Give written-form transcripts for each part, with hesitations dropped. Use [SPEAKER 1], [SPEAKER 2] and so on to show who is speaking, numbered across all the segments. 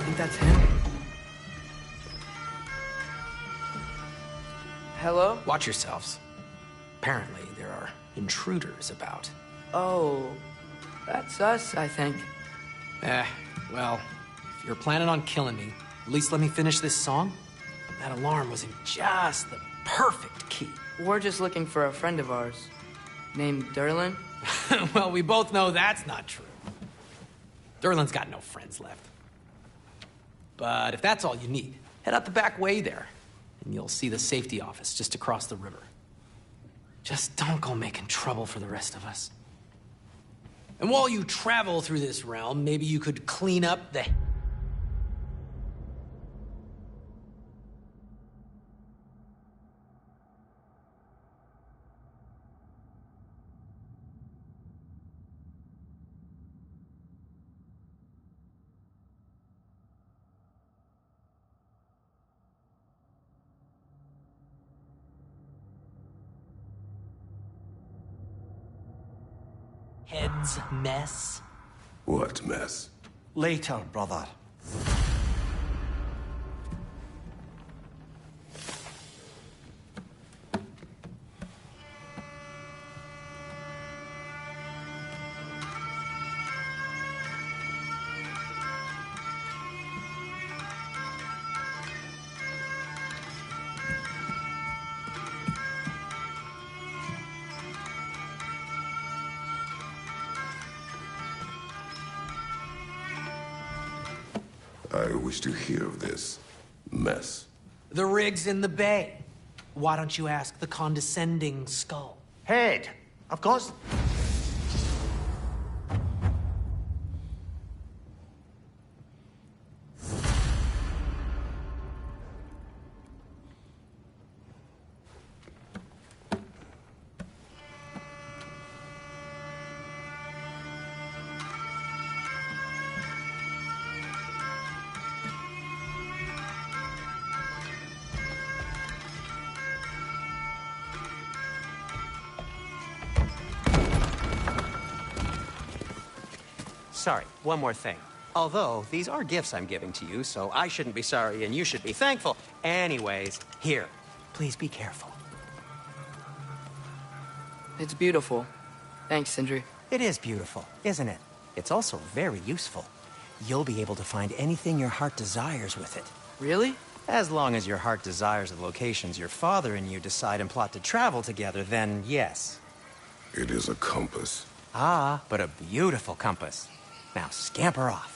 [SPEAKER 1] Think that's him? Hello?
[SPEAKER 2] Watch yourselves. Apparently, there are intruders about.
[SPEAKER 1] Oh, that's us, I think.
[SPEAKER 2] Well, if you're planning on killing me, at least let me finish this song. That alarm was in just the perfect key.
[SPEAKER 1] We're just looking for a friend of ours, named Durlin.
[SPEAKER 2] Well, we both know that's not true. Durlin's got no friends left. But if that's all you need, head out the back way there, and you'll see the safety office just across the river. Just don't go making trouble for the rest of us. And while you travel through this realm, maybe you could clean up the... head's mess.
[SPEAKER 3] What mess?
[SPEAKER 4] Later, brother.
[SPEAKER 3] I wish to hear of this mess.
[SPEAKER 2] The rig's in the bay. Why don't you ask the condescending skull?
[SPEAKER 4] Head, of course.
[SPEAKER 5] Sorry, one more thing. Although, these are gifts I'm giving to you, so I shouldn't be sorry and you should be thankful. Anyways, here, please be careful.
[SPEAKER 1] It's beautiful. Thanks, Sindri.
[SPEAKER 5] It is beautiful, isn't it? It's also very useful. You'll be able to find anything your heart desires with it.
[SPEAKER 1] Really?
[SPEAKER 5] As long as your heart desires the locations your father and you decide and plot to travel together, then yes.
[SPEAKER 3] It is a compass.
[SPEAKER 5] Ah, but a beautiful compass. Now scamper off.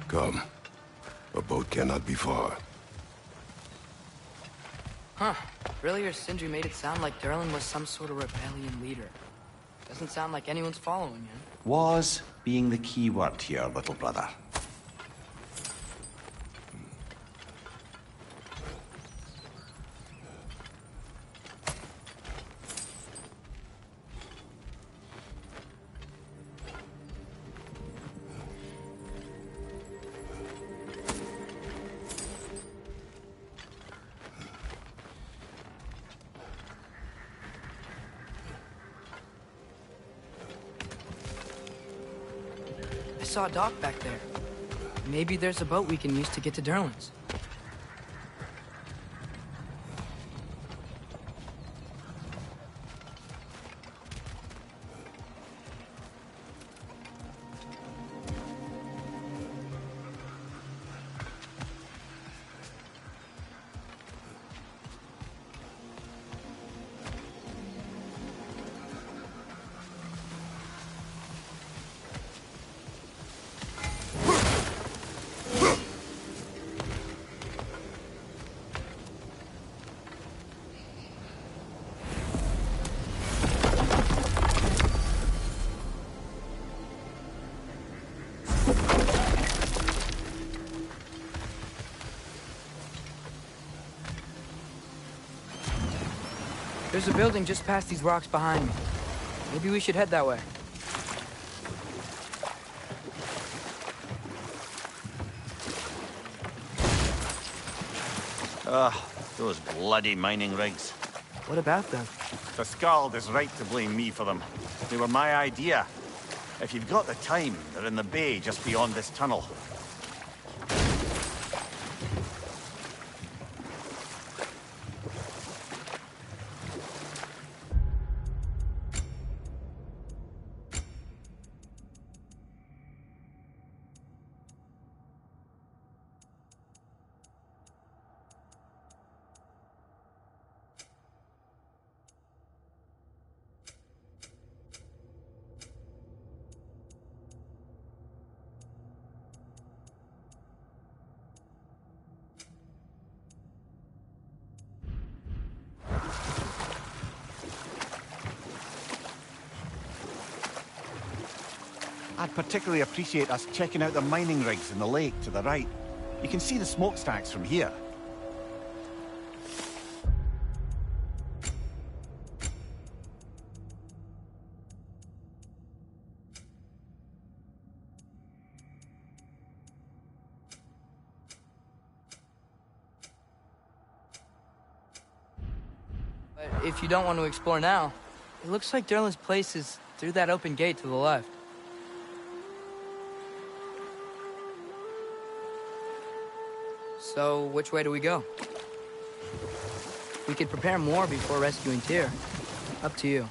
[SPEAKER 3] Come. A boat cannot be far.
[SPEAKER 1] Huh. Earlier, Sindri made it sound like Durlin was some sort of rebellion leader. Doesn't sound like anyone's following him.
[SPEAKER 4] Was being the key word here, little brother.
[SPEAKER 1] I saw a dock back there. Maybe there's a boat we can use to get to Durlin's. There's a building just past these rocks behind me. Maybe we should head that way.
[SPEAKER 6] Those bloody mining rigs.
[SPEAKER 1] What about them?
[SPEAKER 6] The Skald is right to blame me for them. They were my idea. If you've got the time, they're in the bay just beyond this tunnel.
[SPEAKER 4] I'd particularly appreciate us checking out the mining rigs in the lake to the right. You can see the smokestacks from here.
[SPEAKER 1] But if you don't want to explore now, it looks like Derlin's place is through that open gate to the left. So, which way do we go? We could prepare more before rescuing Tyr. Up to you.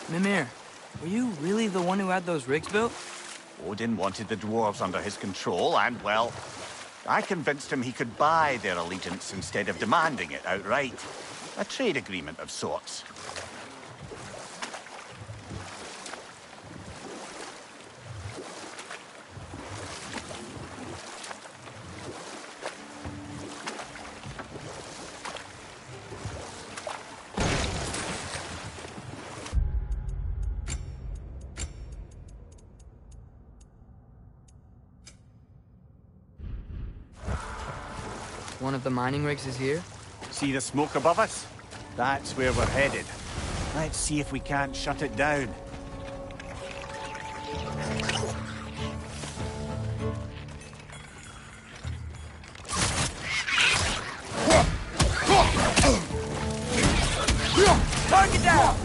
[SPEAKER 1] Mimir, were you really the one who had those rigs built?
[SPEAKER 6] Odin wanted the dwarves under his control, and, well, I convinced him he could buy their allegiance instead of demanding it outright. A trade agreement of sorts.
[SPEAKER 1] One of the mining rigs is here?
[SPEAKER 4] See the smoke above us? That's where we're headed. Let's see if we can't shut it down.
[SPEAKER 1] Target down!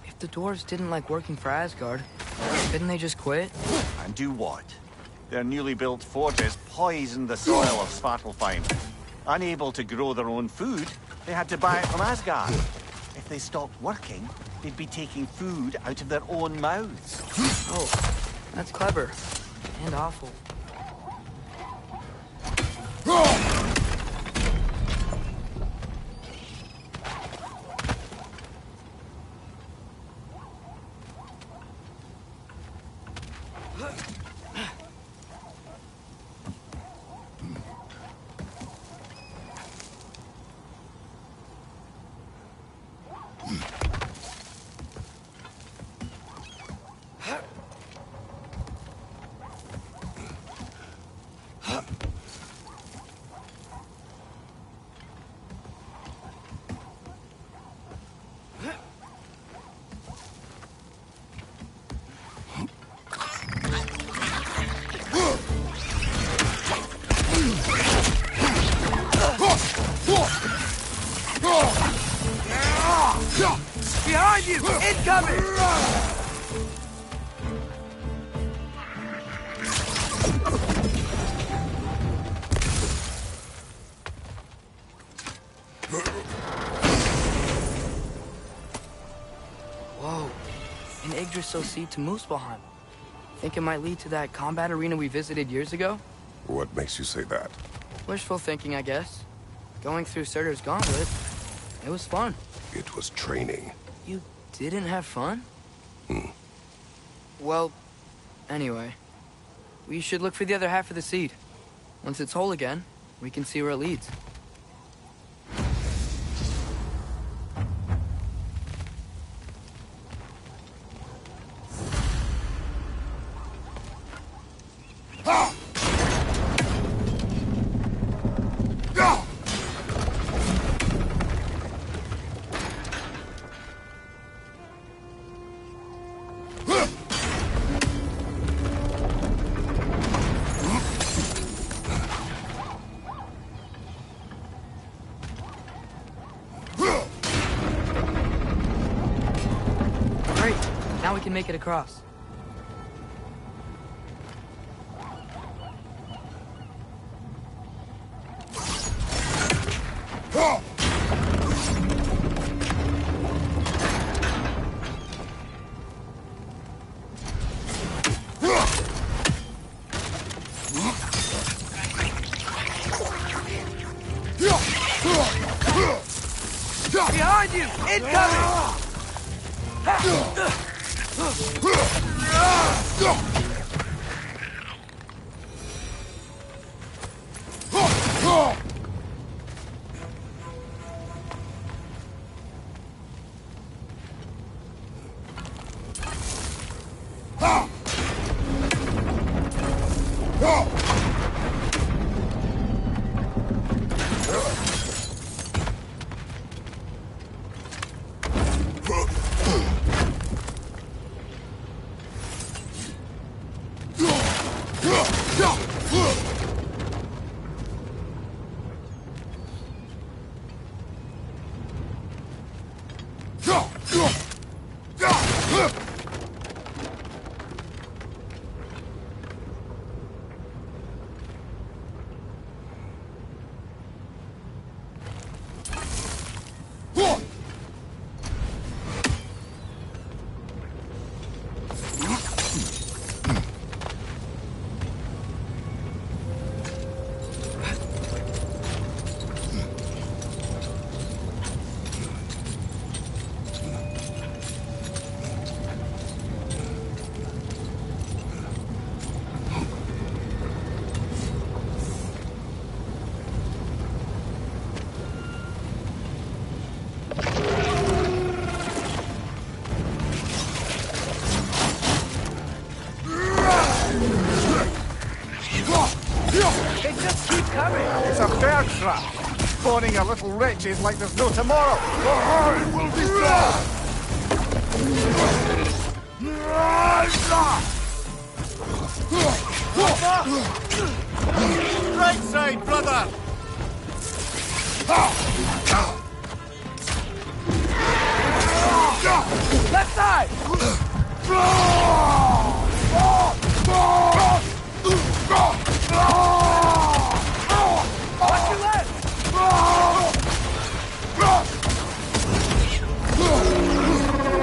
[SPEAKER 1] If the dwarves didn't like working for Asgard, couldn't they just quit?
[SPEAKER 6] And do what? Their newly built forges poisoned the soil of Svartalfheim. Unable to grow their own food, they had to buy it from Asgard. If they stopped working, they'd be taking food out of their own mouths.
[SPEAKER 1] Oh, that's clever. And awful. Behind you! Incoming! Whoa. An Yggdrasil seed to Muspelheim. Think it might lead to that combat arena we visited years ago?
[SPEAKER 3] What makes you say that?
[SPEAKER 1] Wishful thinking, I guess. Going through Surtur's gauntlet, it was fun.
[SPEAKER 3] It was training.
[SPEAKER 1] You didn't have fun?
[SPEAKER 3] Hmm.
[SPEAKER 1] Well, anyway. We should look for the other half of the seed. Once it's whole again, we can see where it leads. Now we can make it across.
[SPEAKER 7] Behind you! Incoming!
[SPEAKER 4] It's a bear trap. Spawning a little wretches like there's no tomorrow. The herd will be served. Right side, brother.
[SPEAKER 7] Left side! Watch your left!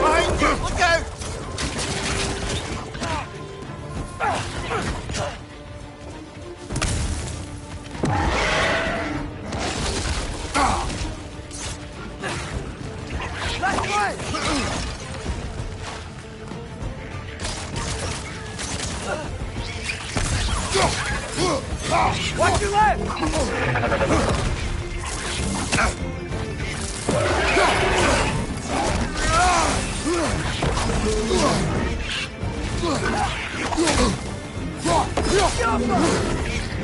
[SPEAKER 4] Behind you, look out!
[SPEAKER 7] Left way! Watch your left!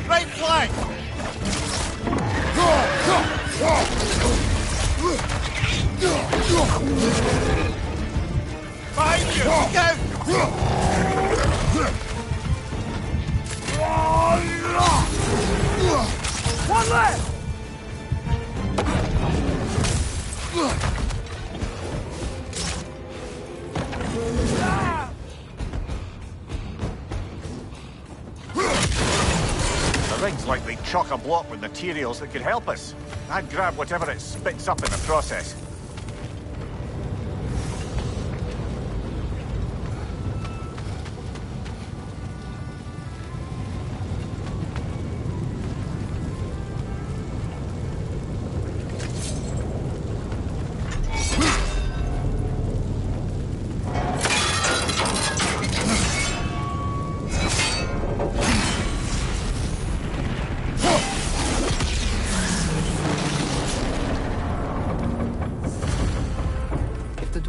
[SPEAKER 4] Right flank! Behind you, look out!
[SPEAKER 7] One left!
[SPEAKER 4] The rig's likely chock-a-block with materials that could help us. I'd grab whatever it spits up in the process.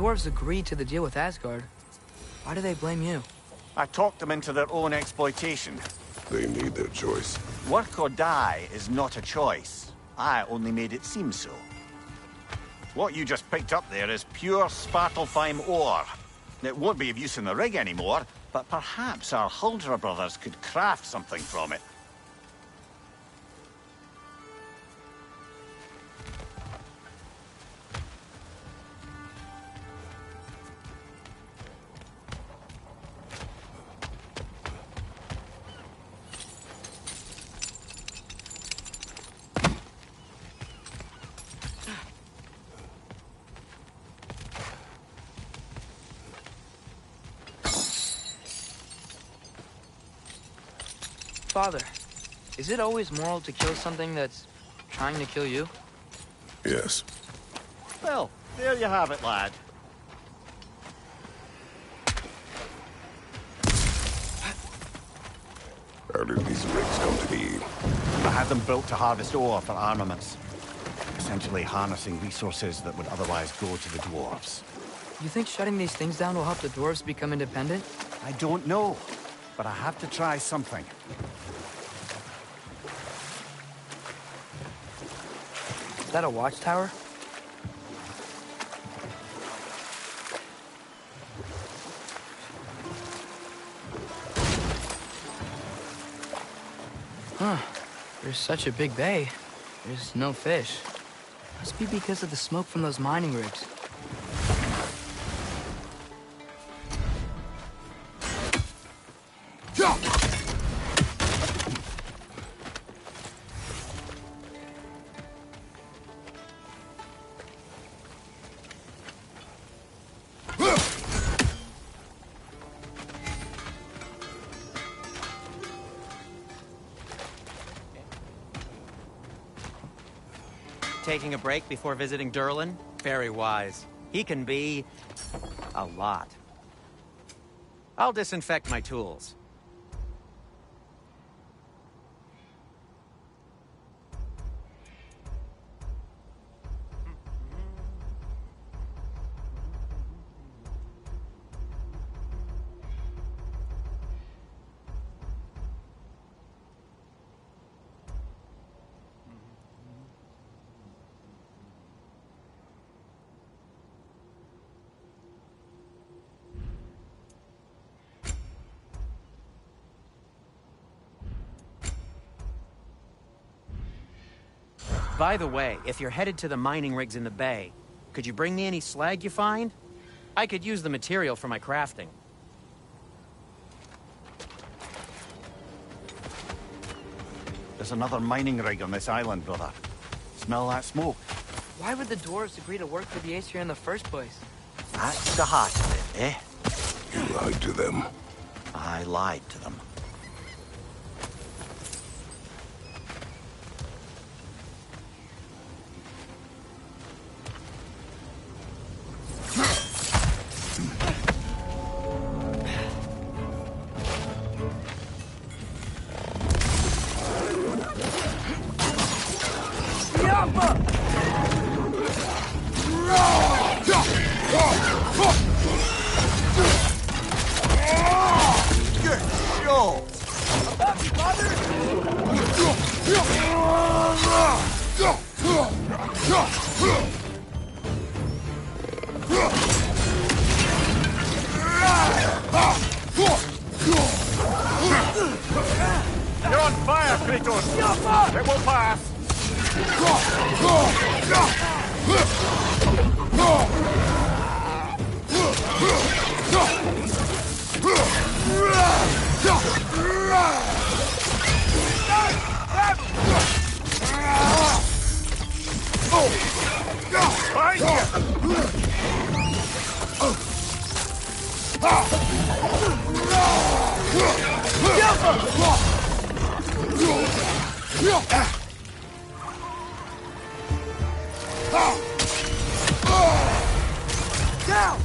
[SPEAKER 1] dwarves agreed to the deal with Asgard, why do they blame you?
[SPEAKER 6] I talked them into their own exploitation.
[SPEAKER 3] They made their choice.
[SPEAKER 6] Work or die is not a choice. I only made it seem so. What you just picked up there is pure Svartalfheim ore. It won't be of use in the rig anymore, but perhaps our Huldra brothers could craft something from it.
[SPEAKER 1] Father, is it always moral to kill something that's trying to kill you?
[SPEAKER 3] Yes.
[SPEAKER 6] Well, there you have it, lad.
[SPEAKER 3] How did these rigs come to be?
[SPEAKER 6] I had them built to harvest ore for armaments. Essentially harnessing resources that would otherwise go to the dwarves.
[SPEAKER 1] You think shutting these things down will help the dwarves become independent?
[SPEAKER 6] I don't know, but I have to try something.
[SPEAKER 1] Is that a watchtower? Huh. There's such a big bay. There's no fish. Must be because of the smoke from those mining rigs.
[SPEAKER 5] Taking a break before visiting Durlin? Very wise. He can be... a lot. I'll disinfect my tools. By the way, if you're headed to the mining rigs in the bay, could you bring me any slag you find? I could use the material for my crafting.
[SPEAKER 6] There's another mining rig on this island, brother. Smell that smoke?
[SPEAKER 1] Why would the dwarves agree to work for the Aesir in the first place?
[SPEAKER 6] That's the heart of it, eh?
[SPEAKER 3] You lied to them.
[SPEAKER 6] I lied to them.
[SPEAKER 4] You're on fire, Kratos! It will pass!
[SPEAKER 7] Down!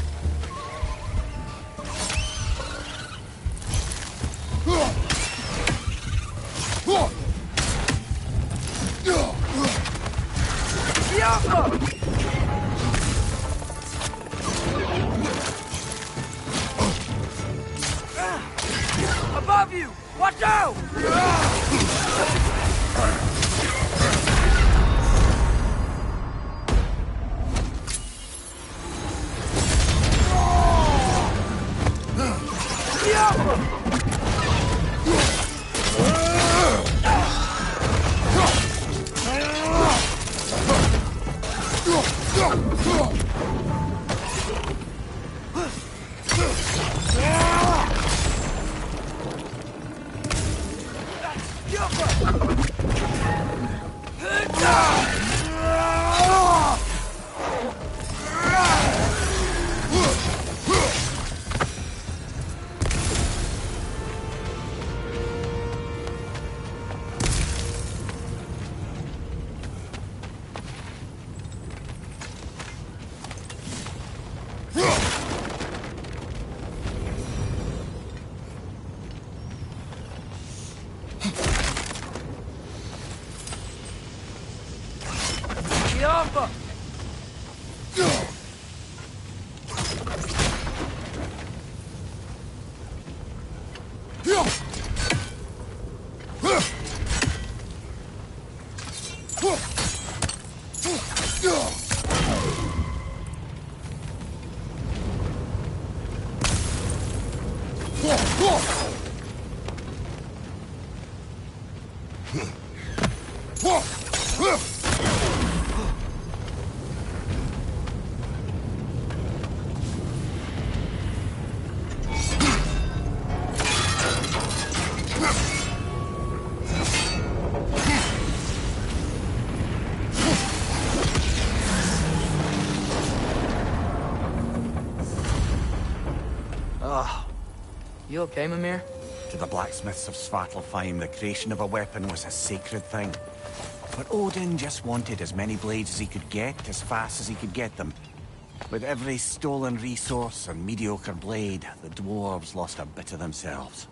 [SPEAKER 7] Above you! Watch out!
[SPEAKER 1] You okay, Mimir?
[SPEAKER 6] To the blacksmiths of Svartalfheim, the creation of a weapon was a sacred thing. But Odin just wanted as many blades as he could get, as fast as he could get them. With every stolen resource and mediocre blade, the dwarves lost a bit of themselves.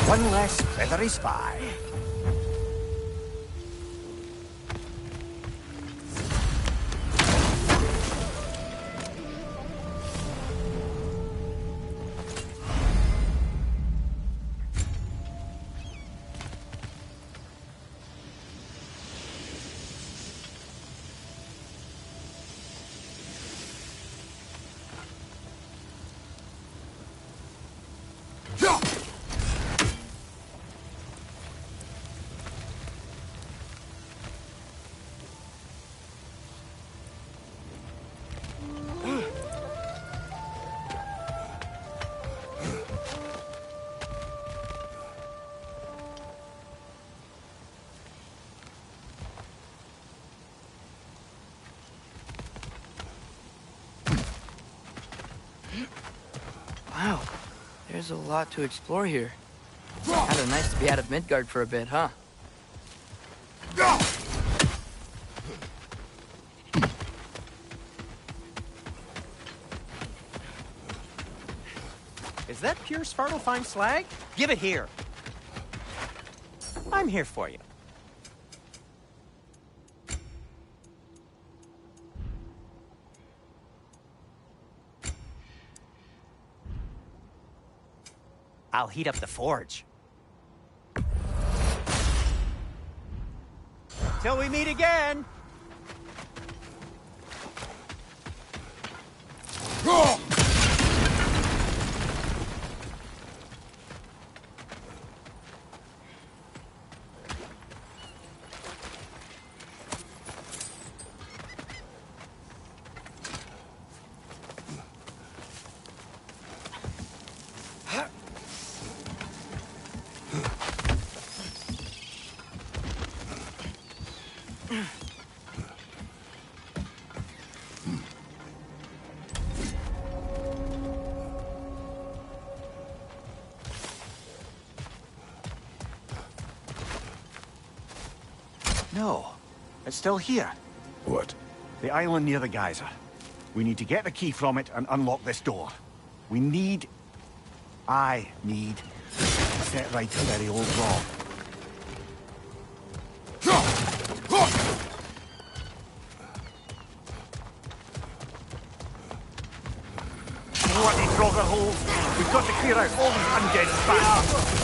[SPEAKER 6] One less feathery spy.
[SPEAKER 1] Wow, there's a lot to explore here. Kinda nice to be out of Midgard for a bit, huh?
[SPEAKER 5] Is that pure Svartalfheim slag? Give it here. I'm here for you. I'll heat up the forge. Till we meet again!
[SPEAKER 6] No. It's still here.
[SPEAKER 3] What?
[SPEAKER 6] The island near the geyser. We need to get the key from it and unlock this door. I need to set right a very old wrong. Bloody Frogger holes! We've got to clear out all these undead bastards!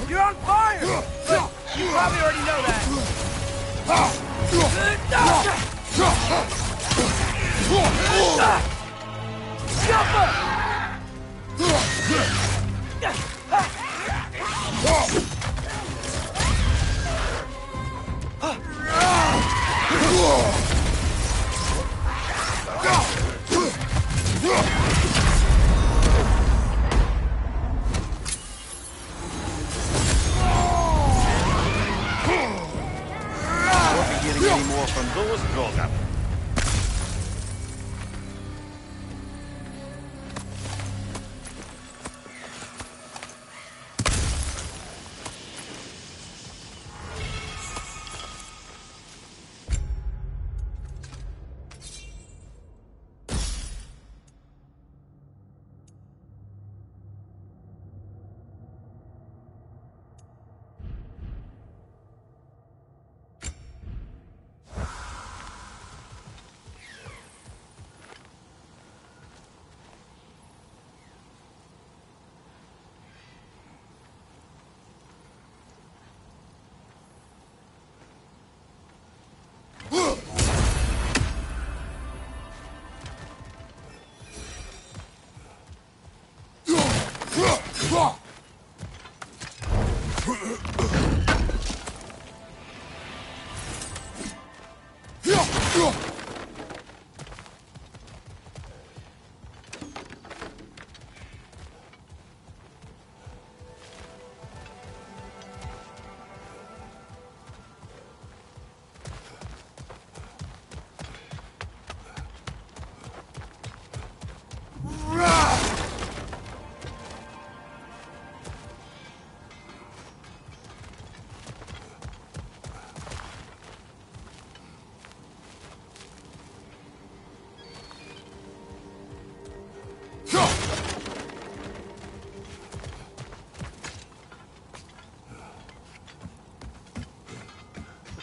[SPEAKER 7] You're on fire! But you probably already know that.
[SPEAKER 6] Won't be hearing any more from those Frogger.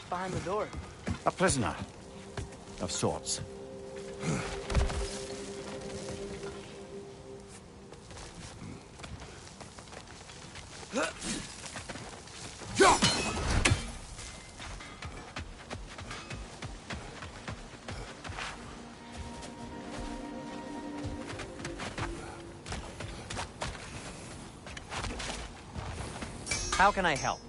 [SPEAKER 1] Behind the door.
[SPEAKER 6] A prisoner. Of sorts.
[SPEAKER 5] How can I help?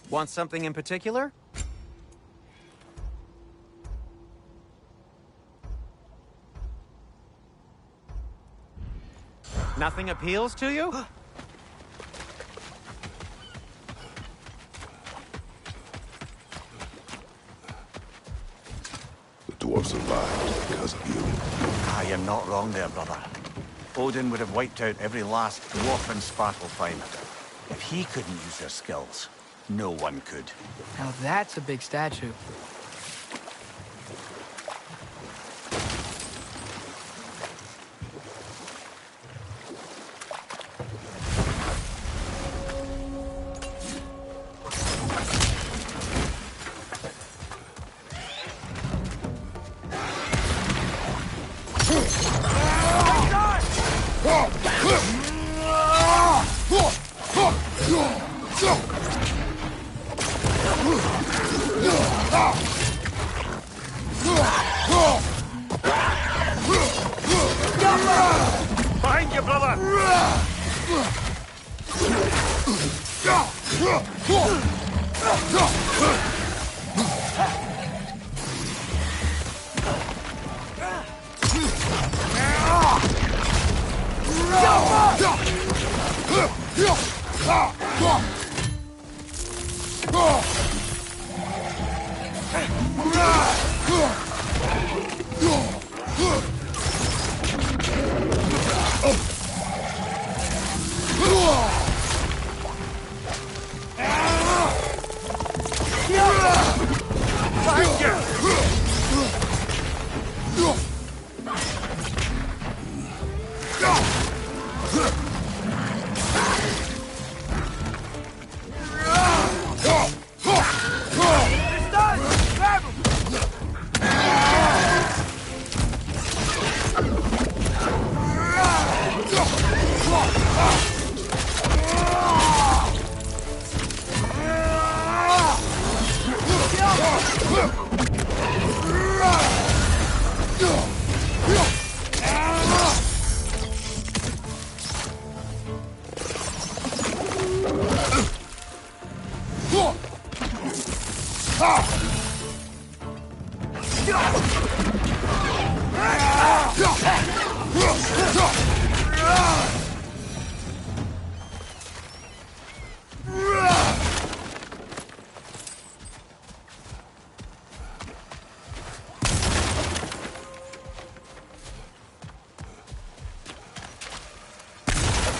[SPEAKER 5] Want something in particular? Nothing appeals to you?
[SPEAKER 3] The dwarf survived because of you.
[SPEAKER 6] Ah, you're not wrong there, brother. Odin would have wiped out every last dwarf in Svartalfheim. If he couldn't use their skills, no one could.
[SPEAKER 1] Now that's a big statue.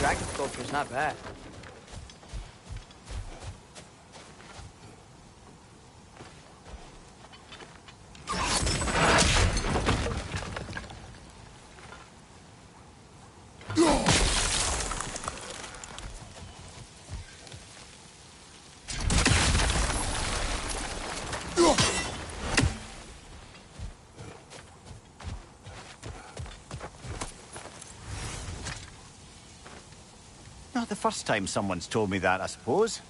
[SPEAKER 1] Dragon sculpture's not bad.
[SPEAKER 6] Not the first time someone's told me that, I suppose.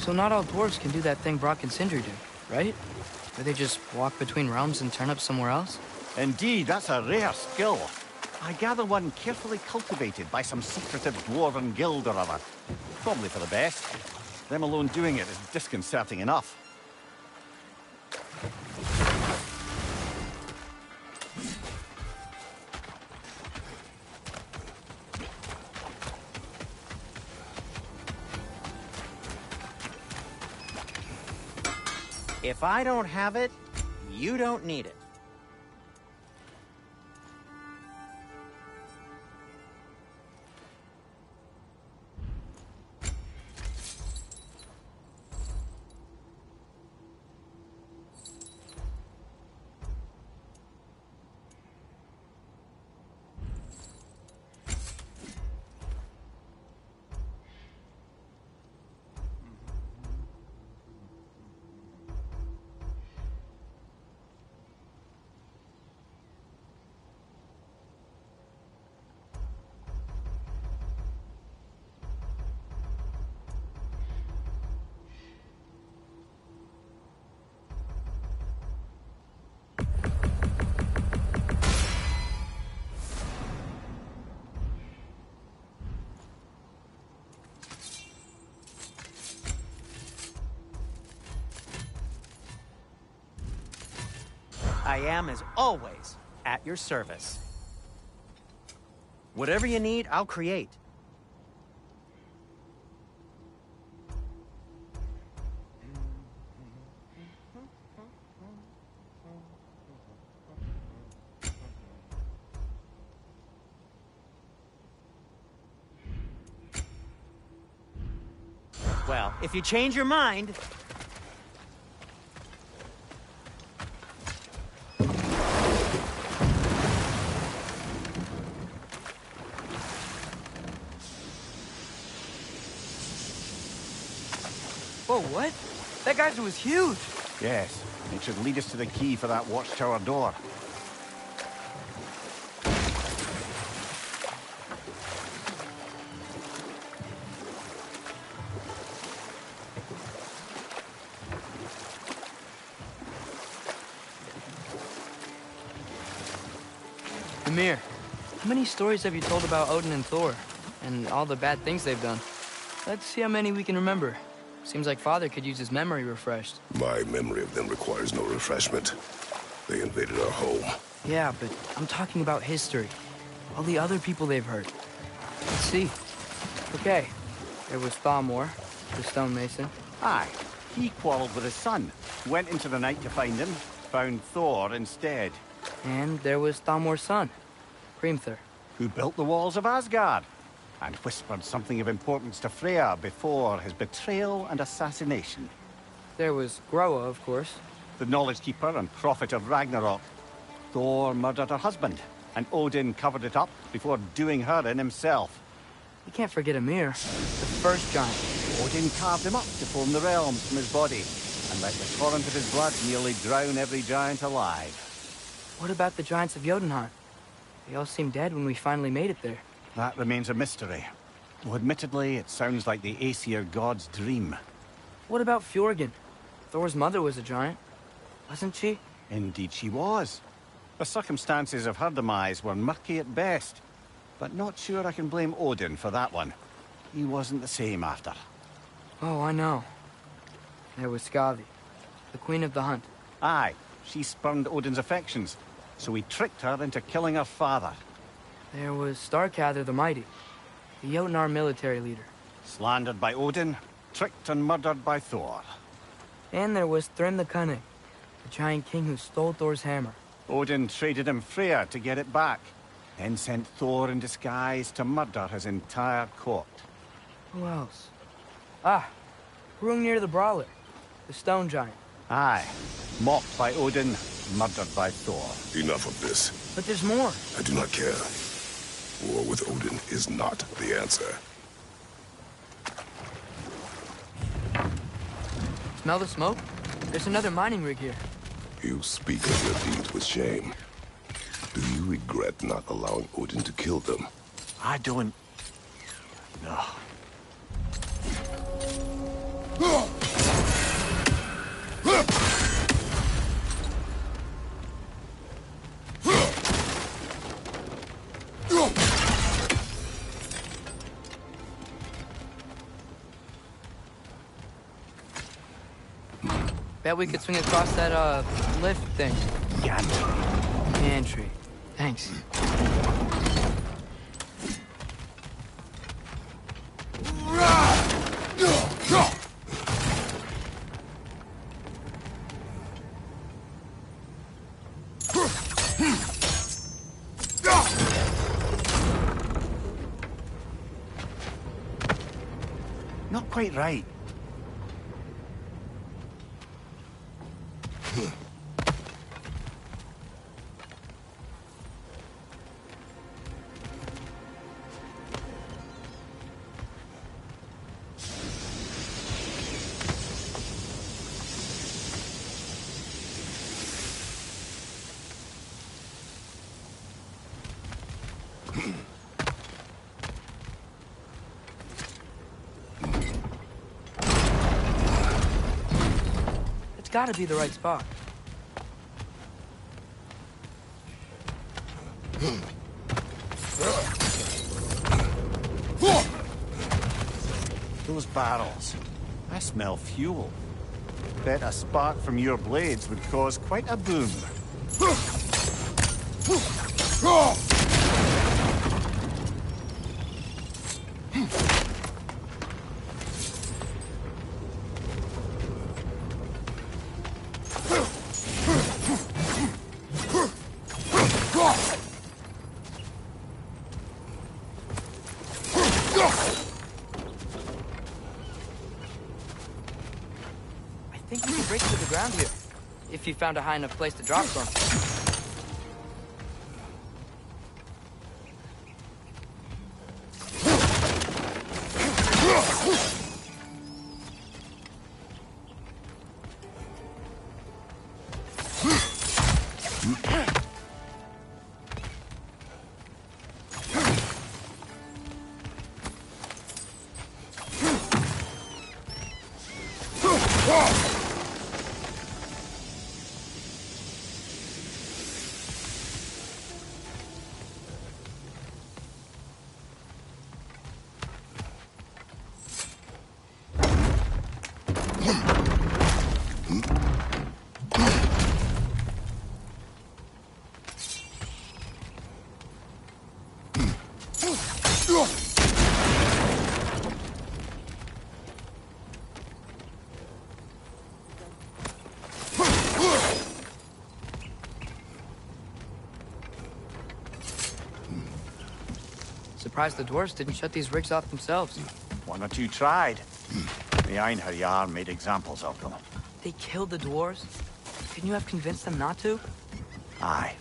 [SPEAKER 1] So not all dwarves can do that thing Brock and Sindri do, right? Where they just walk between realms and turn up somewhere else?
[SPEAKER 6] Indeed, that's a rare skill. I gather one carefully cultivated by some secretive dwarven guild or other. Probably for the best. Them alone doing it is disconcerting enough.
[SPEAKER 5] If I don't have it, you don't need it. I am, as always, at your service. Whatever you need, I'll create. Well, if you change your mind...
[SPEAKER 1] Whoa, what? That geyser was huge!
[SPEAKER 6] Yes, it should lead us to the key for that watchtower door.
[SPEAKER 1] Ymir, how many stories have you told about Odin and Thor? And all the bad things they've done? Let's see how many we can remember. Seems like Father could use his memory refreshed.
[SPEAKER 3] My memory of them requires no refreshment. They invaded our home.
[SPEAKER 1] Yeah, but I'm talking about history. All the other people they've hurt. Let's see. Okay, there was Thamor, the stonemason.
[SPEAKER 6] Aye, he quarreled with his son, went into the night to find him, found Thor instead.
[SPEAKER 1] And there was Thamor's son, Hrimthur.
[SPEAKER 6] Who built the walls of Asgard, and whispered something of importance to Freya before his betrayal and assassination.
[SPEAKER 1] There was Groa, of course.
[SPEAKER 6] The knowledge keeper and prophet of Ragnarok. Thor murdered her husband, and Odin covered it up before doing her in himself.
[SPEAKER 1] You can't forget Ymir, the first giant.
[SPEAKER 6] Odin carved him up to form the realms from his body, and let the torrent of his blood nearly drown every giant alive.
[SPEAKER 1] What about the giants of Jotunheim? They all seemed dead when we finally made it there.
[SPEAKER 6] That remains a mystery. Though admittedly, it sounds like the Aesir god's dream.
[SPEAKER 1] What about Fjorgyn? Thor's mother was a giant, wasn't she?
[SPEAKER 6] Indeed she was. The circumstances of her demise were murky at best, but not sure I can blame Odin for that one. He wasn't the same after.
[SPEAKER 1] Oh, I know. There was Skavi, the queen of the hunt.
[SPEAKER 6] Aye, she spurned Odin's affections, so he tricked her into killing her father.
[SPEAKER 1] There was Starkather the Mighty, the Jotnar military leader.
[SPEAKER 6] Slandered by Odin, tricked and murdered by Thor.
[SPEAKER 1] And there was Thrym the Cunning, the giant king who stole Thor's hammer.
[SPEAKER 6] Odin traded him Freya to get it back, then sent Thor in disguise to murder his entire court.
[SPEAKER 1] Who else? Ah, Hrungnir the Brawler, the stone giant.
[SPEAKER 6] Aye, mocked by Odin, murdered by Thor.
[SPEAKER 3] Enough of this.
[SPEAKER 1] But there's more.
[SPEAKER 3] I do not care. War with Odin is not the answer.
[SPEAKER 1] Smell the smoke? There's another mining rig here.
[SPEAKER 3] You speak of your deeds with shame. Do you regret not allowing Odin to kill them?
[SPEAKER 6] I don't... No.
[SPEAKER 1] Bet we could swing across that, lift thing.
[SPEAKER 6] Gantry.
[SPEAKER 1] Gantry. Thanks.
[SPEAKER 6] Not quite right.
[SPEAKER 1] It's gotta be the right spot.
[SPEAKER 6] Those barrels. I smell fuel. Bet a spark from your blades would cause quite a boom.
[SPEAKER 1] I think we can break through the ground here. If you found a high enough place to drop from. Surprised the dwarves didn't shut these rigs off themselves.
[SPEAKER 6] One or two tried. The Einherjar made examples of them.
[SPEAKER 1] They killed the dwarves? Couldn't you have convinced them not to?
[SPEAKER 6] Aye.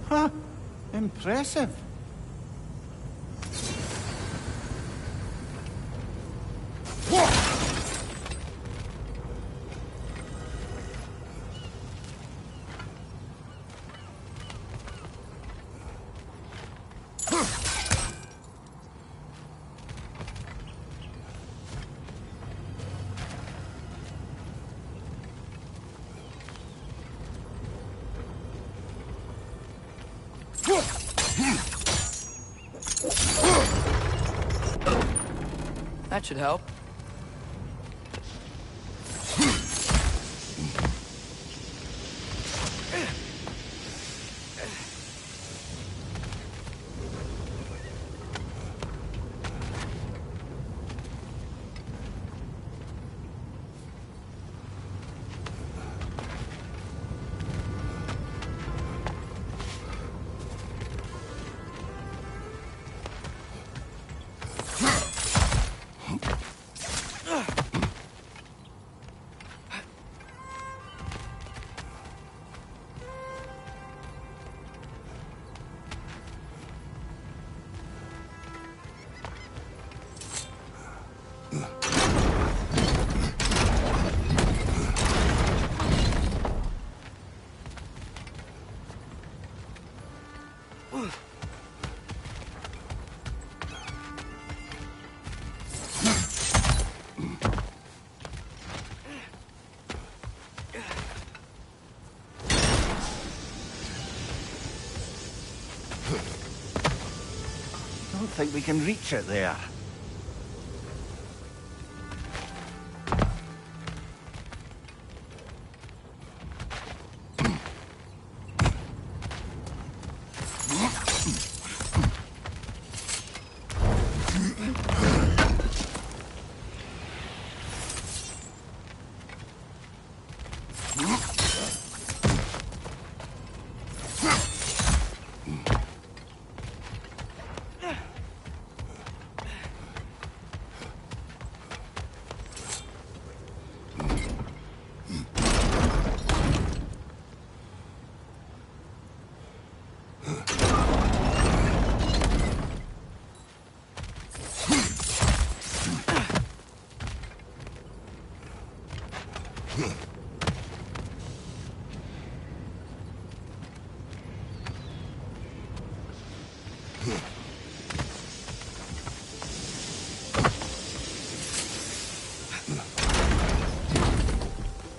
[SPEAKER 6] Huh. Impressive.
[SPEAKER 1] That should help.
[SPEAKER 6] don't think we can reach it there.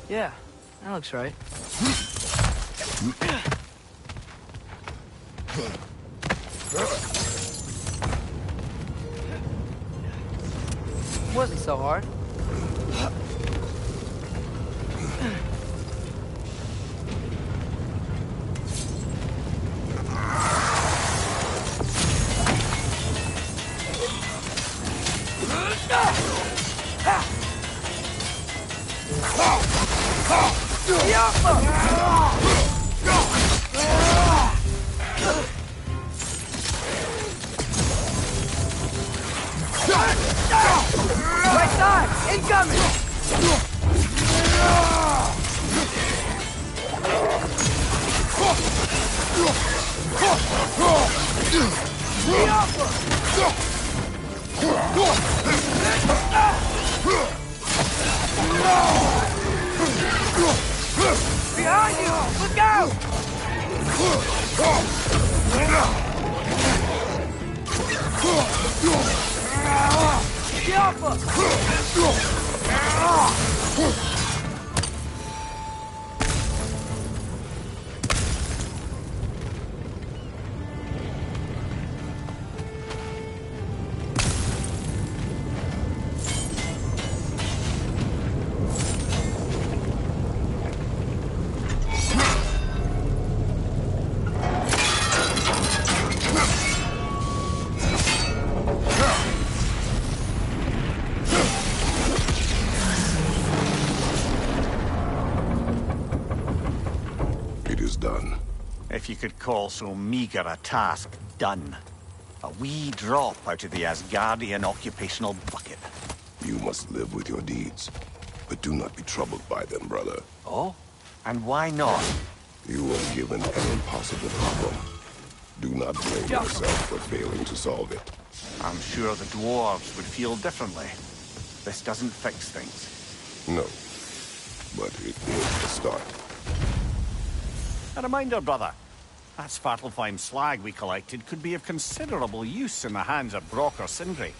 [SPEAKER 1] Yeah, that looks right. Wasn't so hard. Right side! Incoming! Behind you! Look out!
[SPEAKER 3] It is done.
[SPEAKER 6] If you could call so meager a task done. A wee drop out of the Asgardian occupational bucket.
[SPEAKER 3] You must live with your deeds. But do not be troubled by them, brother.
[SPEAKER 6] Oh? And why not?
[SPEAKER 3] You were given an impossible problem. Do not blame yourself for failing to solve it.
[SPEAKER 6] I'm sure the dwarves would feel differently. This doesn't fix things.
[SPEAKER 3] No. But it is the start.
[SPEAKER 6] A reminder, brother. That Svartalfheim slag we collected could be of considerable use in the hands of Brock or Sindri.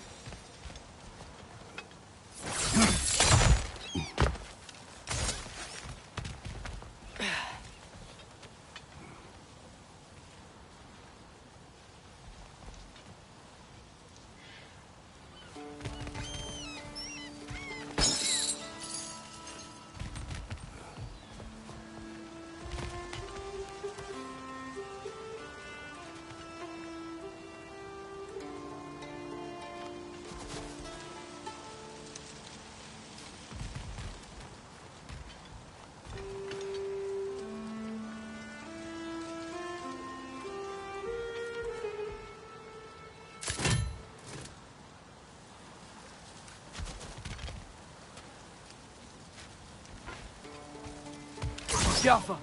[SPEAKER 1] Jaffa!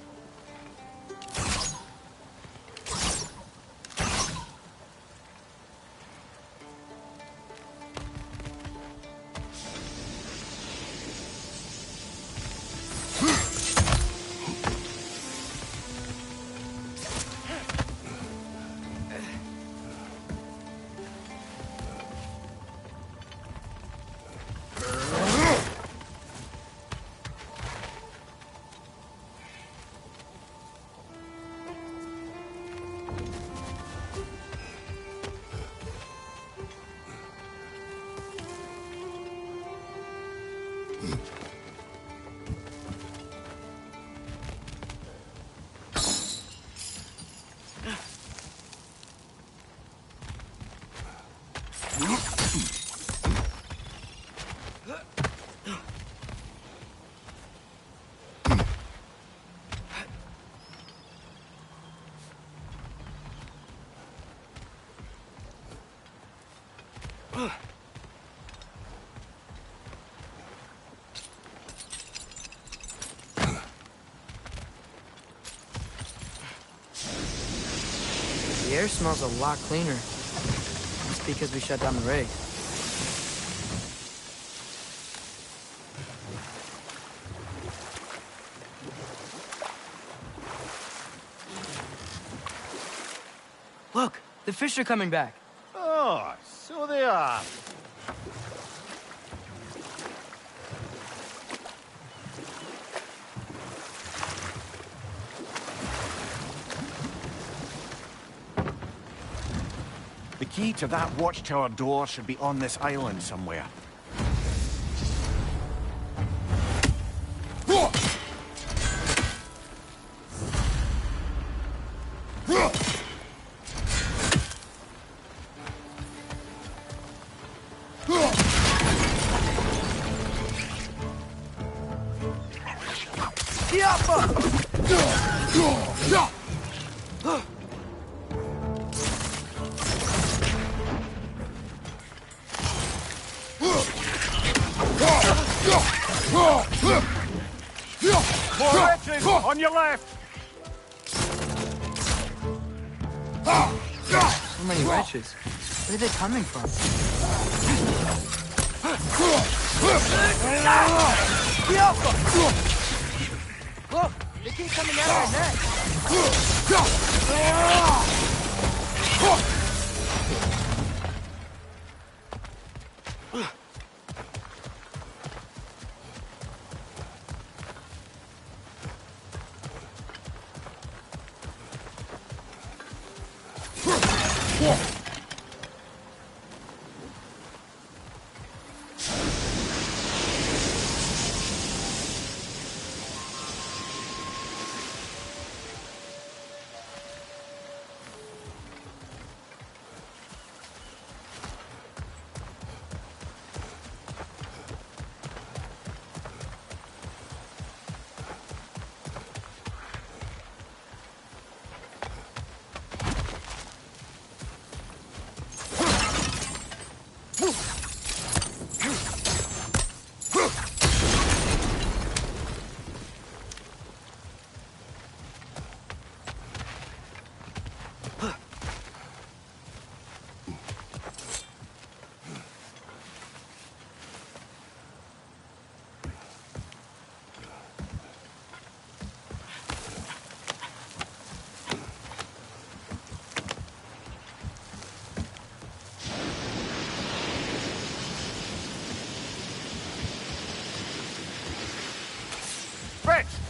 [SPEAKER 1] The air smells a lot cleaner. It's because we shut down the rig. Look, the fish are coming back.
[SPEAKER 6] Oh, so they are. The key to that watchtower door should be on this island somewhere.
[SPEAKER 4] More wretches on your left!
[SPEAKER 1] So many wretches. Where are they coming from? Look, they keep coming at our neck.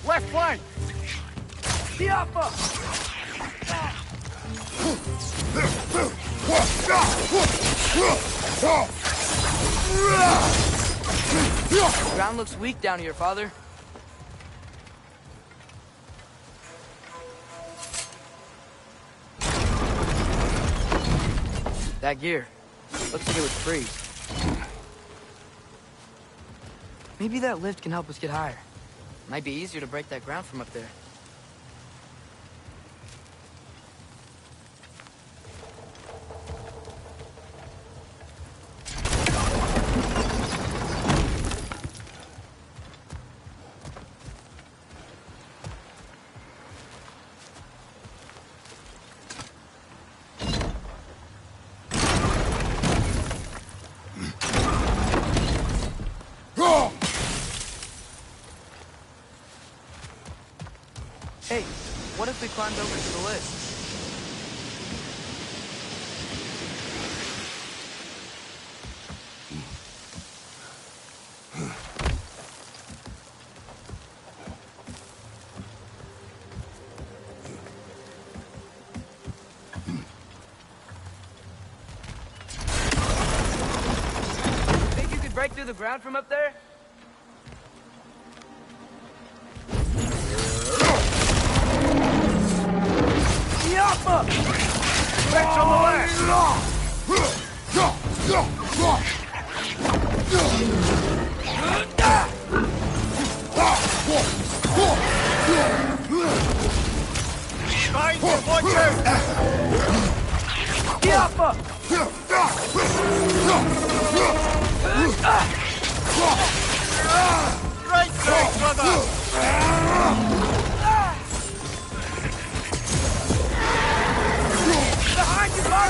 [SPEAKER 4] Left flank!
[SPEAKER 1] The ground looks weak down here, Father. That gear. Looks like it would freeze. Maybe that lift can help us get higher. Might be easier to break that ground from up there. Hey, what if we climbed over to the lift? Think you could break through the ground from up there?
[SPEAKER 4] Threats on the left! Behind you, watch out! Right side, brother! Behind you, brother!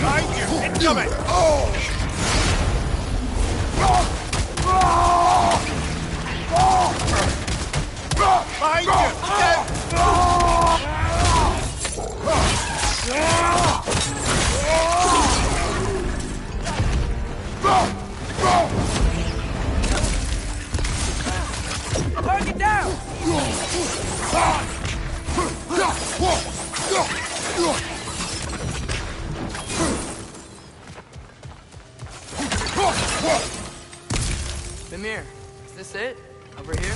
[SPEAKER 4] Behind you! Incoming! Behind you!
[SPEAKER 7] Target down!
[SPEAKER 1] Mimir, is this it? Over here?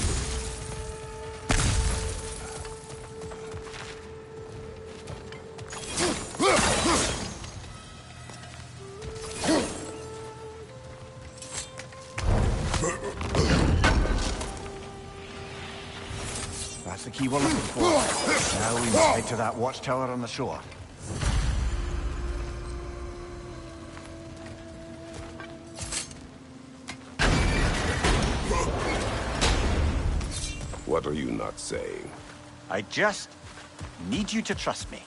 [SPEAKER 4] That's the key we're looking for. Now we must head to that watchtower on the shore.
[SPEAKER 3] What are you not saying?
[SPEAKER 6] I just need you to trust me.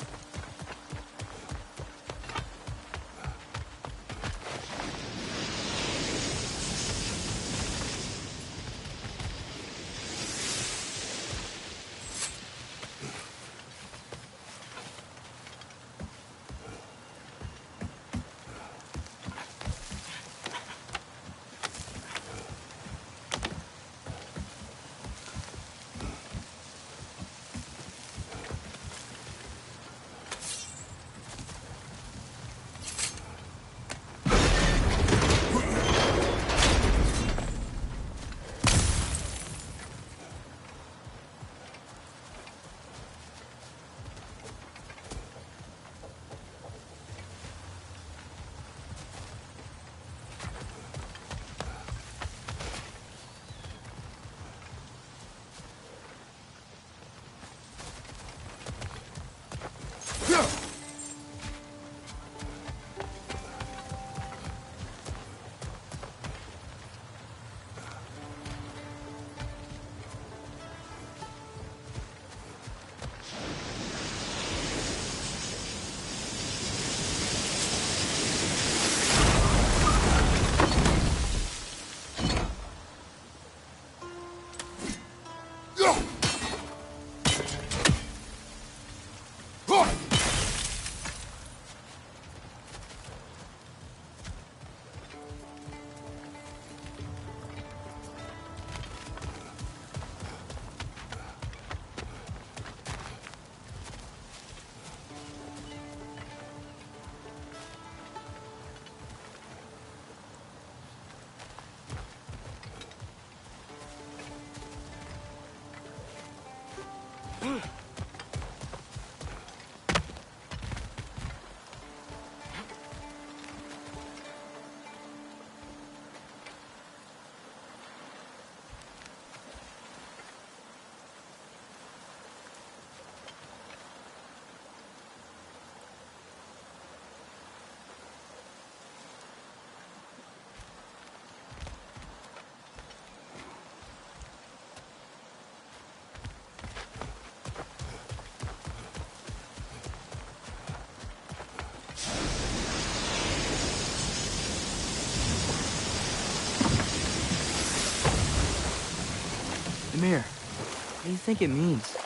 [SPEAKER 1] Mimir, what do you think it means?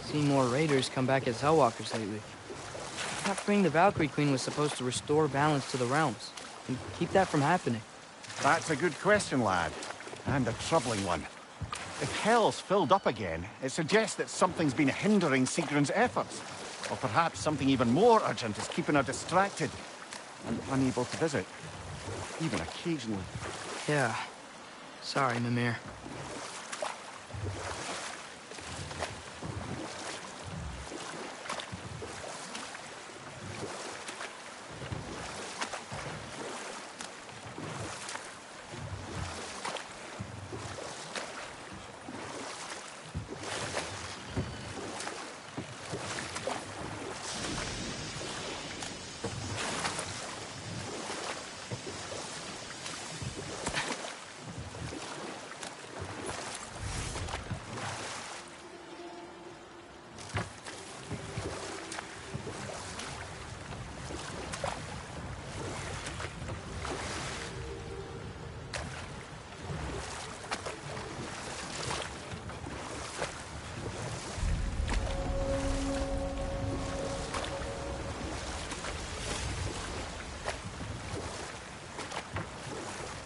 [SPEAKER 1] Seeing more raiders come back as Hellwalkers lately. I thought freeing the Valkyrie Queen was supposed to restore balance to the realms and keep that from happening.
[SPEAKER 4] That's a good question, lad. And a troubling one. If Hell's filled up again, it suggests that something's been hindering Sigrun's efforts.
[SPEAKER 6] Or perhaps something even more urgent is keeping her distracted and unable to visit, even occasionally.
[SPEAKER 1] Yeah. Sorry, Mimir.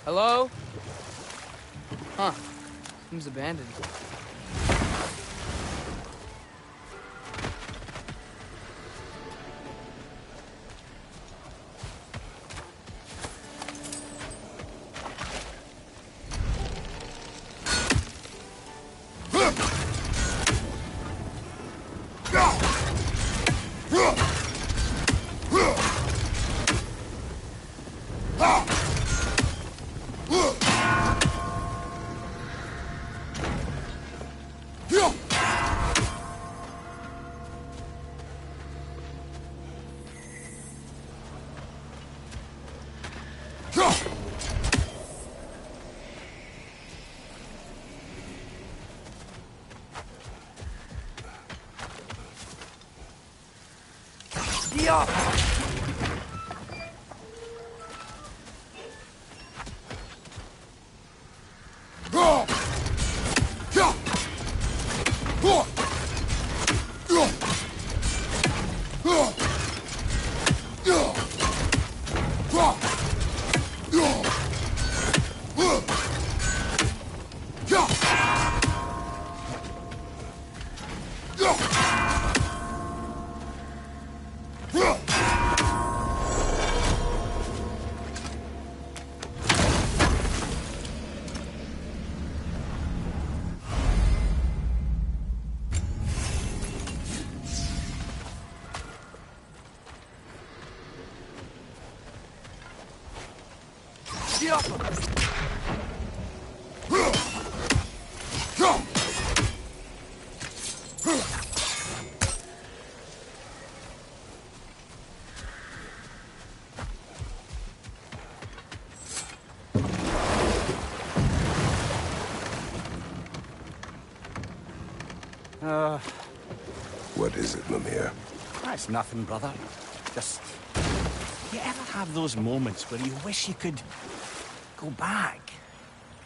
[SPEAKER 1] Hello? Huh. Seems abandoned.
[SPEAKER 3] What is it, Mimir?
[SPEAKER 6] That's nothing, brother. Just... You ever have those moments where you wish you could go back?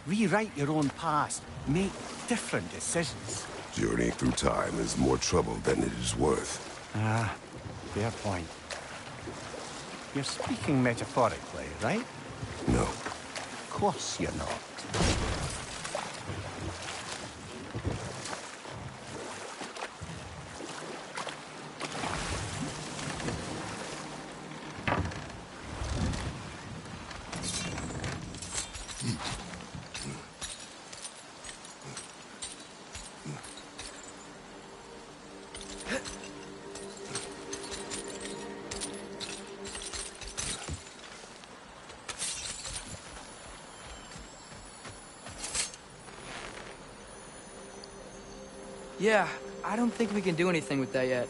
[SPEAKER 6] Rewrite your own past, make different decisions?
[SPEAKER 3] Journeying through time is more trouble than it is worth.
[SPEAKER 6] Ah, fair point. You're speaking metaphorically, right?
[SPEAKER 3] No.
[SPEAKER 6] Of course you're not.
[SPEAKER 1] Yeah, I don't think we can do anything with that yet.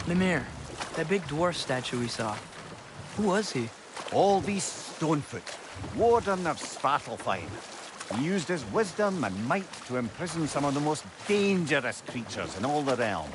[SPEAKER 1] Mimir, that big dwarf statue we saw. Who was he?
[SPEAKER 6] All these Stonefoot, warden of Svartalfheim. He used his wisdom and might to imprison some of the most dangerous creatures in all the realm.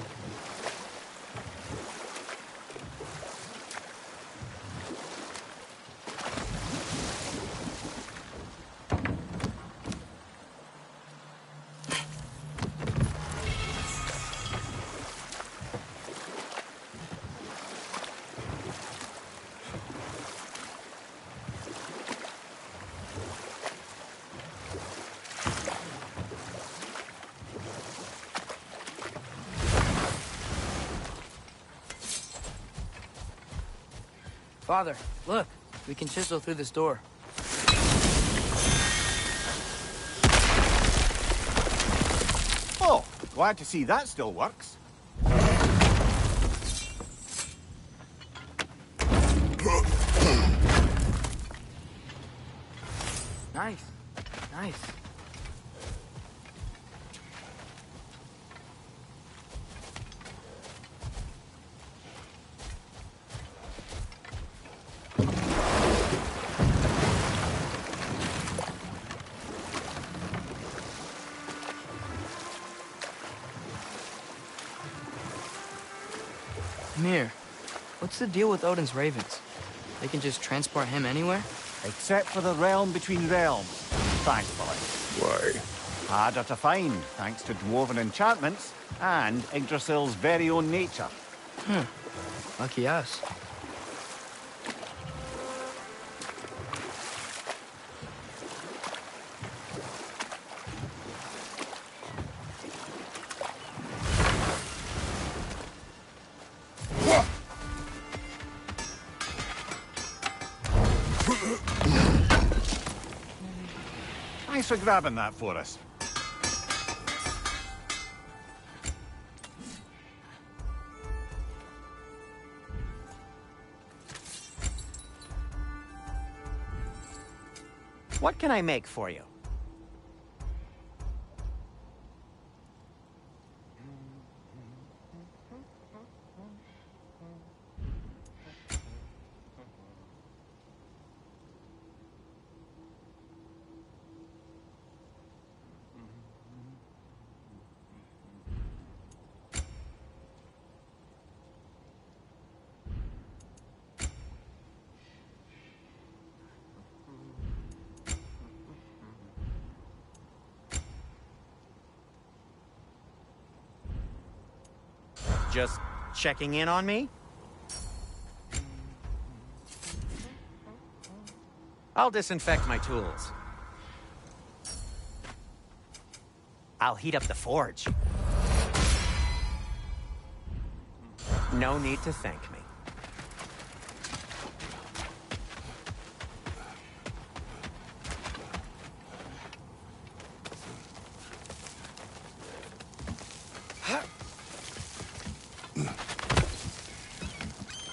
[SPEAKER 1] Father, look. We can chisel through this door.
[SPEAKER 6] Oh, glad to see that still works.
[SPEAKER 1] Nice. Nice. Mir, what's the deal with Odin's ravens? They can just transport him anywhere?
[SPEAKER 6] Except for the realm between realms, thankfully.
[SPEAKER 3] Why?
[SPEAKER 6] Harder to find, thanks to dwarven enchantments and Yggdrasil's very own nature.
[SPEAKER 1] Lucky us.
[SPEAKER 6] Thanks for grabbing that for us.
[SPEAKER 5] What can I make for you? Just checking in on me? I'll disinfect my tools. I'll heat up the forge. No need to thank me.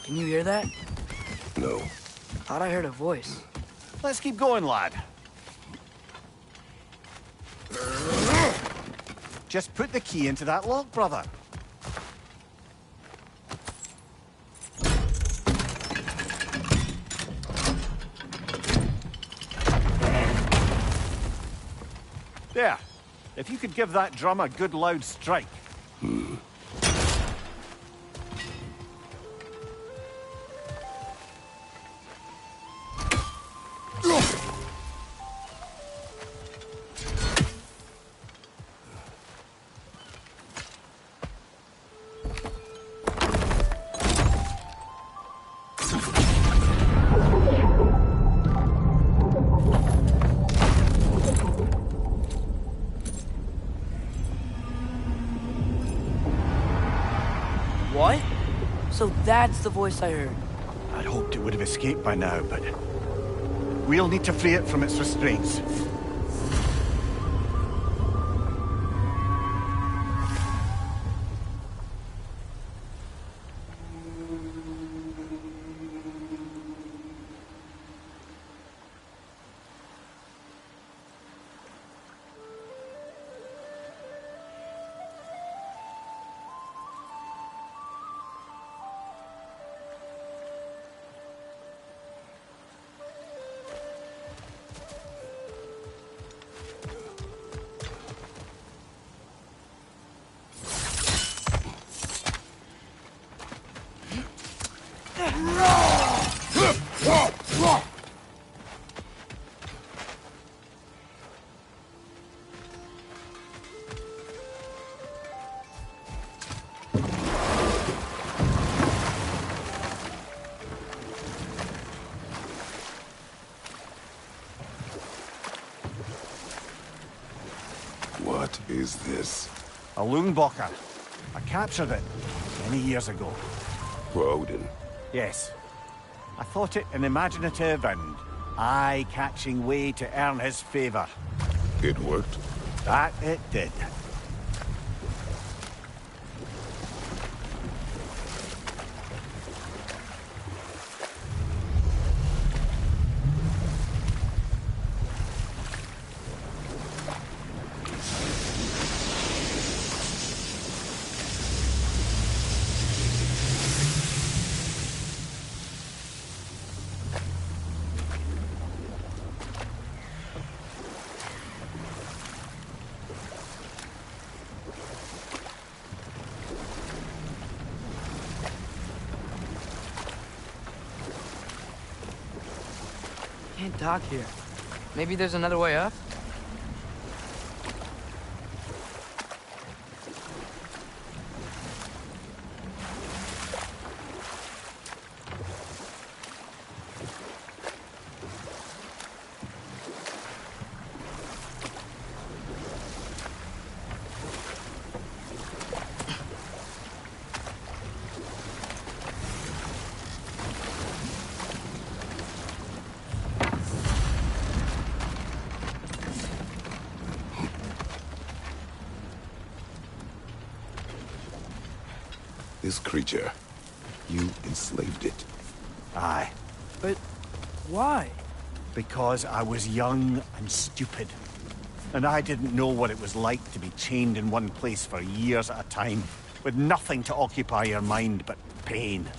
[SPEAKER 1] Can you hear that?
[SPEAKER 3] No.
[SPEAKER 1] Thought I heard a voice.
[SPEAKER 6] Let's keep going, lad. Just put the key into that lock, brother. There. If you could give that drum a good loud strike.
[SPEAKER 1] What? So that's the voice I heard.
[SPEAKER 6] I'd hoped it would have escaped by now, but we'll need to free it from its restraints.
[SPEAKER 3] What is this?
[SPEAKER 4] A Lungbocker. I captured it many years ago.
[SPEAKER 3] For Odin.
[SPEAKER 4] Yes. I thought it an imaginative and eye-catching way to earn his favor.
[SPEAKER 3] It worked?
[SPEAKER 4] That it did.
[SPEAKER 1] Can't dock here. Maybe there's another way up?
[SPEAKER 3] This creature, you enslaved it.
[SPEAKER 4] Aye.
[SPEAKER 1] But why?
[SPEAKER 4] Because I was young and stupid. And I didn't know what it was like to be chained in one place for years at a time, with nothing to occupy your mind but pain.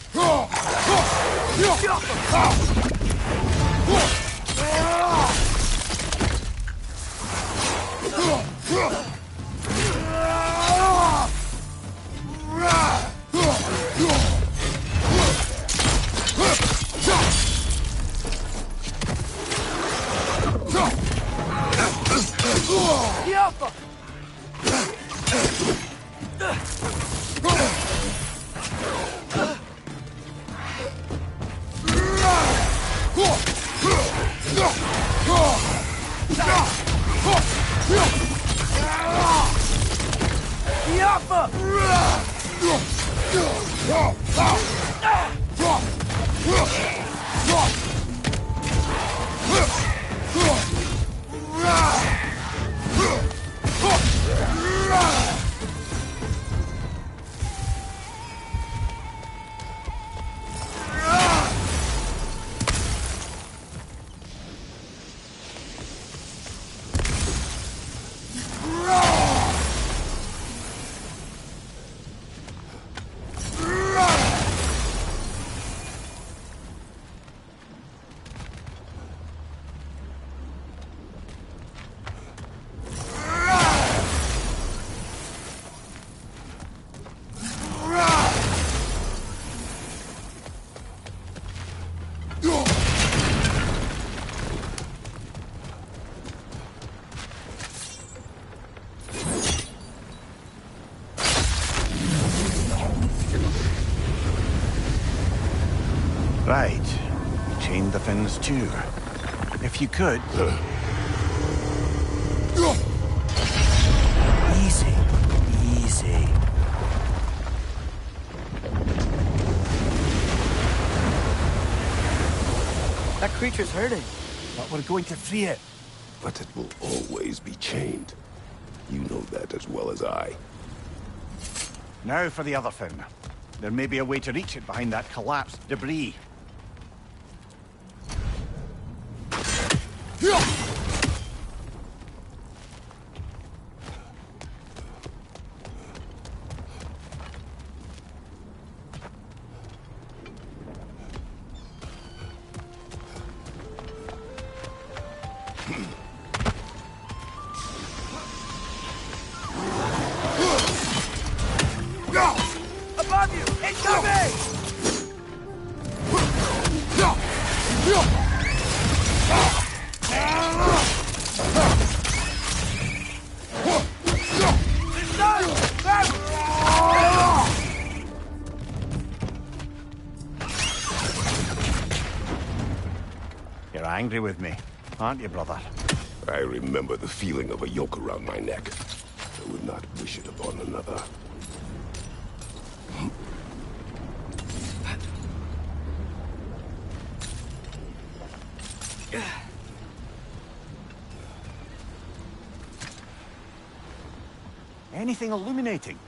[SPEAKER 4] Right. Chain the fins too. If you could... Easy. Easy.
[SPEAKER 1] That creature's hurting.
[SPEAKER 4] But we're going to free it.
[SPEAKER 3] But it will always be chained. You know that as well as I.
[SPEAKER 4] Now for the other fin. There may be a way to reach it behind that collapsed debris.
[SPEAKER 7] Above you! Incoming!
[SPEAKER 4] angry with me, aren't you, brother?
[SPEAKER 3] I remember the feeling of a yoke around my neck. I would not wish it upon another.
[SPEAKER 4] Anything illuminating?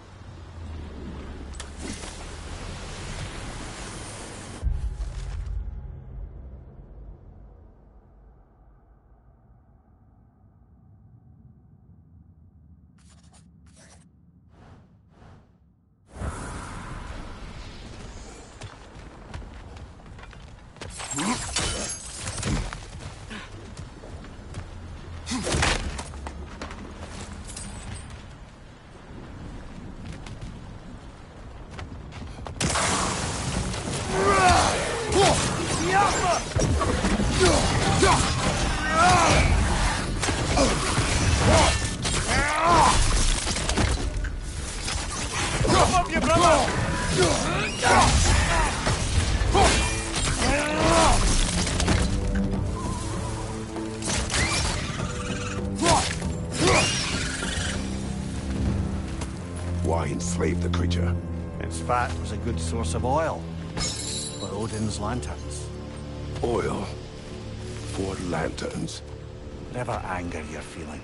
[SPEAKER 3] Why enslave the creature?
[SPEAKER 4] Its fat was a good source of oil for Odin's lanterns.
[SPEAKER 3] Oil. For lanterns.
[SPEAKER 4] Whatever anger you're feeling,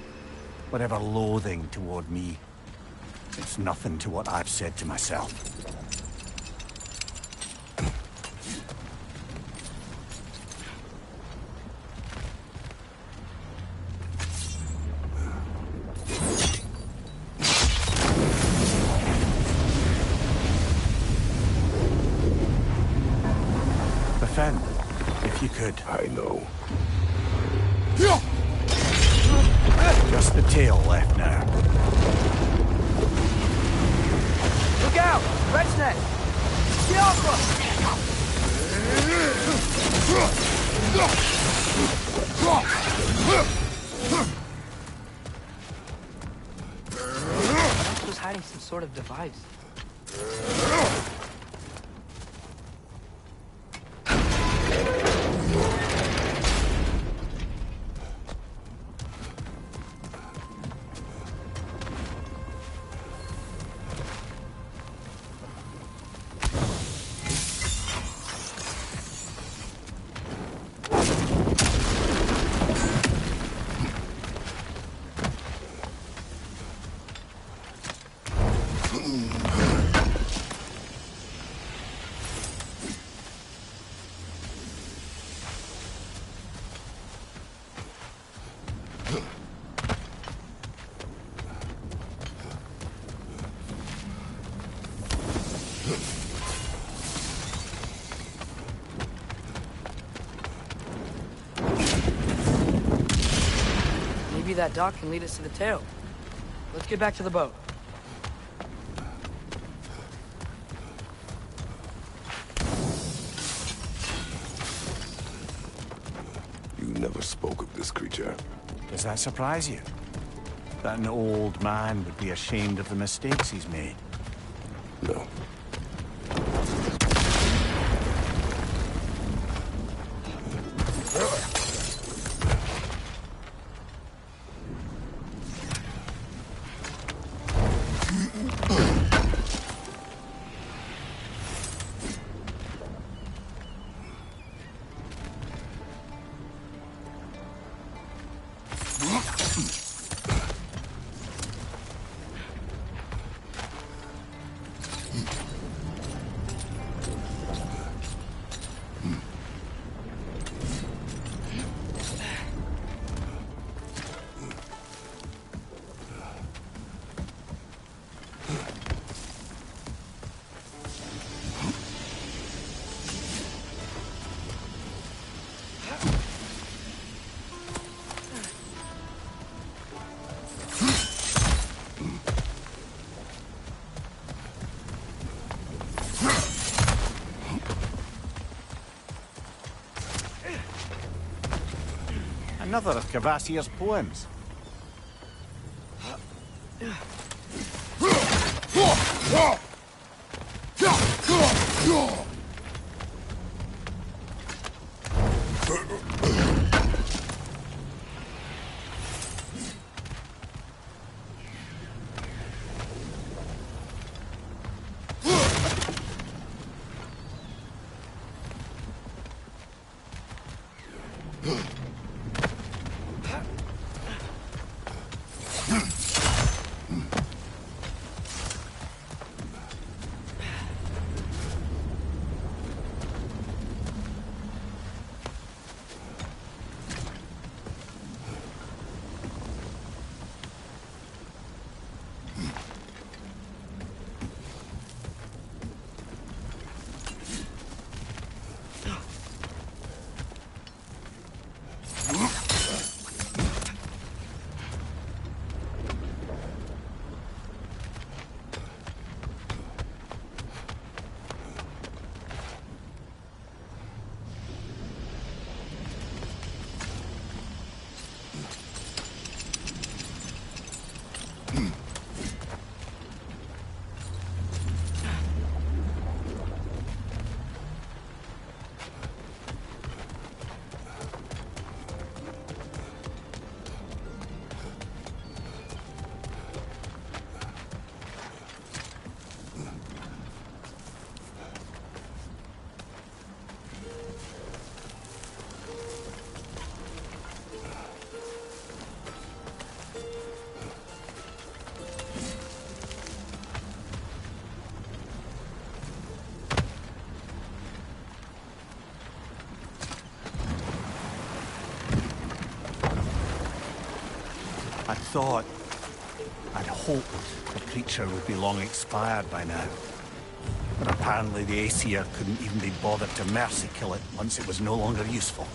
[SPEAKER 4] whatever loathing toward me, it's nothing to what I've said to myself. Defend, if you could.
[SPEAKER 3] I know.
[SPEAKER 4] Just the tail left now.
[SPEAKER 1] Look out! Red's neck! Get off Rex was hiding some sort of device. Maybe that dock can lead us to the tail. Let's get back to the boat.
[SPEAKER 3] You never spoke of this creature.
[SPEAKER 4] Does that surprise you? That an old man would be ashamed of the mistakes he's made?
[SPEAKER 3] No.
[SPEAKER 4] Another of Kvasir's poems. thought, I'd hoped the creature would be long expired by now. But apparently the Aesir couldn't even be bothered to mercy kill it once it was no longer useful.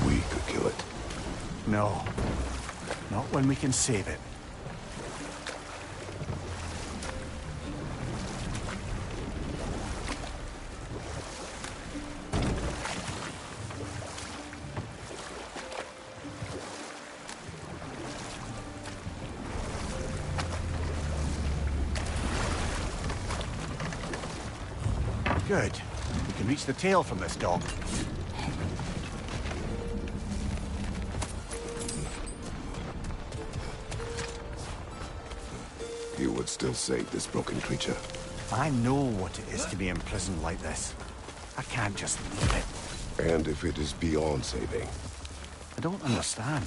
[SPEAKER 3] We could kill it.
[SPEAKER 4] No. Not when we can save it. Good. We can reach the tail from this dock.
[SPEAKER 3] You would still save this broken creature.
[SPEAKER 4] I know what it is to be imprisoned like this. I can't just leave it.
[SPEAKER 3] And if it is beyond saving,
[SPEAKER 4] I don't understand.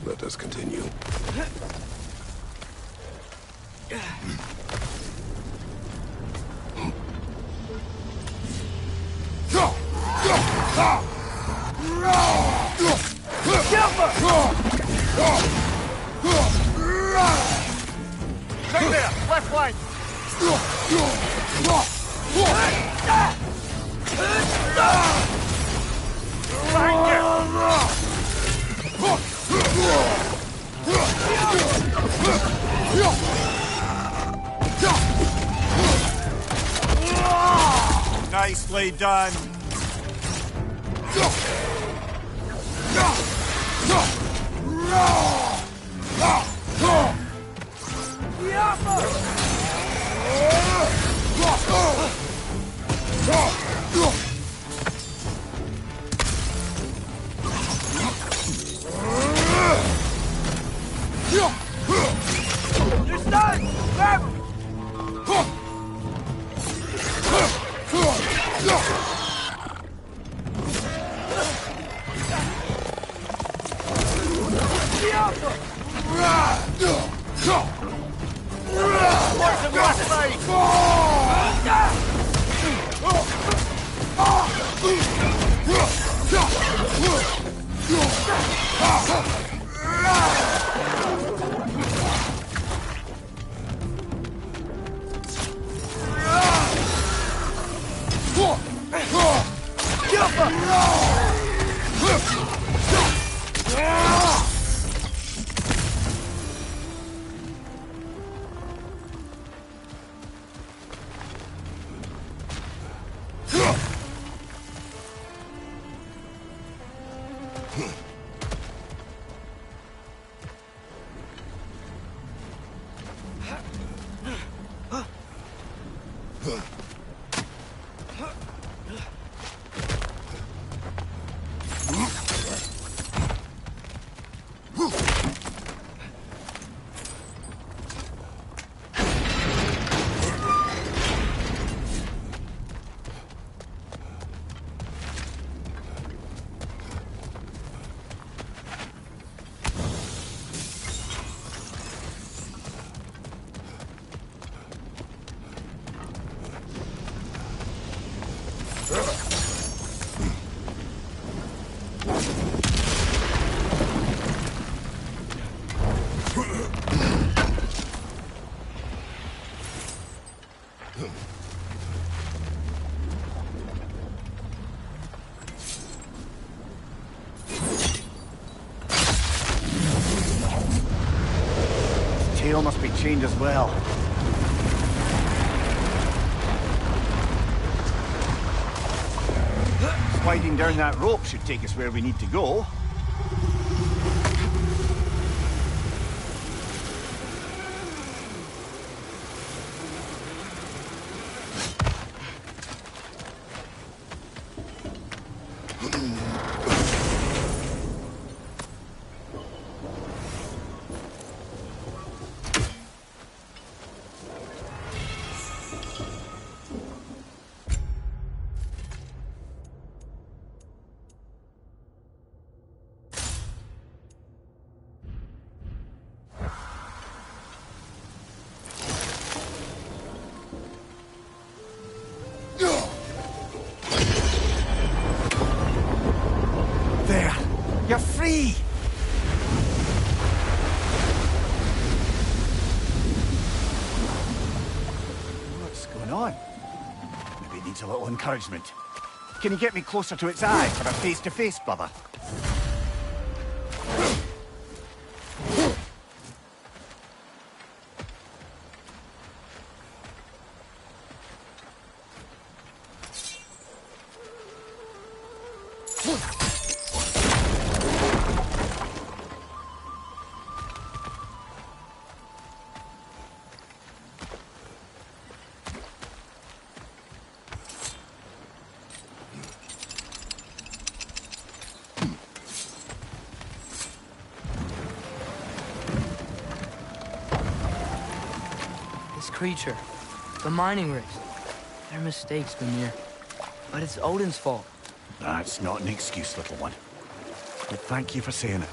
[SPEAKER 3] let us continue.
[SPEAKER 6] Right there, left flank.
[SPEAKER 4] Nicely done.
[SPEAKER 7] You're stunned! Grab him!
[SPEAKER 6] Poison left side.
[SPEAKER 4] Tail must be chained as well. Sliding down that rope should take us where we need to go. There! You're free! going on? Maybe it needs a little encouragement. Can you get me closer to its eye for a face-to-face, brother?
[SPEAKER 1] Creature, the mining rigs. They're mistakes, Mimir. But it's Odin's fault.
[SPEAKER 4] That's not an excuse, little one. But thank you for saying it.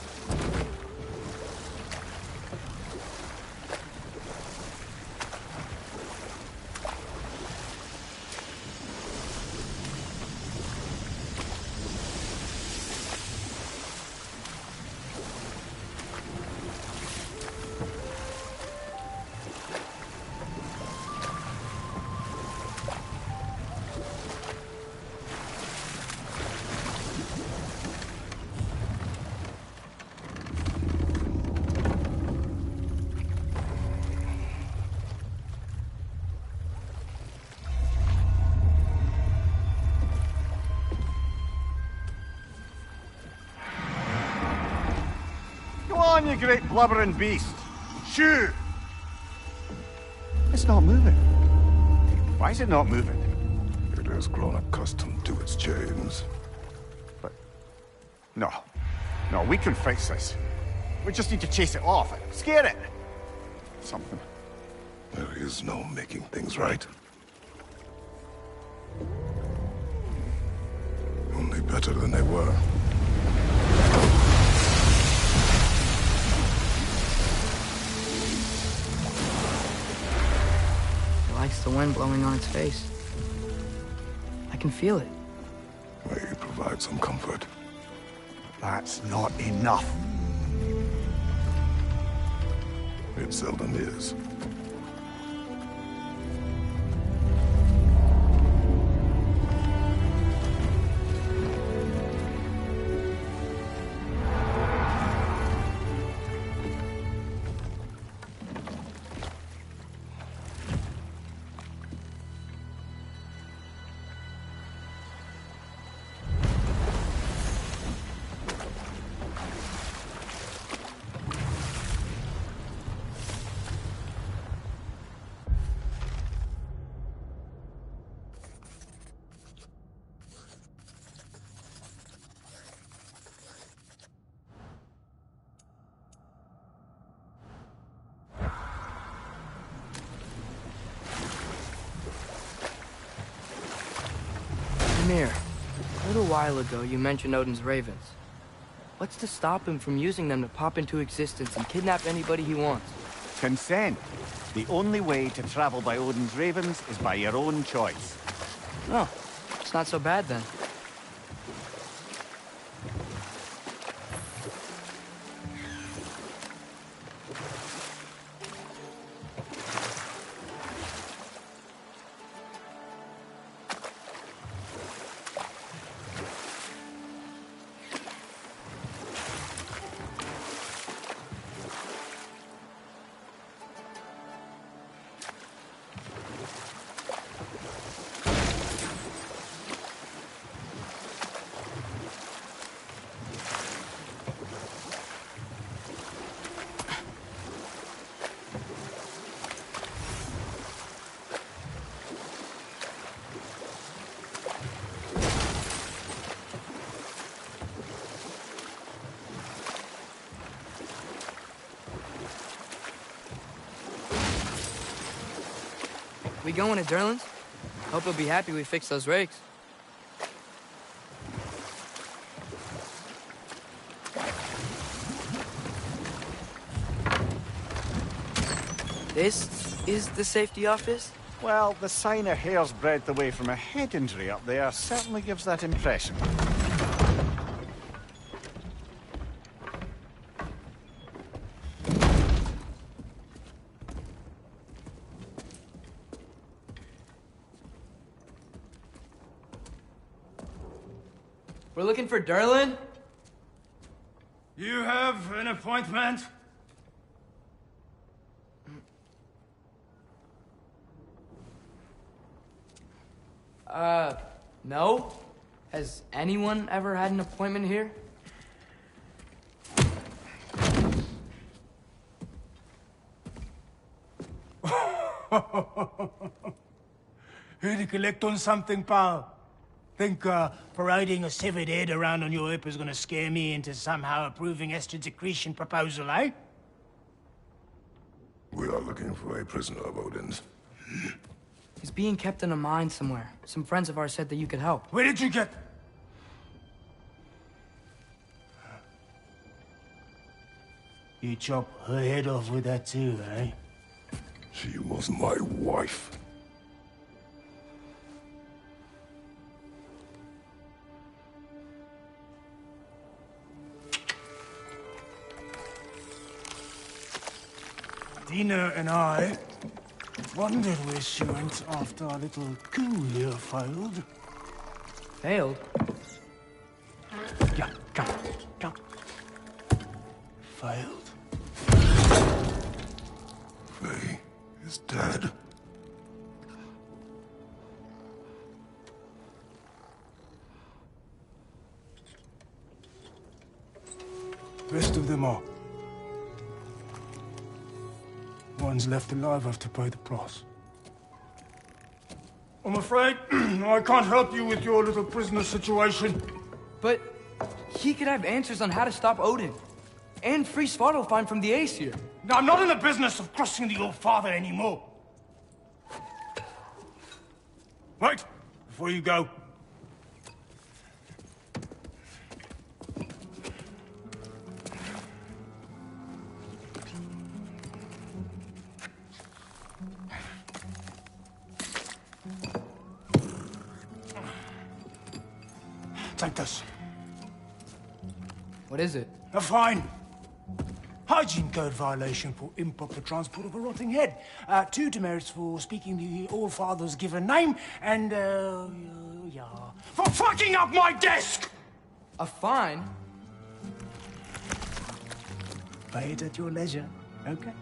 [SPEAKER 4] On, you great blubbering beast! Shoo! It's not moving. Why is it not moving?
[SPEAKER 3] It has grown accustomed to its chains.
[SPEAKER 4] But... No. No, we can fix this. We just need to chase it off. Scare it! Something.
[SPEAKER 3] There is no making things right. Only better than they were.
[SPEAKER 1] Likes the wind blowing on its face. I can feel it.
[SPEAKER 3] May it provide some comfort.
[SPEAKER 4] That's not enough.
[SPEAKER 3] It seldom is.
[SPEAKER 1] Mimir, a little while ago you mentioned Odin's ravens. What's to stop him from using them to pop into existence and kidnap anybody he wants?
[SPEAKER 4] Consent. The only way to travel by Odin's ravens is by your own choice.
[SPEAKER 1] Oh, it's not so bad then. We going to Derlin's? Hope he'll be happy we fixed those rakes. This is the safety office?
[SPEAKER 4] Well, the sign a hair's breadth away from a head injury up there certainly gives that impression.
[SPEAKER 1] We're looking for Durlin?
[SPEAKER 7] You have an appointment?
[SPEAKER 1] No. Has anyone ever had an appointment here?
[SPEAKER 7] Here to collect on something, pal? Think parading a severed head around on your hip is gonna scare me into somehow approving Esther's accretion proposal, eh?
[SPEAKER 3] We are looking for a prisoner of Odin's.
[SPEAKER 1] He's being kept in a mine somewhere. Some friends of ours said that you could help.
[SPEAKER 7] Where did you get... You chop her head off with that too, eh?
[SPEAKER 3] She was my wife.
[SPEAKER 7] Dina and I wondered where she went after our little coup here failed.
[SPEAKER 1] Failed?
[SPEAKER 7] Yeah, come. Failed.
[SPEAKER 3] Faye is dead.
[SPEAKER 7] Rest of them are. Ones left alive have to pay the price. I'm afraid I can't help you with your little prisoner situation.
[SPEAKER 1] But he could have answers on how to stop Odin. And free Svartalfheim from the Aesir.
[SPEAKER 7] Now, I'm not in the business of crossing the old father anymore. Wait, before you go. Take this.
[SPEAKER 1] What is it?
[SPEAKER 7] A fine. Hygiene code violation for improper transport of a rotting head. 2 demerits for speaking the All-Father's given name, and, yeah... for fucking up my desk!
[SPEAKER 1] A fine?
[SPEAKER 7] Pay it at your leisure, okay?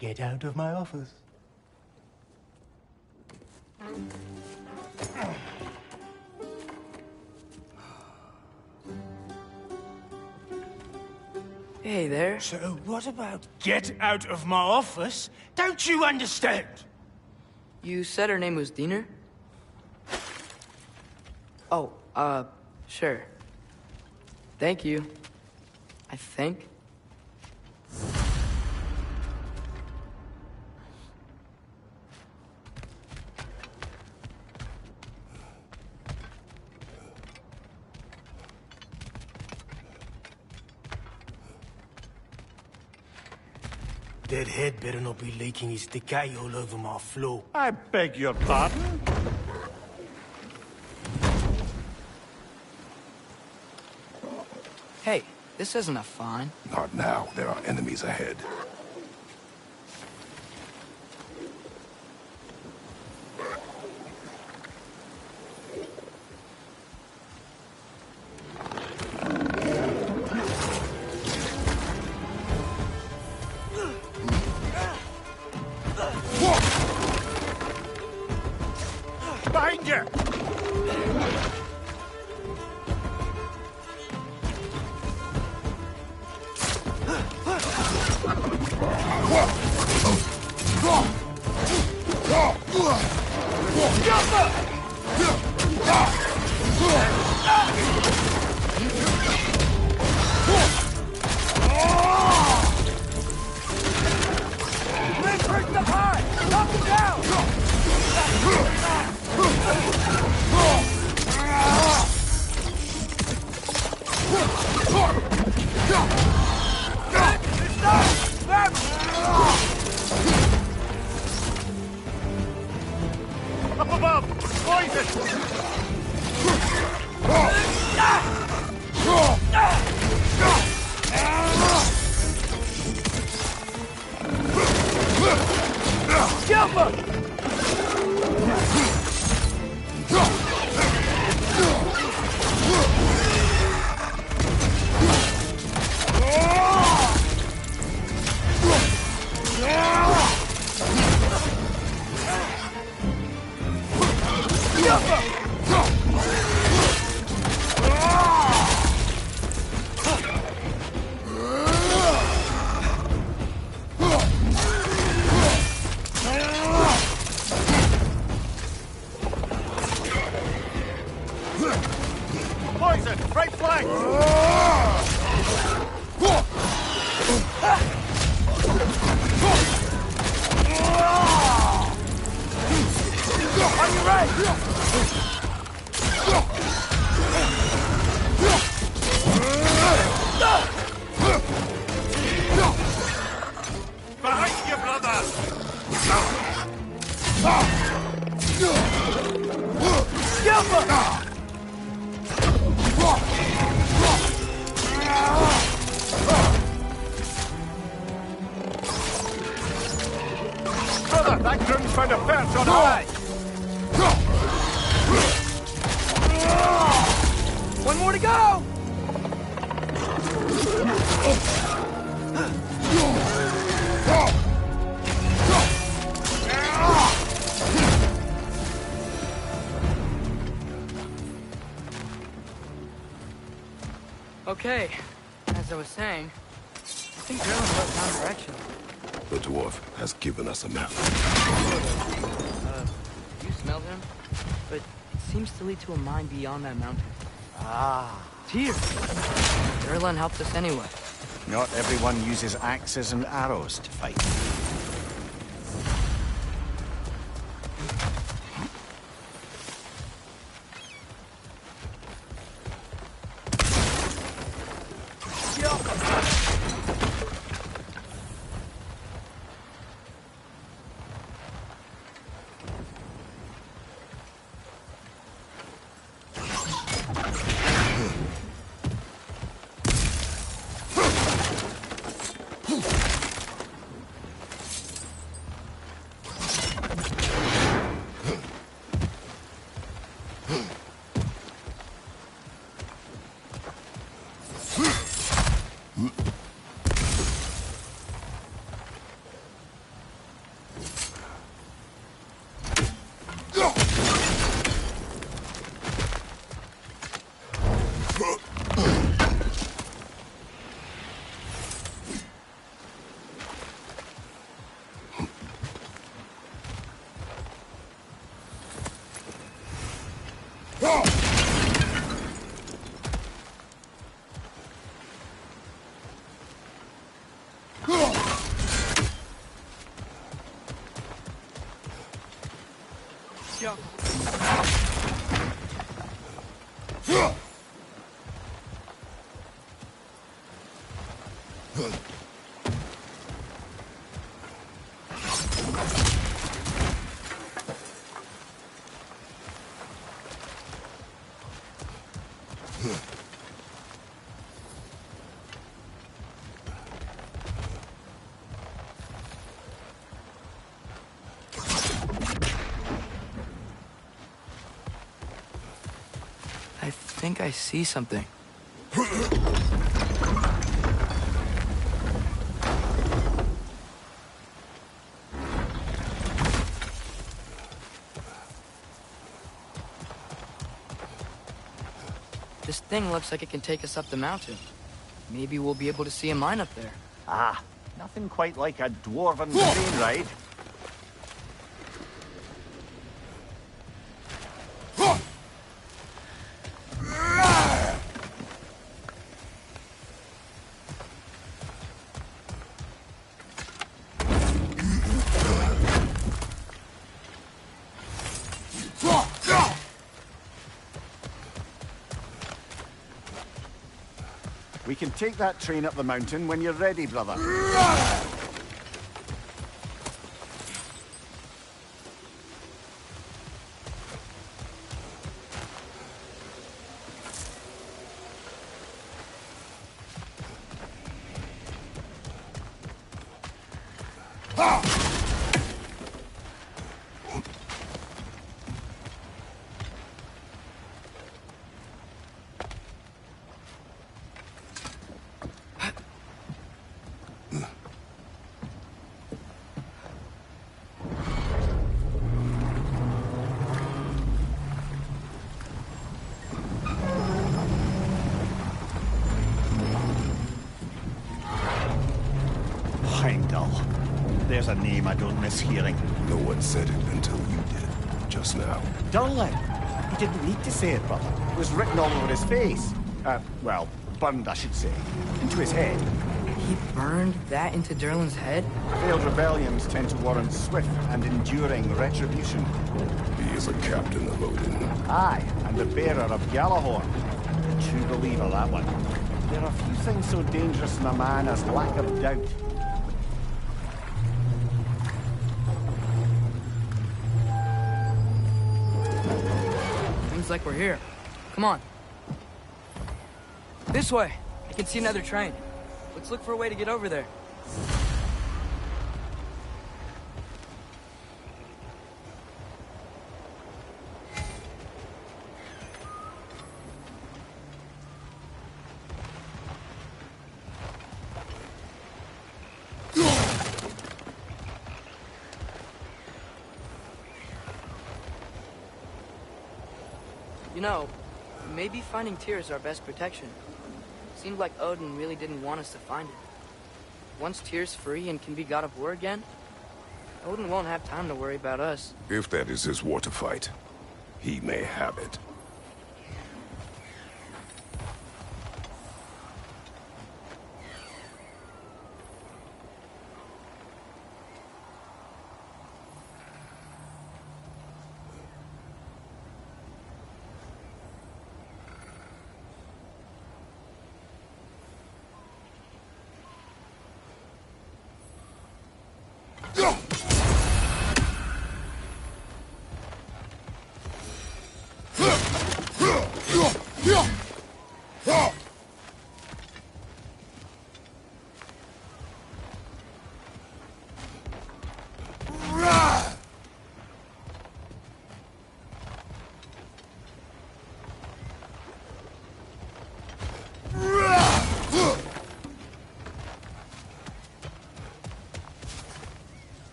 [SPEAKER 7] Get out of my office.
[SPEAKER 1] Hey there.
[SPEAKER 7] So what about get out of my office? Don't you understand?
[SPEAKER 1] You said her name was Diener? Oh, sure. Thank you. I think.
[SPEAKER 7] That head better not be leaking his decay all over my floor.
[SPEAKER 4] I beg your pardon?
[SPEAKER 1] Hey, this isn't a fine.
[SPEAKER 3] Not now. There are enemies ahead.
[SPEAKER 4] Behind you! Up above! Poison!
[SPEAKER 1] Jump him!
[SPEAKER 6] Poison! Right flank! On your right! Behind you, brother! Brother, that groom's found a perch on high!
[SPEAKER 1] One more to go! Okay, as I was saying, I think Grillin wrote down direction.
[SPEAKER 3] The dwarf has given us a map.
[SPEAKER 1] You smelled him? But it seems to lead to a mine beyond that mountain.
[SPEAKER 4] Ah.
[SPEAKER 1] It's here. Grillin helped us anyway.
[SPEAKER 4] Not everyone uses axes and arrows to fight.
[SPEAKER 1] I think I see something. This thing looks like it can take us up the mountain. Maybe we'll be able to see a mine up there.
[SPEAKER 6] Ah, nothing quite like a dwarven train ride. We can take that train up the mountain when you're ready, brother.
[SPEAKER 4] there's a name I don't miss hearing.
[SPEAKER 3] No one said it until you did, just now.
[SPEAKER 4] Durlin! He didn't need to say it, brother. It was written all over his face. Well, burned, I should say. Into his head.
[SPEAKER 1] He burned that into Durlin's head?
[SPEAKER 4] Failed rebellions tend to warrant swift and enduring retribution.
[SPEAKER 3] He is a captain of Odin.
[SPEAKER 4] Aye, and the bearer of Galahorn. A true believer, that one. There are few things so dangerous in a man as lack of doubt.
[SPEAKER 1] Seems like we're here. Come on. This way. I can see another train. Let's look for a way to get over there. You know, maybe finding Tyr is our best protection. Seemed like Odin really didn't want us to find it. Once Tyr's free and can be god of war again, Odin won't have time to worry about us.
[SPEAKER 3] If that is his war to fight, he may have it.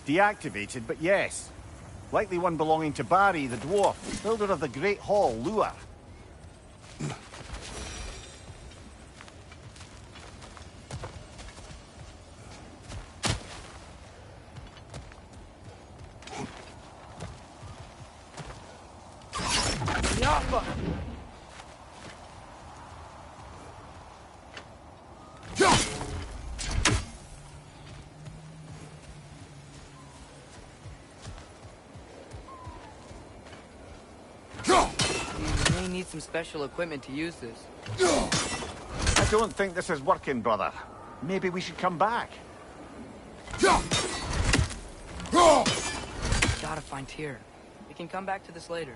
[SPEAKER 4] Deactivated, but yes. Likely one belonging to Barry, the dwarf, builder of the Great Hall, Lua.
[SPEAKER 1] Need some special equipment to use this.
[SPEAKER 4] I don't think this is working, brother. Maybe we should come back.
[SPEAKER 1] Gotta find Tyr. We can come back to this later.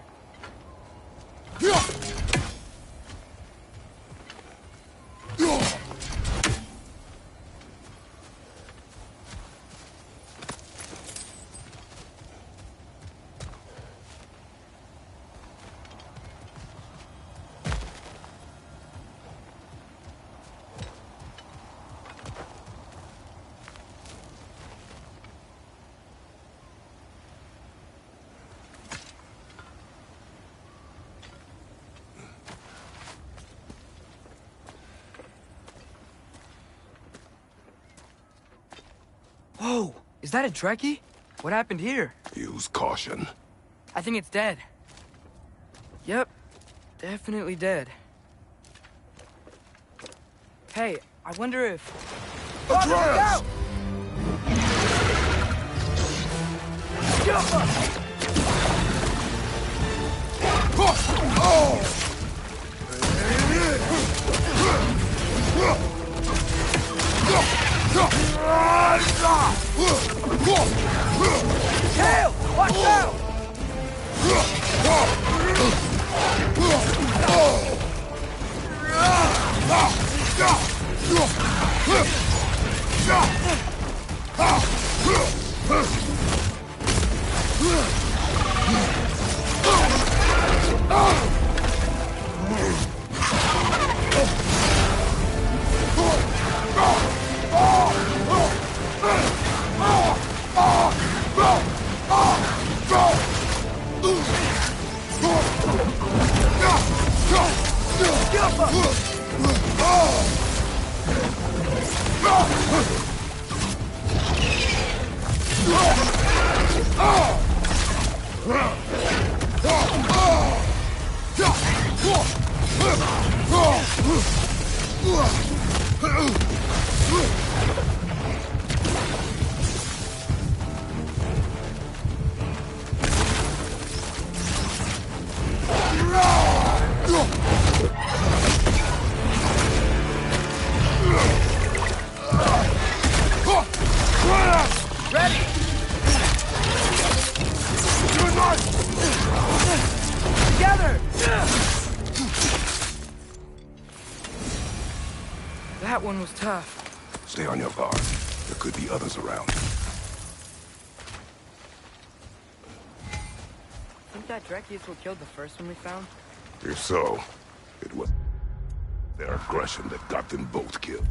[SPEAKER 1] Whoa! Is that a Trekkie? What happened here?
[SPEAKER 3] Use caution.
[SPEAKER 1] I think it's dead. Yep. Definitely dead. Hey, I wonder if...
[SPEAKER 3] Atreus!
[SPEAKER 1] Tail! Watch out! That one was tough.
[SPEAKER 3] Stay on your guard. There could be others around.
[SPEAKER 1] Think that Drek is what killed the first one we found?
[SPEAKER 3] If so, it was their aggression that got them both killed.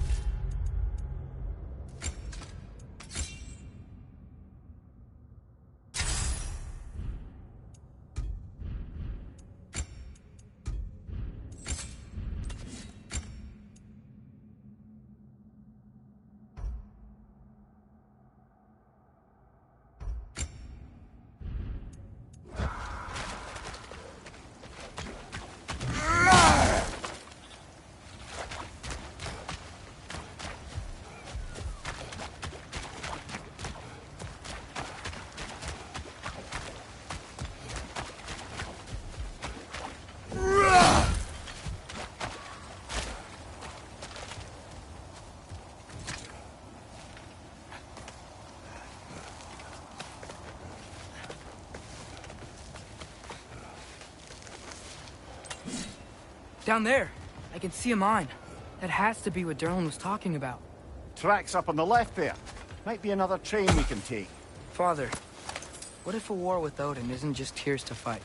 [SPEAKER 1] Down there. I can see a mine. That has to be what Derlin was talking about.
[SPEAKER 4] Tracks up on the left there. Might be another train we can take.
[SPEAKER 1] Father, what if a war with Odin isn't just Tyr's to fight?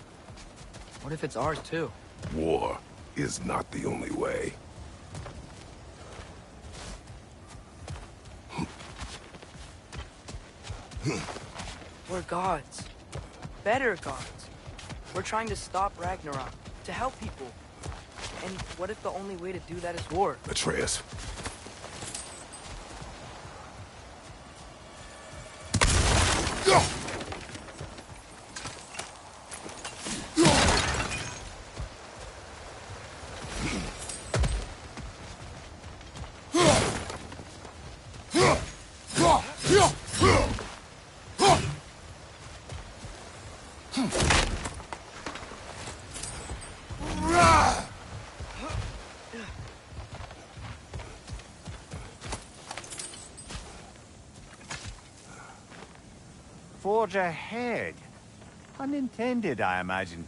[SPEAKER 1] What if it's ours too?
[SPEAKER 3] War is not the only way.
[SPEAKER 1] We're gods. Better gods. We're trying to stop Ragnarok, to help people. And what if the only way to do that is war?
[SPEAKER 3] Atreus.
[SPEAKER 4] Forge ahead. Unintended, I imagine.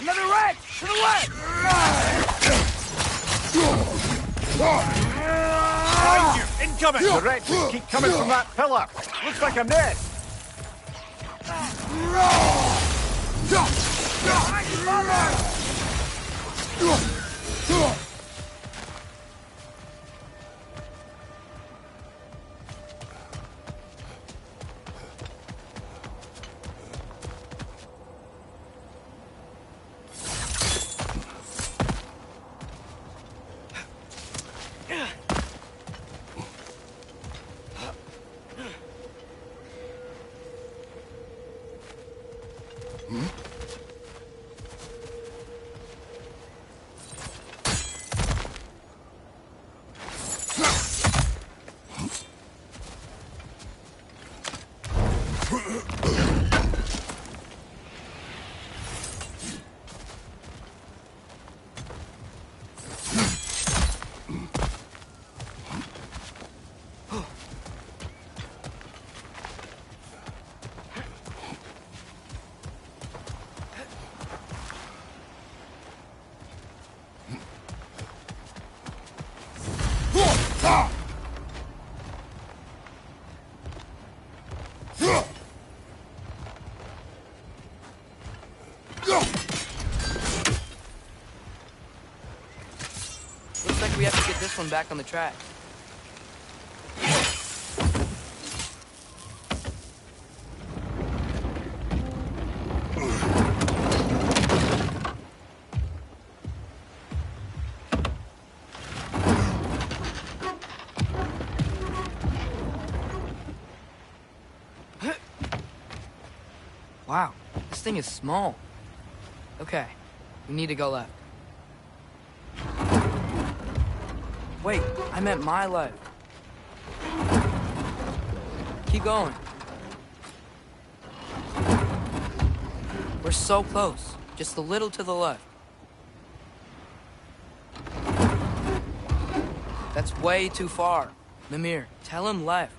[SPEAKER 7] Another wreck! To the left!
[SPEAKER 4] Behind you! Incoming! The wretches keep coming from that pillar. Looks like a nest.
[SPEAKER 1] Looks like we have to get this one back on the track. Wow, this thing is small. Okay, we need to go left. Wait, I meant my left. Keep going. We're so close, just a little to the left. That's way too far. Mimir, tell him left.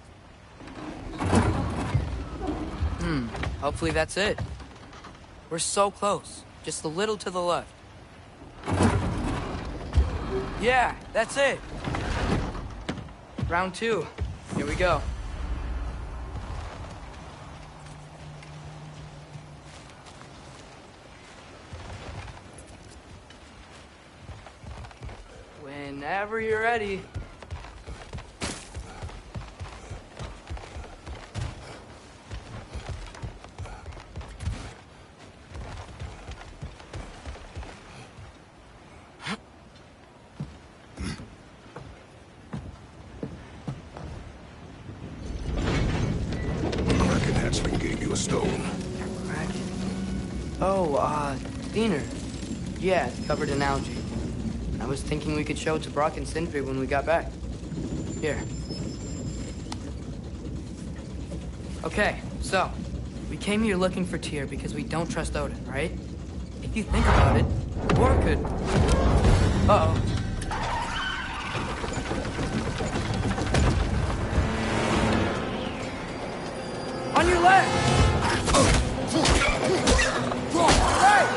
[SPEAKER 1] Hopefully that's it. We're so close, just a little to the left. Yeah, that's it. Round 2. Here we go. Whenever you're ready.
[SPEAKER 3] Hatchling gave you a stone.
[SPEAKER 1] Oh, Diener. Yeah, it's covered in algae. I was thinking we could show it to Brock and Sindri when we got back. Here. Okay, so, we came here looking for Tyr because we don't trust Odin, right? If you think about it, war could... Uh-oh. On your left! Right!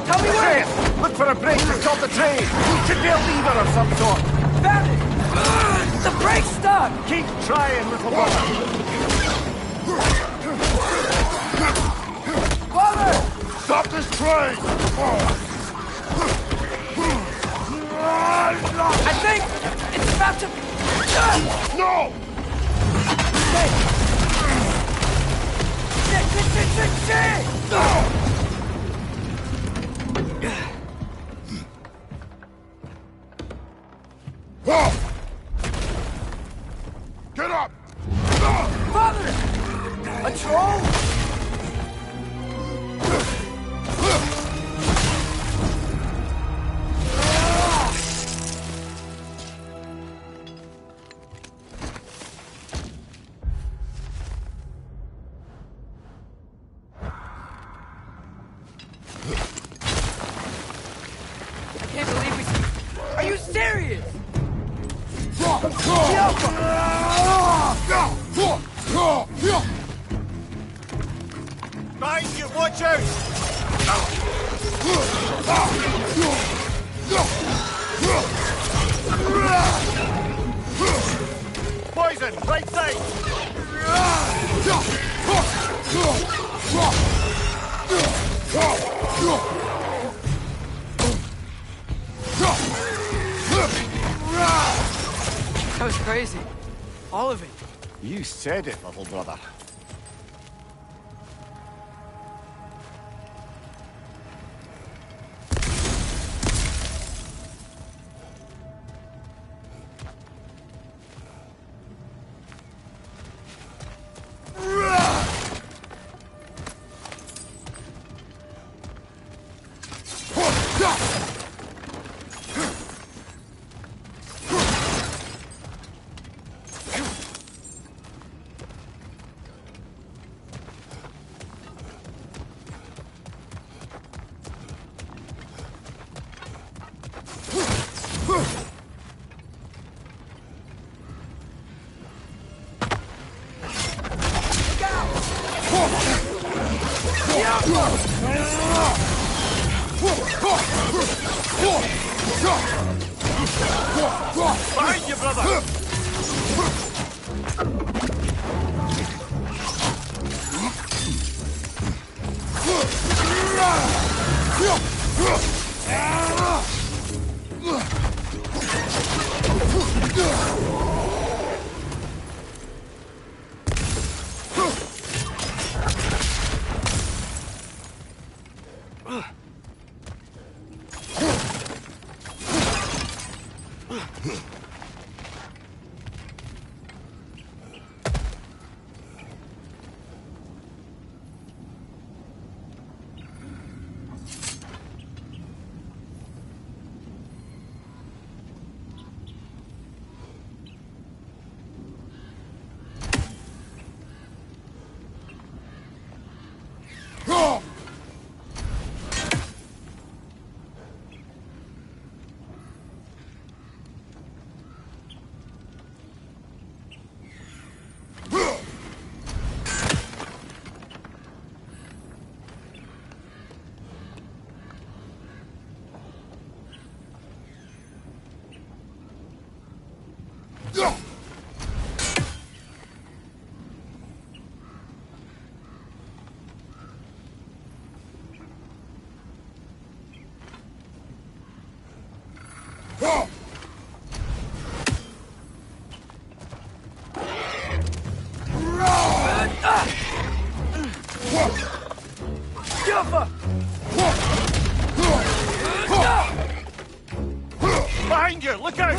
[SPEAKER 1] Tell me where!
[SPEAKER 4] Look for a break to stop the train! Should be a lever of some sort!
[SPEAKER 1] Found it! The brake's stuck!
[SPEAKER 4] Keep trying, little brother!
[SPEAKER 1] Father!
[SPEAKER 3] Stop this train!
[SPEAKER 1] I think it's about to...
[SPEAKER 3] No!
[SPEAKER 1] Shit!
[SPEAKER 3] Get up!
[SPEAKER 1] Father! A troll? I can't believe we... Are you serious?
[SPEAKER 4] Behind you, watch out! Poison, right side!
[SPEAKER 1] That was crazy. All of it.
[SPEAKER 4] You said it, little brother.
[SPEAKER 6] Behind you, brother! Behind you! Look out!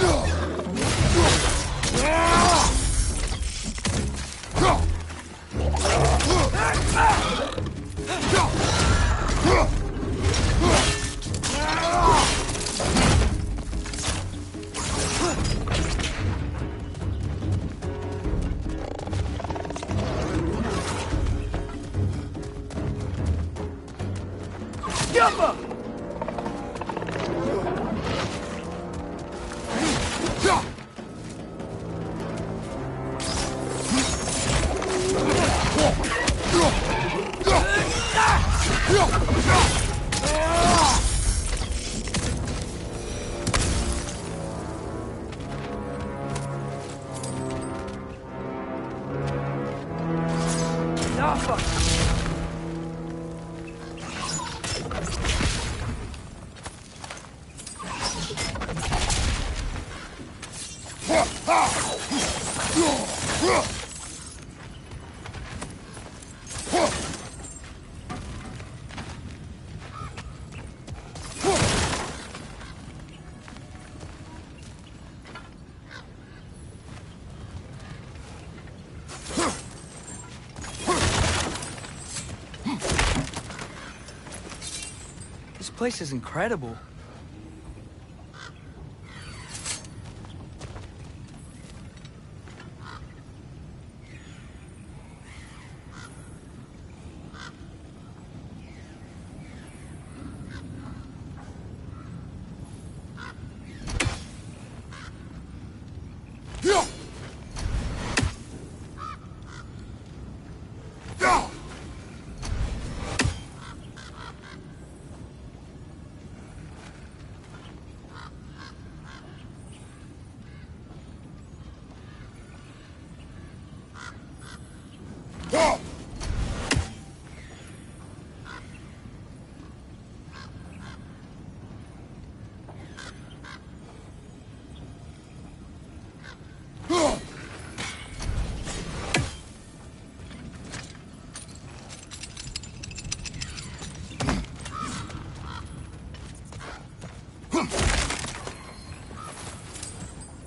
[SPEAKER 1] This place is incredible.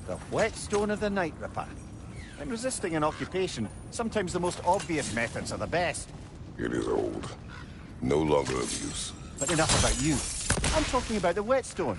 [SPEAKER 6] The whetstone of the night ripper. In resisting an occupation, sometimes the most obvious methods are the best.
[SPEAKER 3] It is old. No longer of use.
[SPEAKER 6] But enough about you. I'm talking about the whetstone.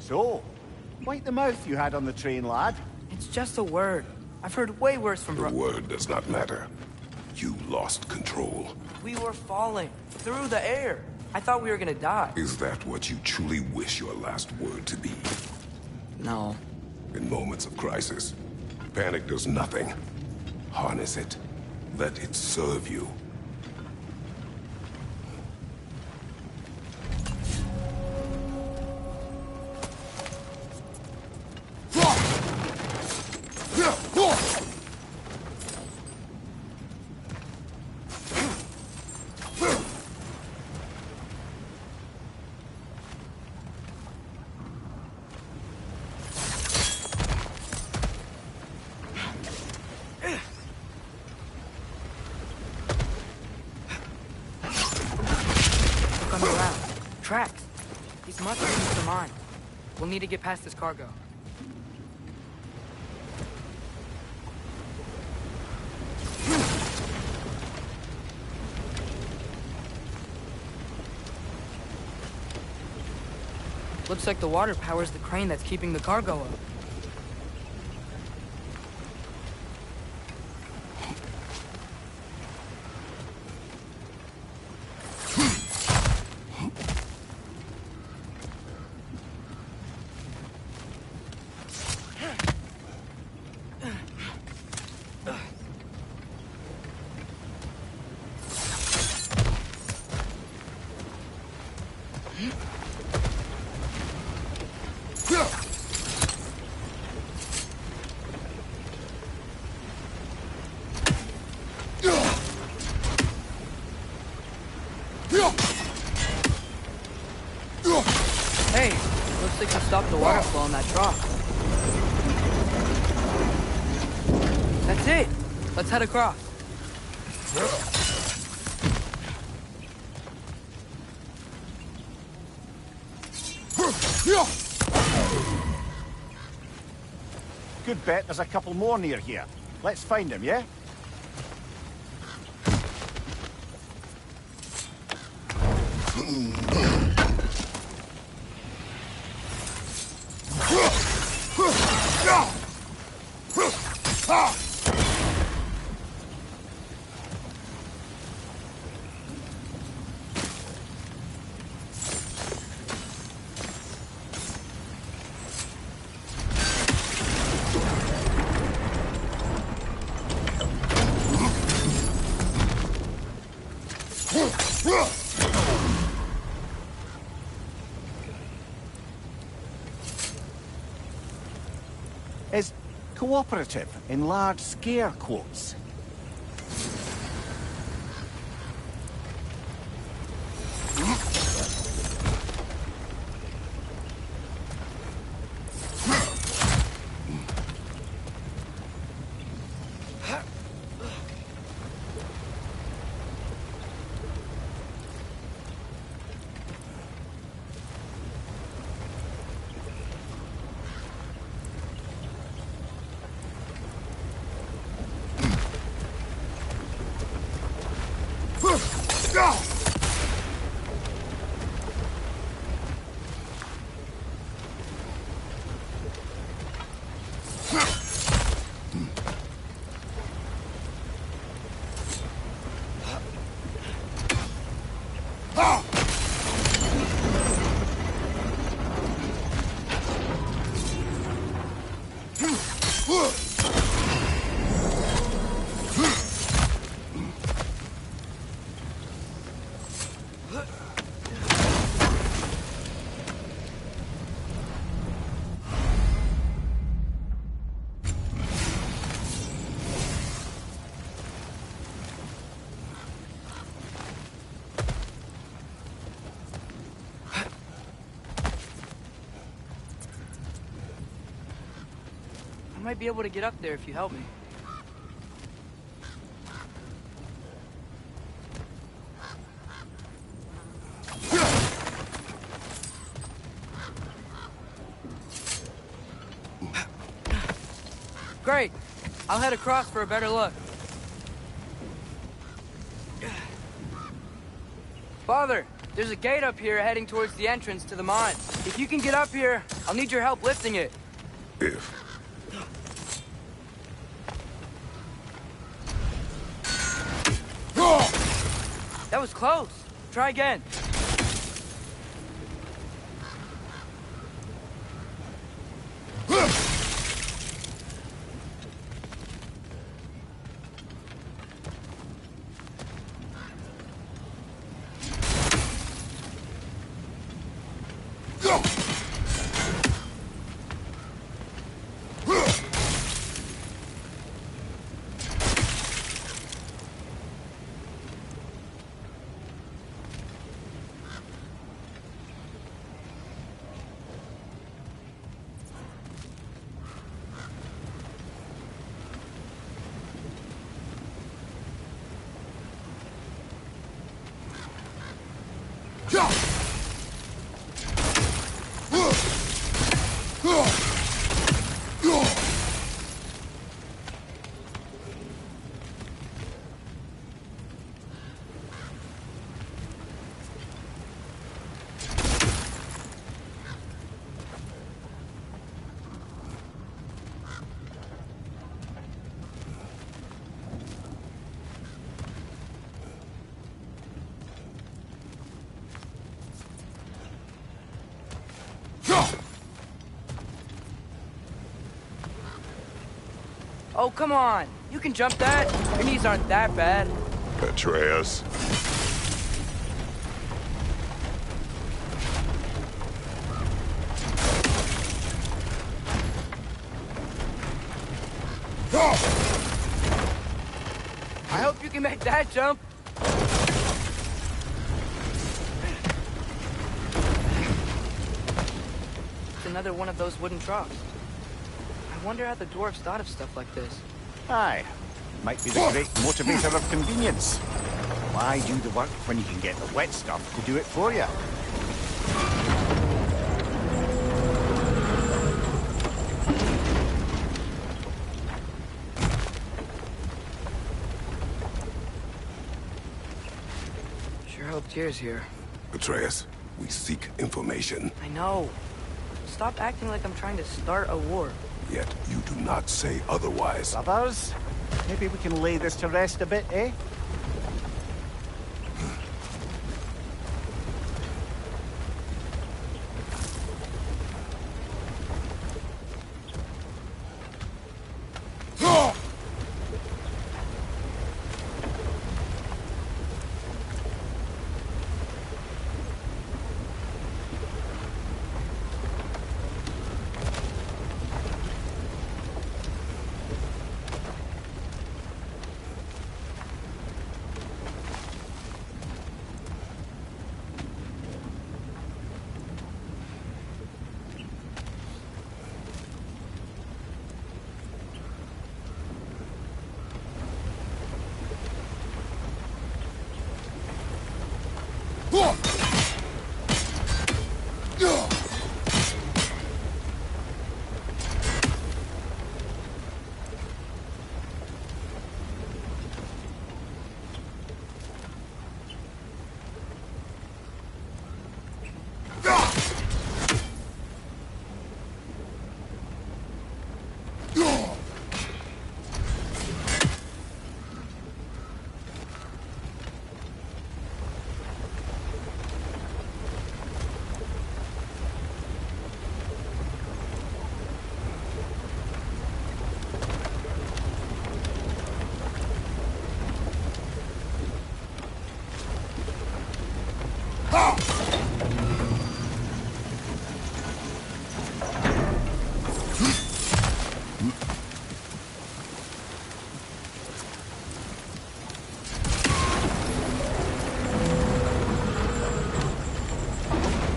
[SPEAKER 4] So, wipe the mouth you had on the train, lad.
[SPEAKER 1] It's just a word. I've heard way worse from
[SPEAKER 3] The word does not matter. You lost control.
[SPEAKER 1] We were falling through the air. I thought we were gonna die.
[SPEAKER 3] Is that what you truly wish your last word to be?
[SPEAKER 1] No.
[SPEAKER 3] In moments of crisis, panic does nothing. Harness it. Let it serve you.
[SPEAKER 1] On the ground. Tracks. These must be the mine. We'll need to get past this cargo. Looks like the water powers the crane that's keeping the cargo up. Hey, looks like you stopped the water flow in that trough. That's it. Let's head across.
[SPEAKER 4] Good bet there's a couple more near here. Let's find them, yeah? Is cooperative in large scare quotes.
[SPEAKER 1] might be able to get up there if you help me. Great. I'll head across for a better look. Father, there's a gate up here heading towards the entrance to the mine. If you can get up here, I'll need your help lifting it.
[SPEAKER 3] If.
[SPEAKER 1] That was close. Try again. Oh, come on. You can jump that. Your knees aren't that bad.
[SPEAKER 3] Atreus.
[SPEAKER 1] I hope you can make that jump. It's another one of those wooden troughs. I wonder how the dwarves thought of stuff like this.
[SPEAKER 4] Aye. Might be the great motivator of convenience. Why do the work when you can get the wet stuff to do it for you?
[SPEAKER 1] Sure hope Tyr's here.
[SPEAKER 3] Atreus, we seek information.
[SPEAKER 1] I know. Stop acting like I'm trying to start a war.
[SPEAKER 3] Yet you do not say otherwise.
[SPEAKER 4] Brothers, maybe we can lay this to rest a bit, eh?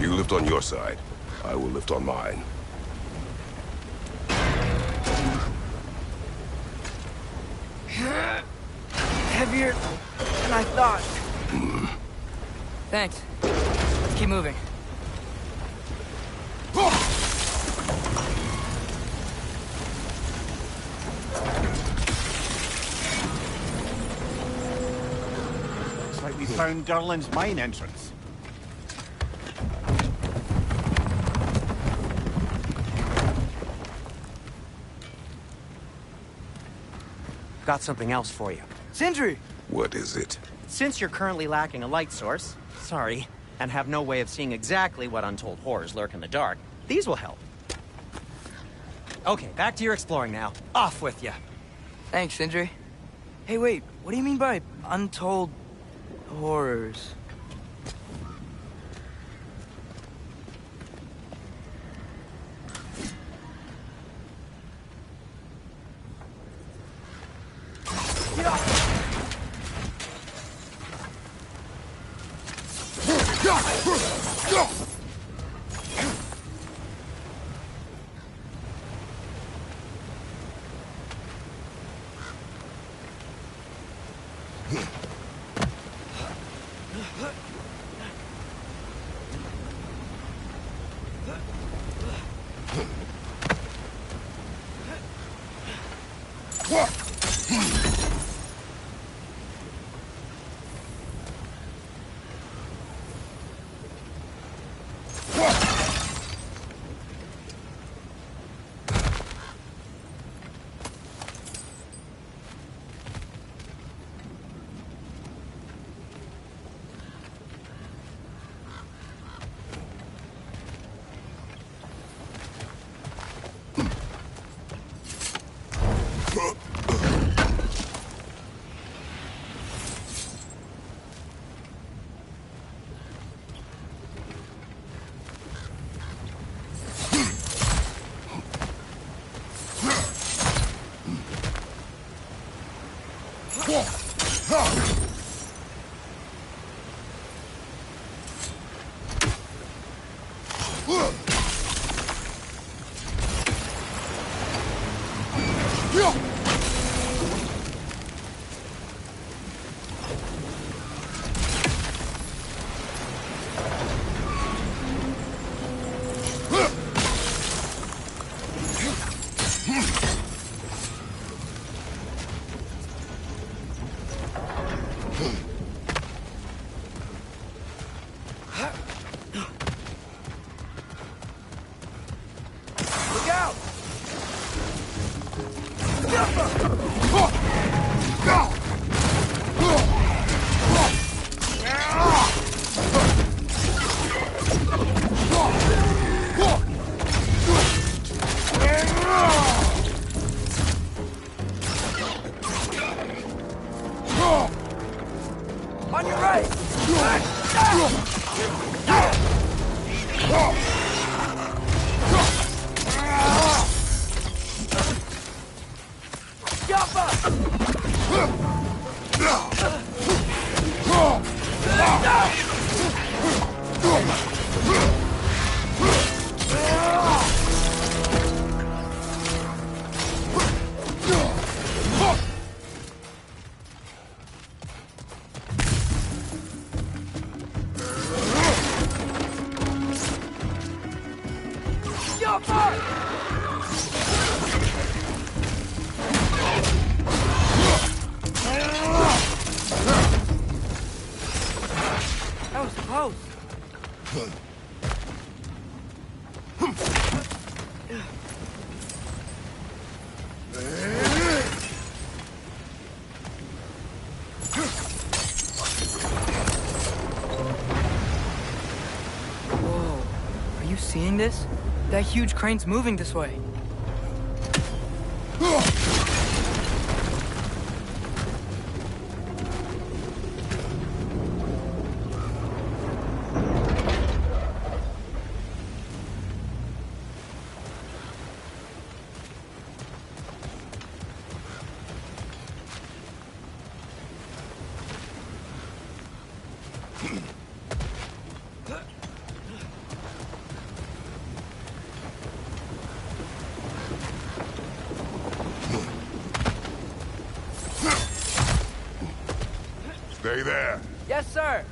[SPEAKER 3] You lift on your side. I will lift on mine.
[SPEAKER 1] heavier than I thought. Thanks. Let's keep moving.
[SPEAKER 4] Looks like we found Durlin's mine entrance.
[SPEAKER 5] Got something else for you.
[SPEAKER 1] Sindri!
[SPEAKER 3] What is it?
[SPEAKER 5] Since you're currently lacking a light source, sorry, and have no way of seeing exactly what untold horrors lurk in the dark, these will help. Okay, back to your exploring now. Off with you.
[SPEAKER 1] Thanks, Sindri. Hey, wait, what do you mean by untold horrors? On your right! That was close. Whoa. Are you seeing this? That huge crane's moving this way.
[SPEAKER 3] Stay there.
[SPEAKER 1] Yes, sir.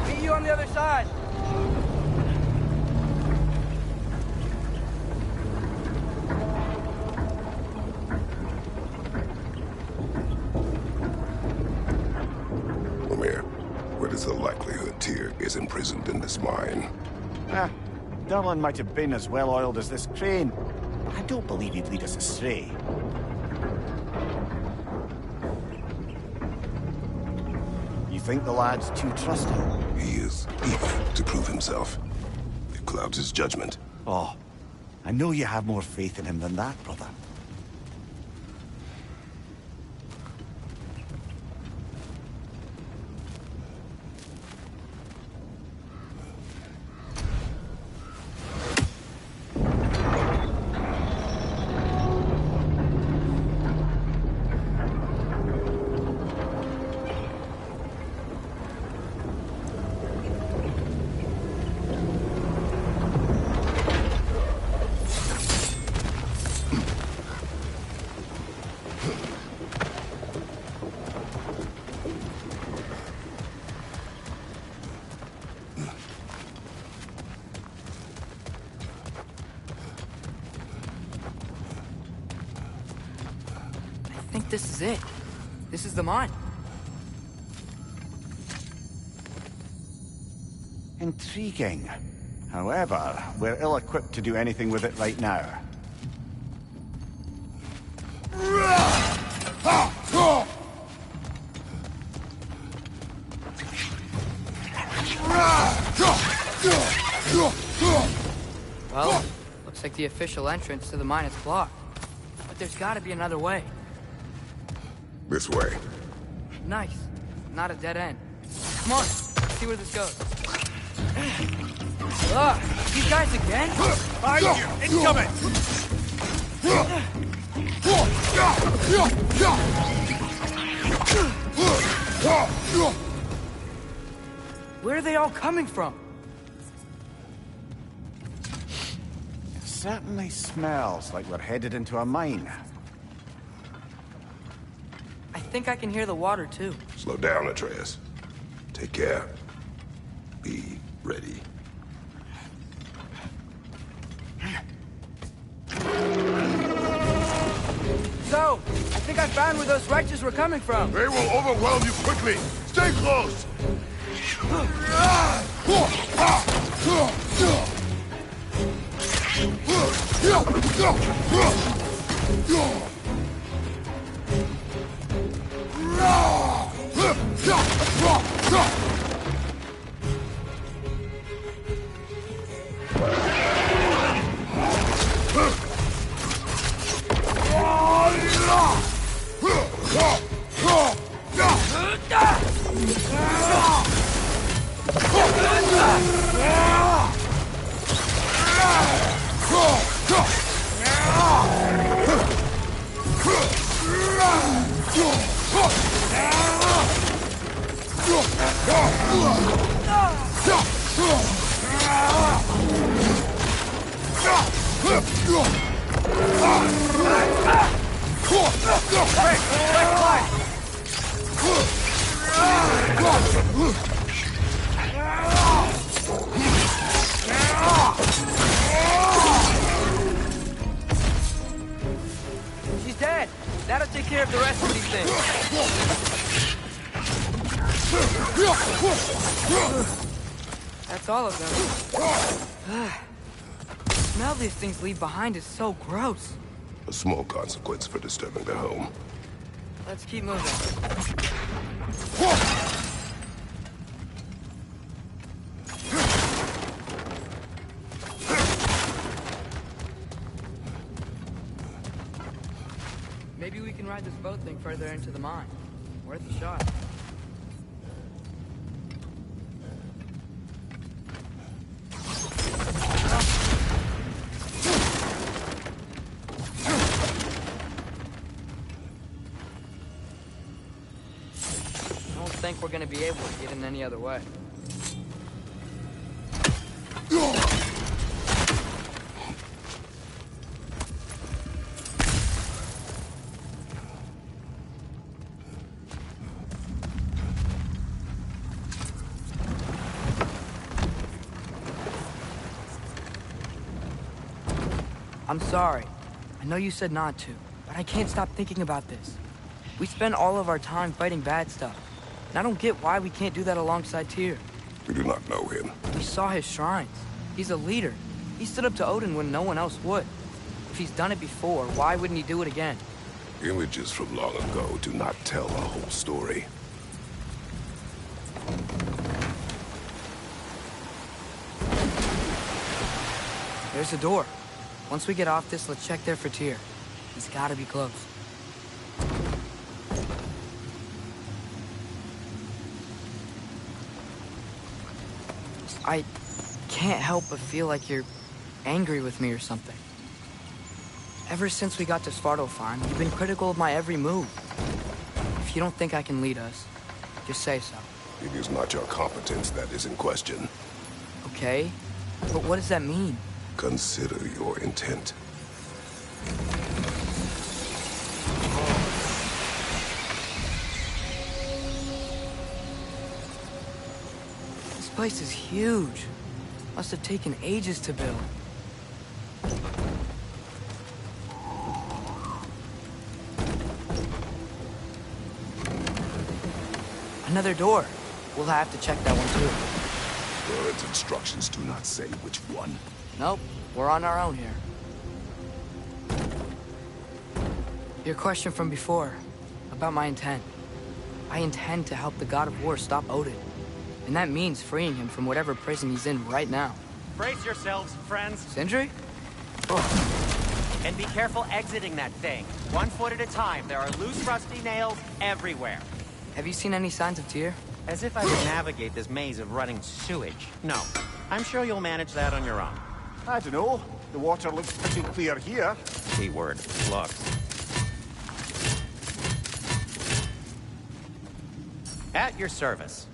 [SPEAKER 1] Meet you on the other side.
[SPEAKER 3] What is the likelihood Tyr is imprisoned in this mine?
[SPEAKER 4] Derlin might have been as well-oiled as this crane. I don't believe he'd lead us astray. You think the lad's too trusting?
[SPEAKER 3] He is eager to prove himself. It clouds his judgment.
[SPEAKER 4] Oh, I know you have more faith in him than that, brother.
[SPEAKER 1] I think this is it. This is the mine.
[SPEAKER 4] Intriguing. However, we're ill-equipped to do anything with it right now.
[SPEAKER 1] Well, looks like the official entrance to the mine is blocked. But there's gotta be another way.
[SPEAKER 3] This way.
[SPEAKER 1] Nice. Not a dead end. Come on, let's see where this goes. Ugh, these guys again?
[SPEAKER 6] Behind you! Incoming!
[SPEAKER 1] Where are they all coming from?
[SPEAKER 4] It certainly smells like we're headed into a mine.
[SPEAKER 1] I think I can hear the water, too.
[SPEAKER 3] Slow down, Atreus. Take care. Be ready.
[SPEAKER 1] So, I think I found where those righteous were coming from.
[SPEAKER 3] They will overwhelm you quickly. Stay close.
[SPEAKER 1] She's dead. That'll take care of the rest of these things. That's all of them. The smell these things leave behind is so gross.
[SPEAKER 3] A small consequence for disturbing their home.
[SPEAKER 1] Let's keep moving. Maybe we can ride this boat thing further into the mine. Worth a shot. think we're gonna be able to get in any other way. I'm sorry. I know you said not to, but I can't stop thinking about this. We spend all of our time fighting bad stuff, and I don't get why we can't do that alongside Tyr.
[SPEAKER 3] We do not know him.
[SPEAKER 1] We saw his shrines. He's a leader. He stood up to Odin when no one else would. If he's done it before, why wouldn't he do it again?
[SPEAKER 3] Images from long ago do not tell a whole story.
[SPEAKER 1] There's a door. Once we get off this, let's check there for Tyr. He's gotta be close. I can't help but feel like you're angry with me or something. Ever since we got to Svartalfheim, you've been critical of my every move. If you don't think I can lead us, just say so.
[SPEAKER 3] It is not your competence that is in question.
[SPEAKER 1] Okay? But what does that mean?
[SPEAKER 3] Consider your intent.
[SPEAKER 1] This place is huge. Must have taken ages to build. Another door. We'll have to check that one too.
[SPEAKER 3] Bird's instructions do not say which one.
[SPEAKER 1] Nope, we're on our own here. Your question from before, about my intent. I intend to help the God of War stop Odin. And that means freeing him from whatever prison he's in right now.
[SPEAKER 5] Brace yourselves, friends.
[SPEAKER 1] Sindri?
[SPEAKER 5] And be careful exiting that thing. 1 foot at a time. There are loose, rusty nails everywhere.
[SPEAKER 1] Have you seen any signs of Tyr?
[SPEAKER 5] As if I would navigate this maze of running sewage. No. I'm sure you'll manage that on your own.
[SPEAKER 4] I don't know. The water looks pretty clear here.
[SPEAKER 5] Keyword, looks. At your service.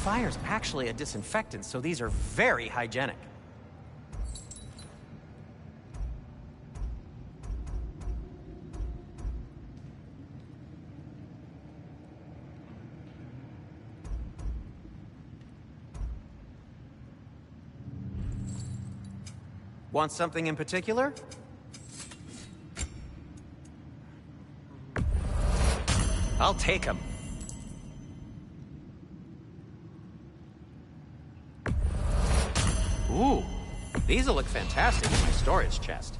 [SPEAKER 5] Fire's actually a disinfectant, so these are very hygienic. Want something in particular? I'll take 'em. Ooh, these'll look fantastic in my storage chest.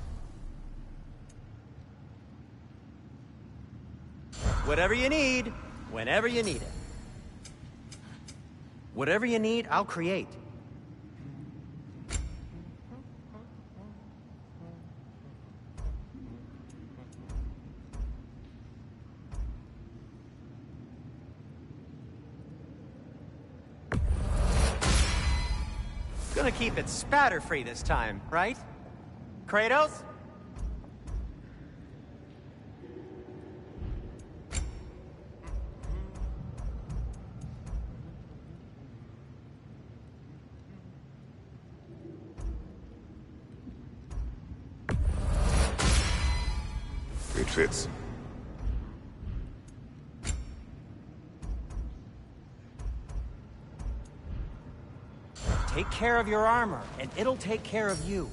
[SPEAKER 5] Whatever you need, whenever you need it. Whatever you need, I'll create. Gonna keep it spatter-free this time, right? Kratos?
[SPEAKER 3] It fits.
[SPEAKER 5] Take care of your armor, and it'll take care of you.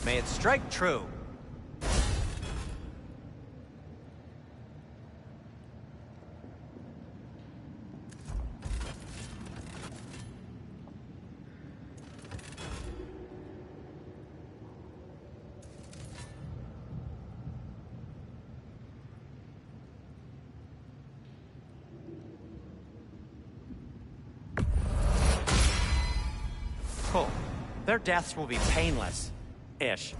[SPEAKER 5] May it strike true. Cool. Their deaths will be painless. Ish.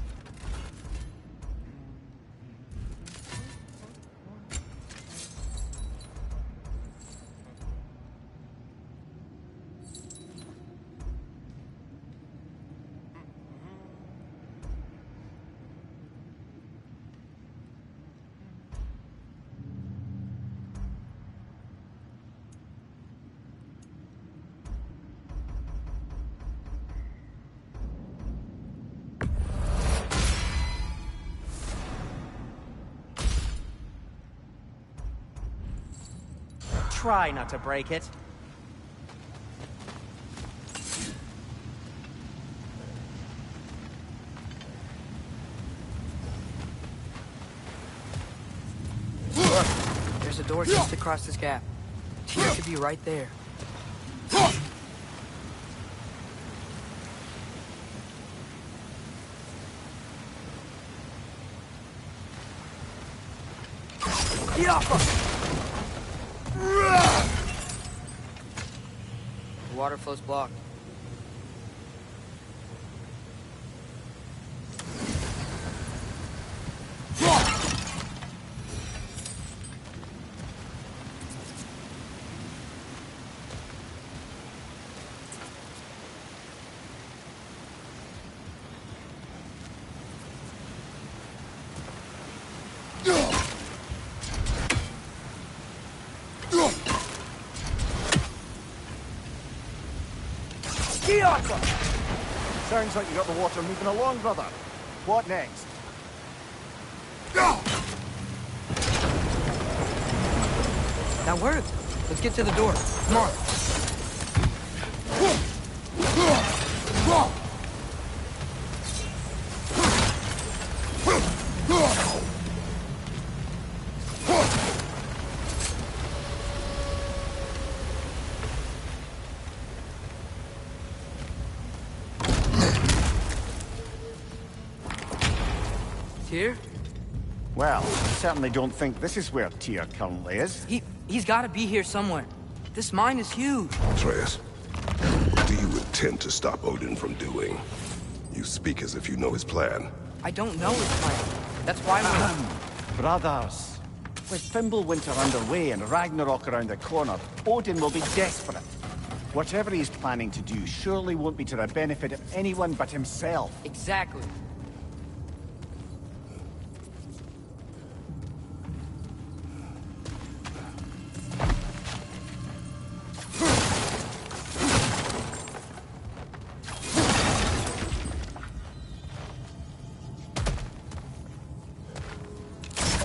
[SPEAKER 5] Try not to break it.
[SPEAKER 1] There's a door just across this gap. Tyr should be right there. The water flow's blocked.
[SPEAKER 4] Sounds like you got the water moving along, brother. What next?
[SPEAKER 1] That worked. Let's get to the door. Come on. Tyr?
[SPEAKER 4] Well, I certainly don't think this is where Tyr currently is.
[SPEAKER 1] He's got to be here somewhere. This mine is huge.
[SPEAKER 3] Atreus, what do you intend to stop Odin from doing? You speak as if you know his plan.
[SPEAKER 1] I don't know his plan. That's why
[SPEAKER 4] Brothers, with Fimbulwinter underway and Ragnarok around the corner, Odin will be desperate. Whatever he's planning to do surely won't be to the benefit of anyone but himself.
[SPEAKER 1] Exactly.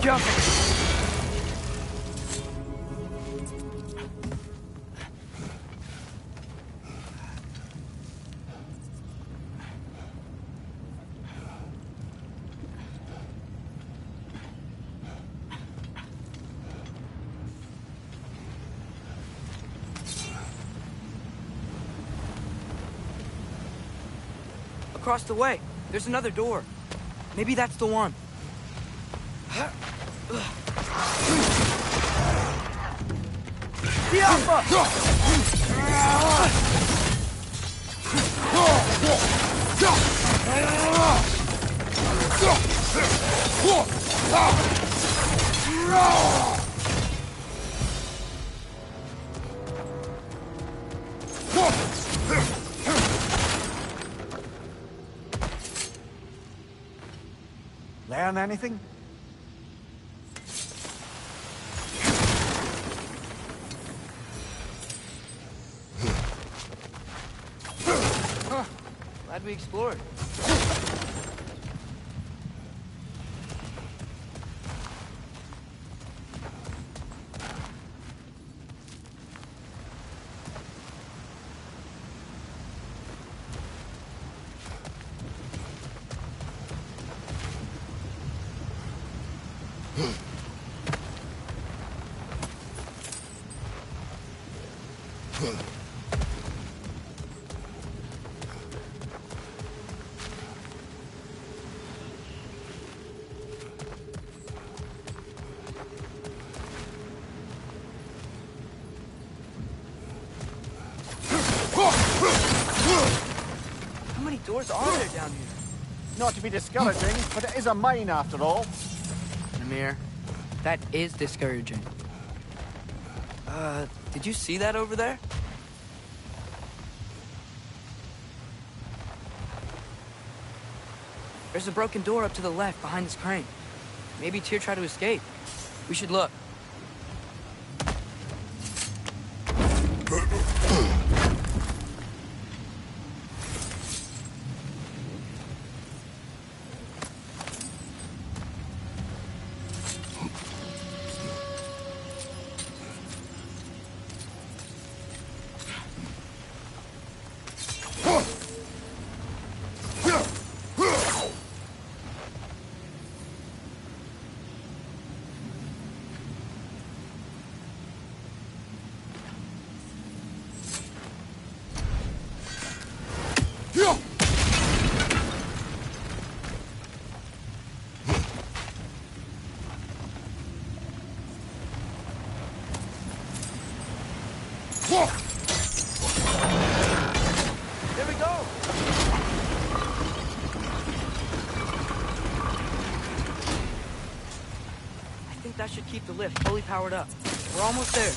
[SPEAKER 1] Jump! Across the way, there's another door. Maybe that's the one.
[SPEAKER 4] Learn anything?
[SPEAKER 1] Glad we explored. How many doors are there down here?
[SPEAKER 4] Not to be discouraging, but it is a mine after all.
[SPEAKER 1] Namir, that is discouraging. Did you see that over there? There's a broken door up to the left behind this crane. Maybe Tyr tried to escape. We should look. There we go! I think that should keep the lift fully powered up. We're almost there.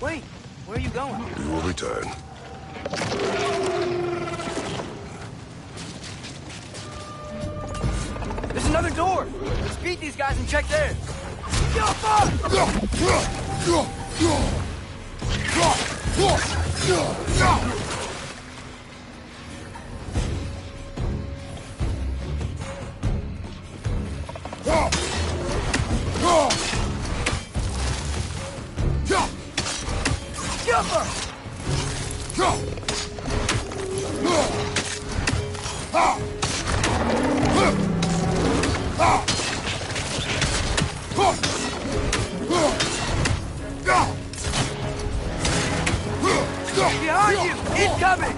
[SPEAKER 1] Wait, where are you going?
[SPEAKER 3] We will return.
[SPEAKER 1] There's another door! Let's beat these guys and check theirs! Yo, fuck! Behind you! Incoming!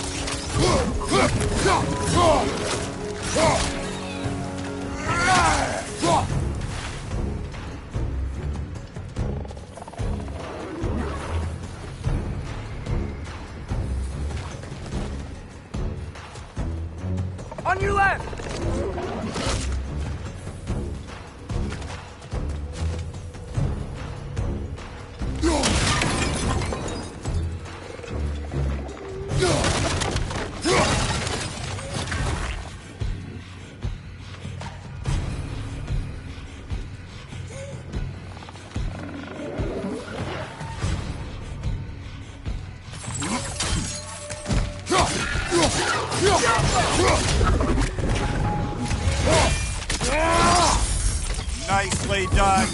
[SPEAKER 1] On your left!
[SPEAKER 6] Nicely done.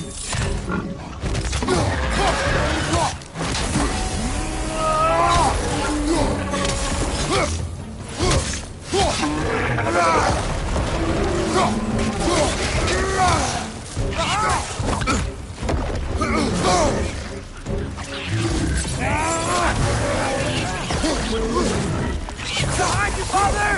[SPEAKER 1] Behind you, father!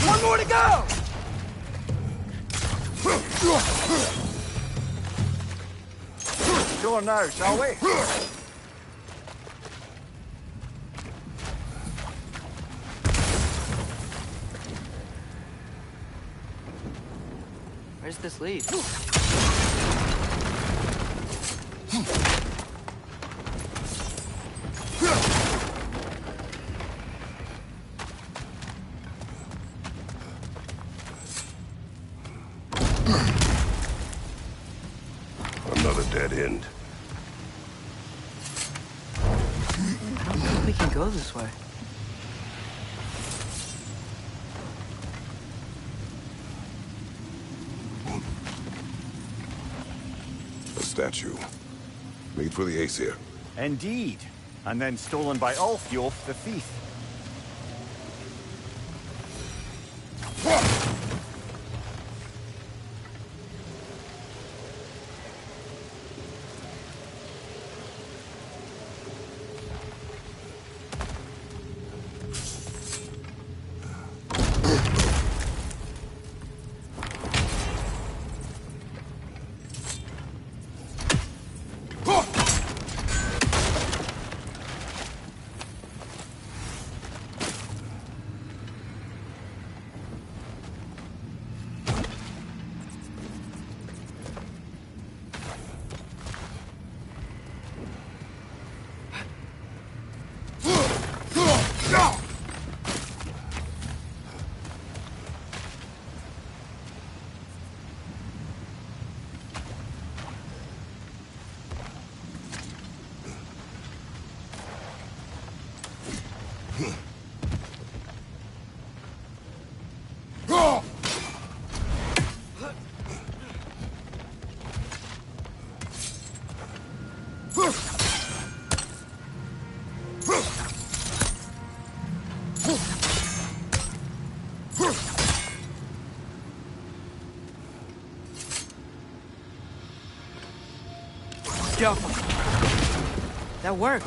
[SPEAKER 1] One more to go!
[SPEAKER 4] Go on now, shall we?
[SPEAKER 1] Where's this lead?
[SPEAKER 3] pinned.
[SPEAKER 1] I don't think we can go this way.
[SPEAKER 3] A statue. Made for the Aesir.
[SPEAKER 4] Indeed. And then stolen by Ulfjolf, the thief.
[SPEAKER 1] Yo, that worked.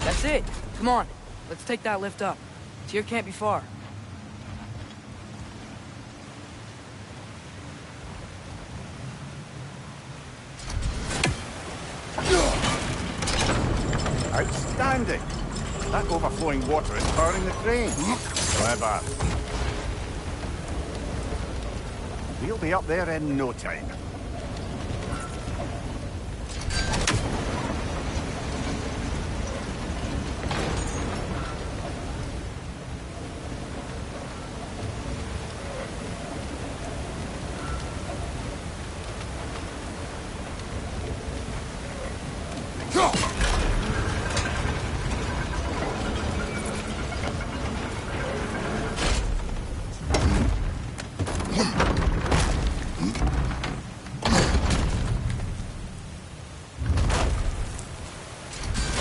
[SPEAKER 1] That's it. Come on. Let's take that lift up. Tyr can't be far.
[SPEAKER 4] Outstanding. That overflowing water is powering the crane. Clever. We'll be up there in no time.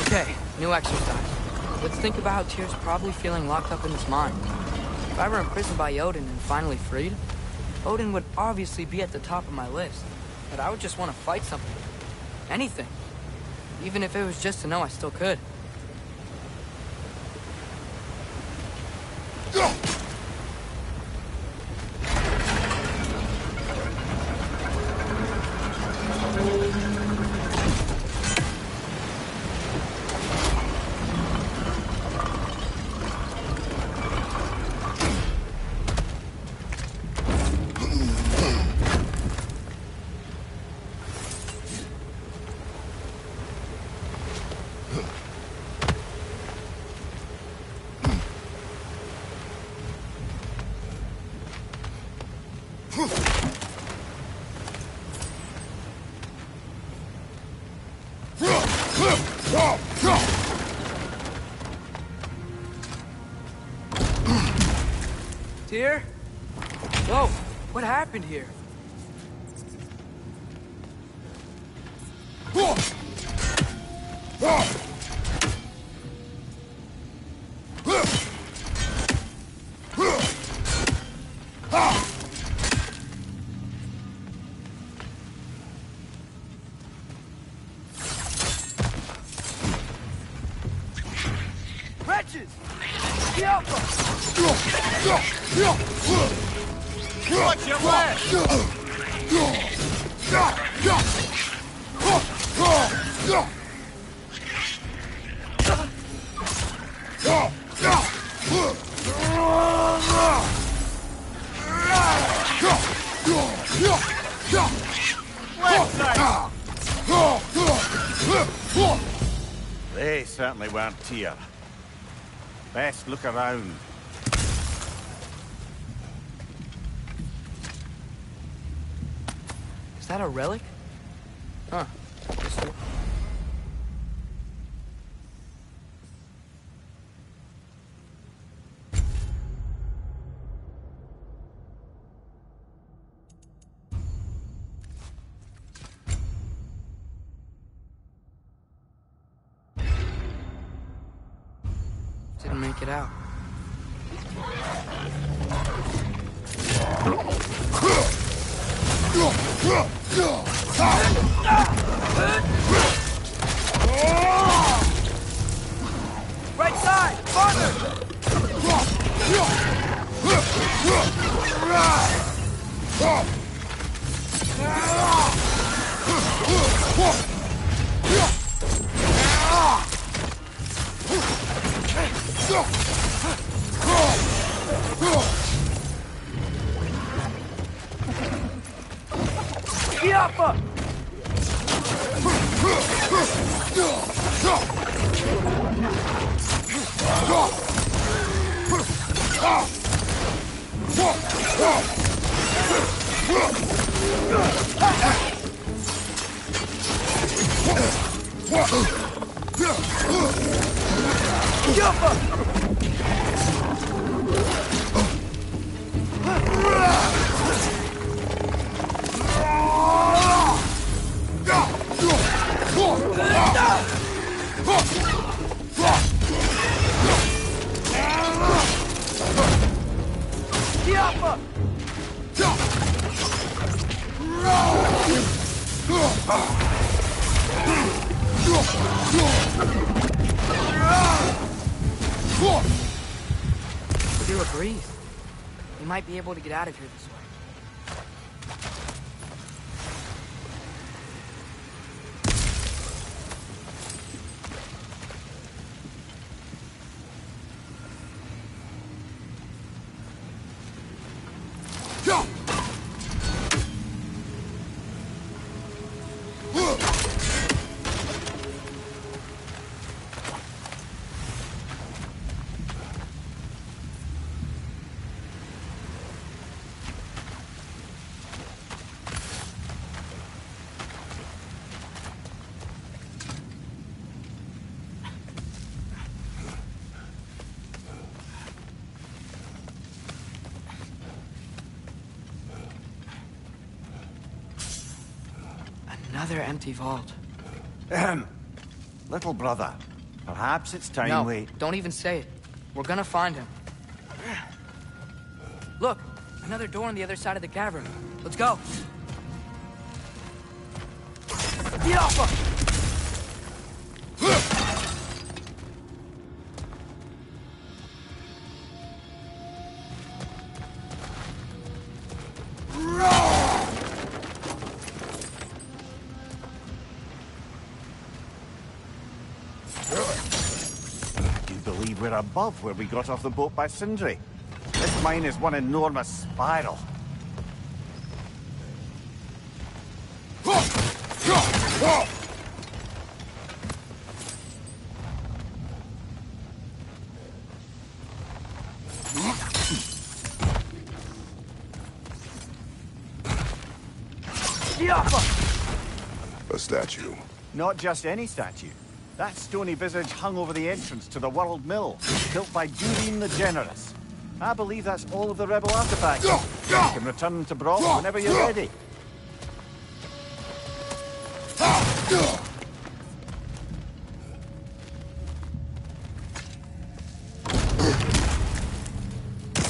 [SPEAKER 1] Okay, new exercise. Let's think about how Tyr's probably feeling locked up in his mind. If I were imprisoned by Odin and finally freed, Odin would obviously be at the top of my list. But I would just want to fight something. Anything. Even if it was just to know I still could. Tyr? Whoa, what happened here? Wretches! Help us!
[SPEAKER 6] Watch your left!
[SPEAKER 4] They certainly weren't Tyr. Best look around.
[SPEAKER 1] Is that a relic? Huh. Guess so. Didn't make it out. Right side! Farther! Yappa! Feel a breeze. We might be able to get out of here this way. Another empty vault.
[SPEAKER 4] Little brother, perhaps it's time
[SPEAKER 1] No,
[SPEAKER 4] we...
[SPEAKER 1] don't even say it. We're gonna find him. Look, another door on the other side of the cavern. Let's go. Yappa!
[SPEAKER 4] We're above where we got off the boat by Sindri. This mine is one enormous spiral.
[SPEAKER 3] A statue.
[SPEAKER 4] Not just any statue. That stony visage hung over the entrance to the World Mill, built by Durin the Generous. I believe that's all of the rebel artifacts. You can return to Brock whenever you're ready.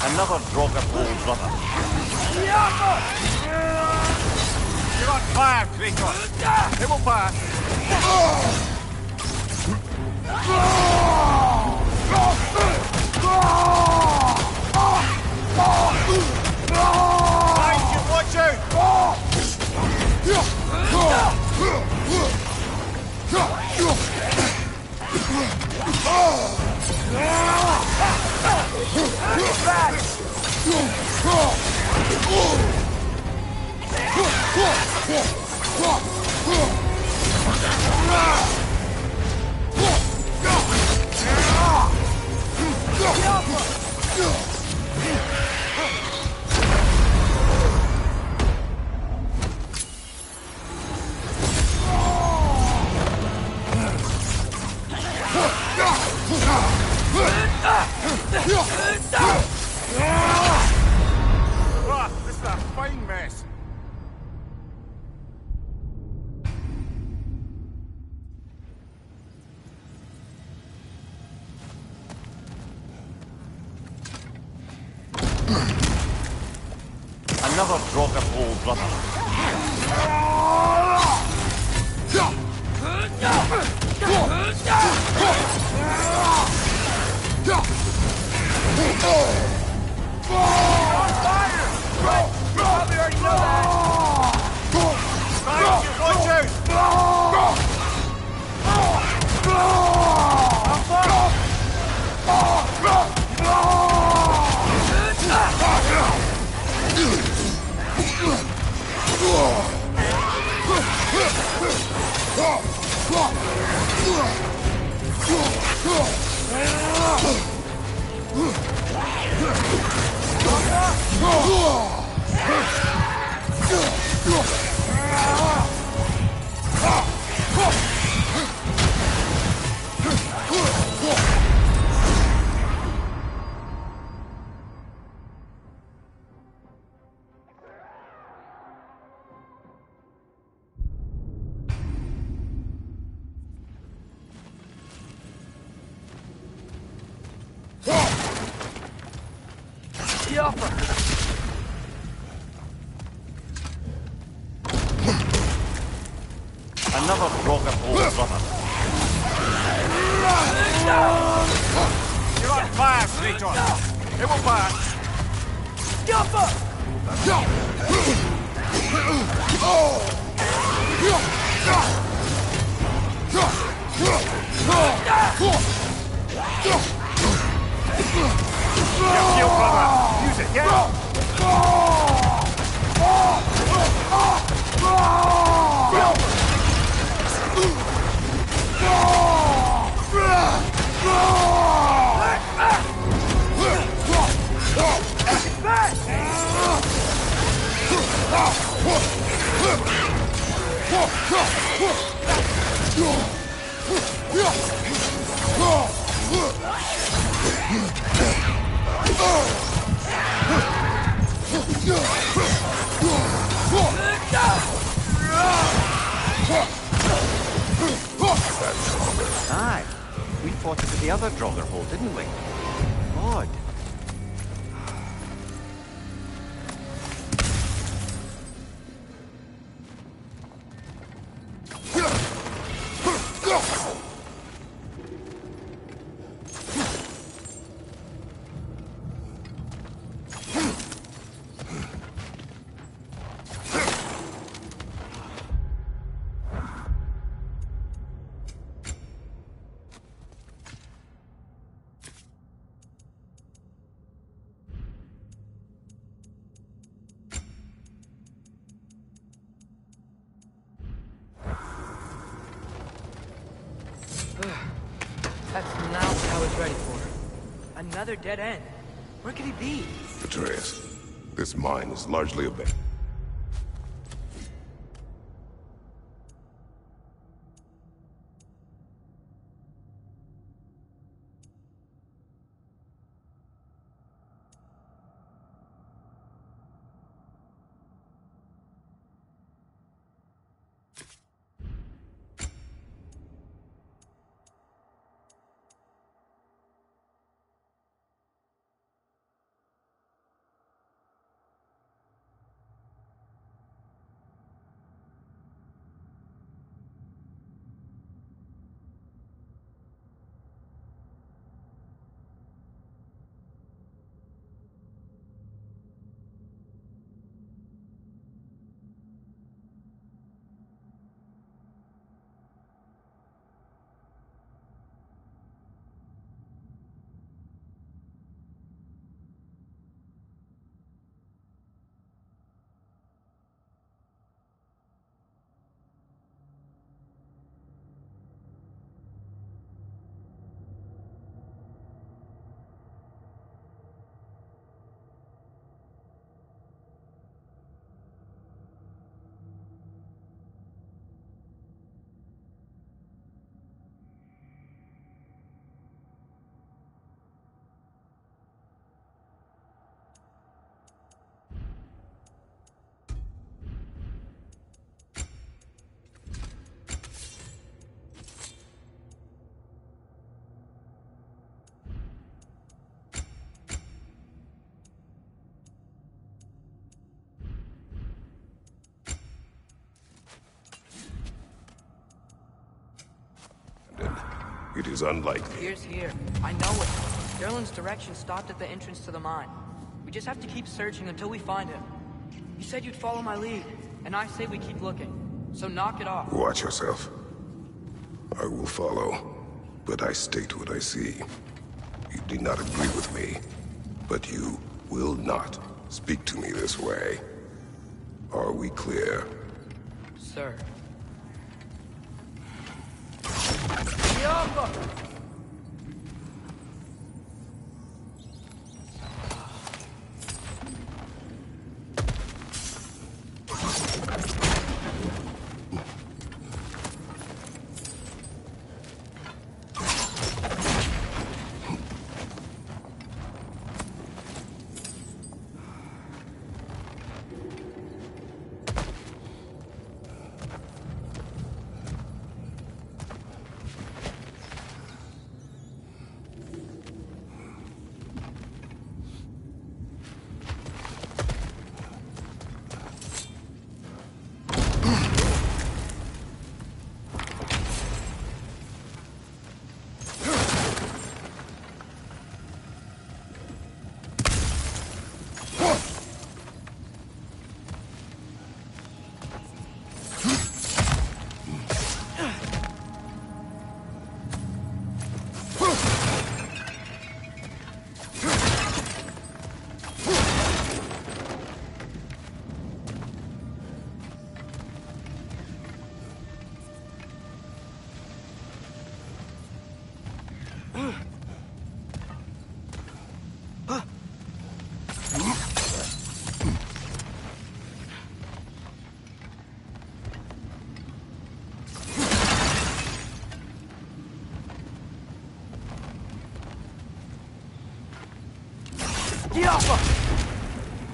[SPEAKER 4] Another Draugr brother. You're on fire, Kratos. It will pass. Watch out!
[SPEAKER 6] This is a fine mess. Another drop of old brother. Probably already know that. Watch Another rock of old brother. You're on fire, Straton. It will pass. Your shield, brother. Use it, yeah? Aye. We fought it at the other Draugr hole, didn't we? Odd.
[SPEAKER 1] That's not what I was ready for. Another dead end. Where could he be?
[SPEAKER 3] Atreus, this mine is largely abandoned. It is unlikely.
[SPEAKER 1] Here's here. I know it. Derlin's direction stopped at the entrance to the mine. We just have to keep searching until we find him. You said you'd follow my lead, and I say we keep looking. So knock it off.
[SPEAKER 3] Watch yourself. I will follow, but I state what I see. You need not agree with me, but you will not speak to me this way. Are we clear?
[SPEAKER 1] Sir. Yamba!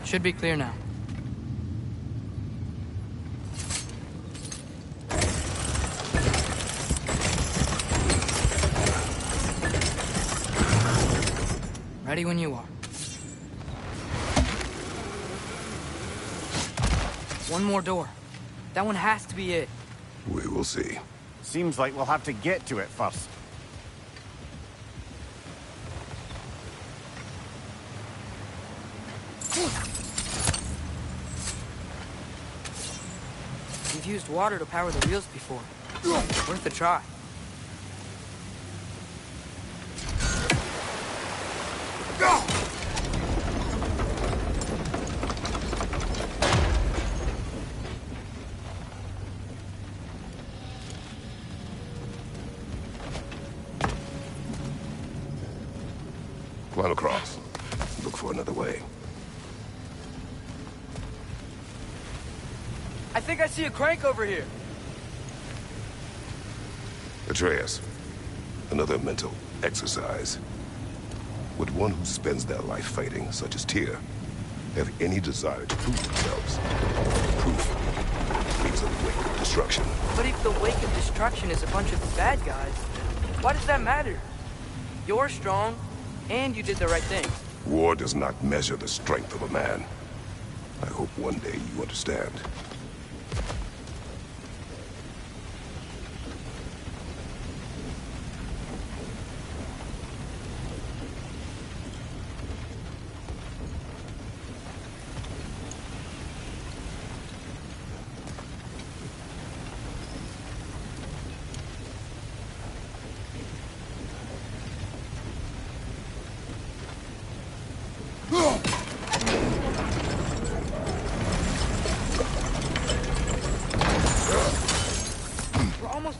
[SPEAKER 1] Should be clear now. Ready when you are. One more door. That one has to be it.
[SPEAKER 3] We will see.
[SPEAKER 4] Seems like we'll have to get to it first.
[SPEAKER 1] We've used water to power the wheels before. Worth a try.
[SPEAKER 3] Climb across. Look for another way.
[SPEAKER 1] I think I see a crank over here.
[SPEAKER 3] Atreus, another mental exercise. Would one who spends their life fighting, such as Tyr, have any desire to prove themselves? Proof leaves a wake of destruction.
[SPEAKER 1] But if the wake of destruction is a bunch of bad guys, why does that matter? You're strong, and you did the right thing.
[SPEAKER 3] War does not measure the strength of a man. I hope one day you understand.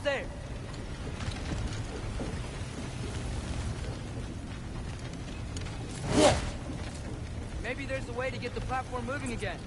[SPEAKER 1] There. Maybe there's a way to get the platform moving again.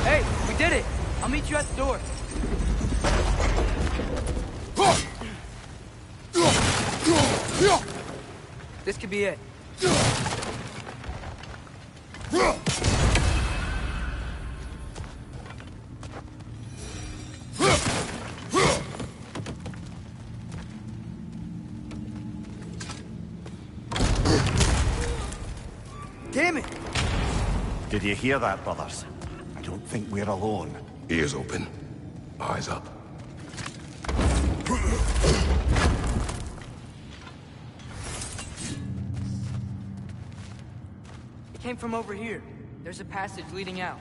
[SPEAKER 1] Hey, we did it! I'll meet you at the door. This could be it. Damn it!
[SPEAKER 4] Did you hear that, brothers? I don't think we're alone.
[SPEAKER 3] Ears open. Eyes up.
[SPEAKER 1] It came from over here. There's a passage leading out.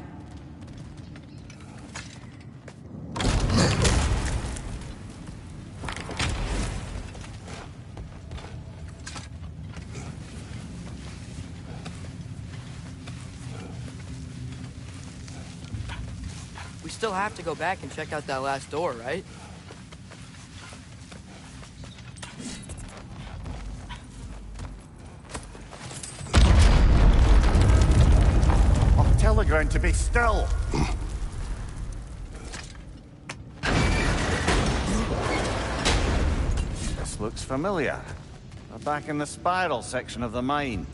[SPEAKER 1] We still have to go back and check out that last door, right?
[SPEAKER 4] I'll tell the ground to be still. This looks familiar. We're back in the spiral section of the mine.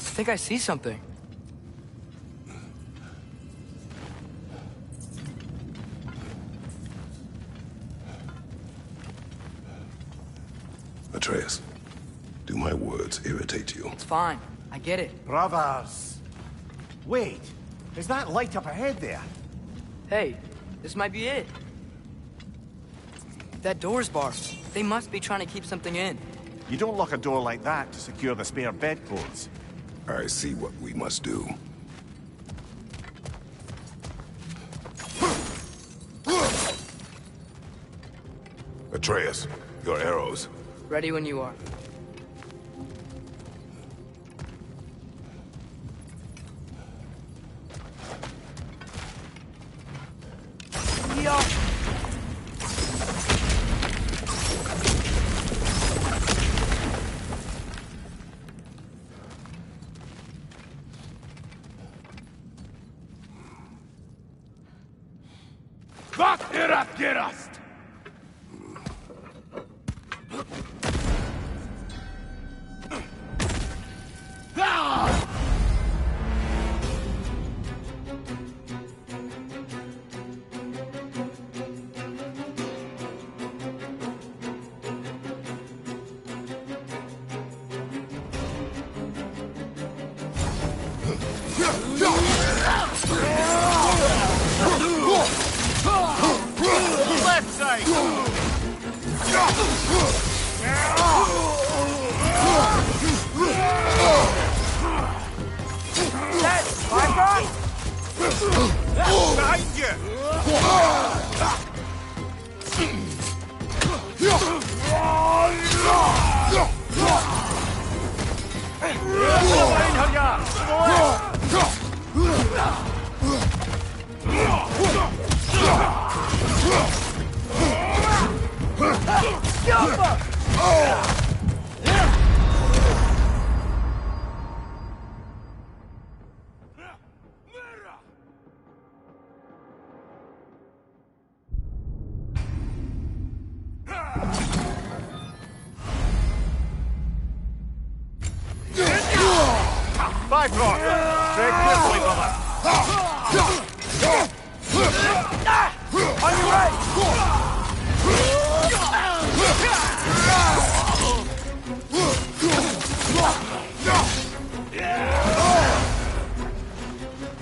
[SPEAKER 1] I think I see something.
[SPEAKER 3] Atreus, do my words irritate you?
[SPEAKER 1] It's fine. I get it.
[SPEAKER 4] Brothers! Wait, is that light up ahead there?
[SPEAKER 1] Hey, this might be it. That door's barred. They must be trying to keep something in.
[SPEAKER 4] You don't lock a door like that to secure the spare bedclothes.
[SPEAKER 3] I see what we must do. Atreus, your arrows.
[SPEAKER 1] Ready when you are.
[SPEAKER 6] Gerast! Left side!
[SPEAKER 7] That's my
[SPEAKER 6] Behind you! Five rock! Tread carefully, brother!
[SPEAKER 7] On your right!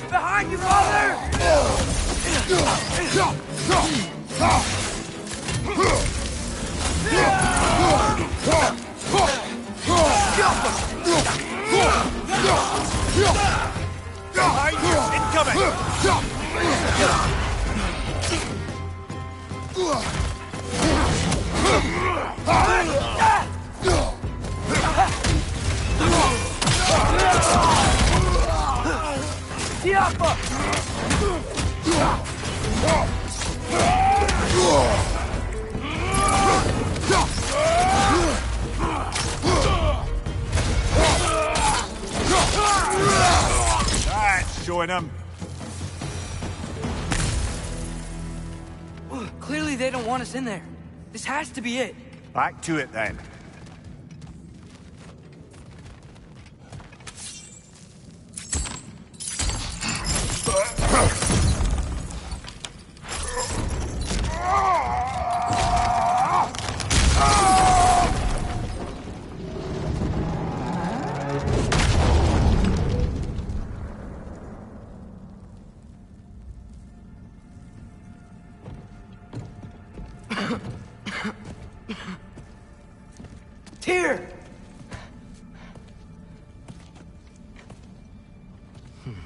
[SPEAKER 7] Behind you, father!
[SPEAKER 6] Behind you! Incoming!
[SPEAKER 7] Tiapa!
[SPEAKER 6] That's showing him.
[SPEAKER 1] Clearly they don't want us in there. This has to be it.
[SPEAKER 6] Back to it then.
[SPEAKER 1] Tyr!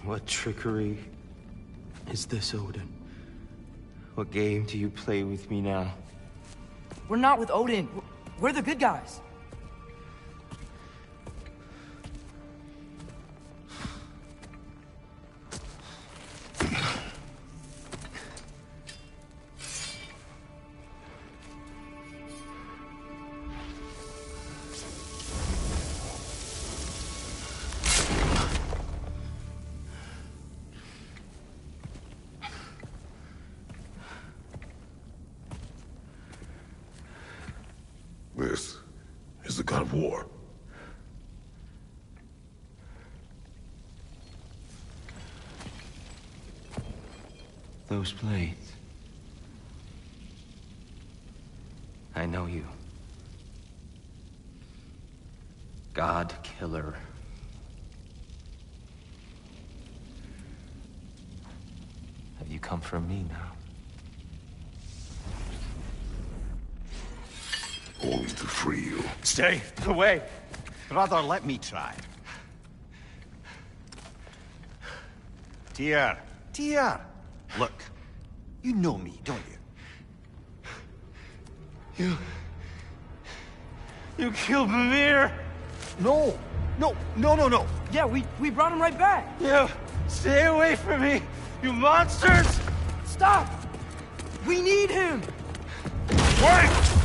[SPEAKER 8] What trickery is this, Odin? What game do you play with me now?
[SPEAKER 1] We're not with Odin. We're the good guys.
[SPEAKER 3] This is the god of war.
[SPEAKER 8] Those blades. I know you. God Killer. Have you come for me now?
[SPEAKER 3] Only to free you.
[SPEAKER 6] Stay away. Brother, let me try. Tyr. Tyr. Look, you know me, don't you?
[SPEAKER 8] You killed Mimir!
[SPEAKER 6] No. No.
[SPEAKER 1] Yeah, we brought him right back.
[SPEAKER 8] You stay away from me, you monsters!
[SPEAKER 1] Stop! We need him!
[SPEAKER 6] Wait!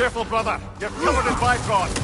[SPEAKER 6] Careful, brother. You're covered in Bifrost.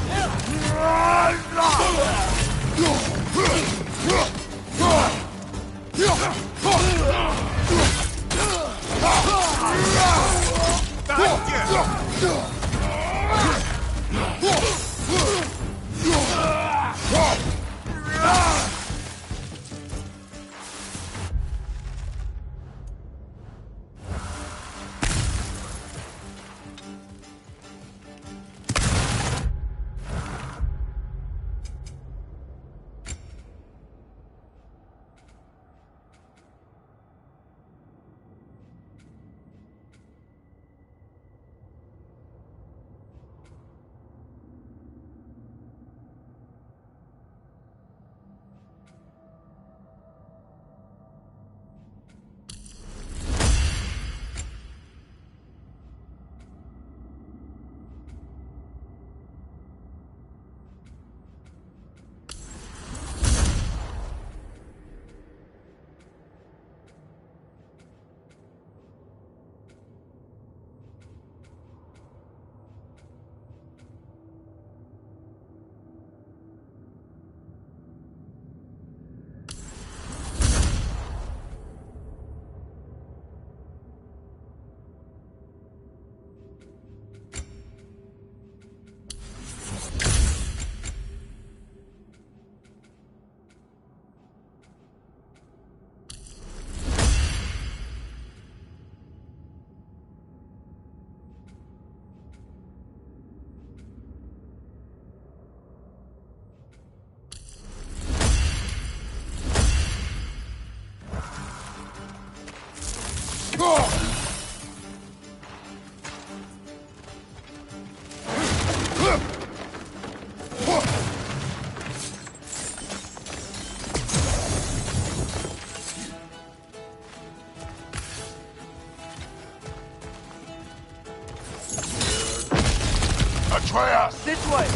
[SPEAKER 1] This way!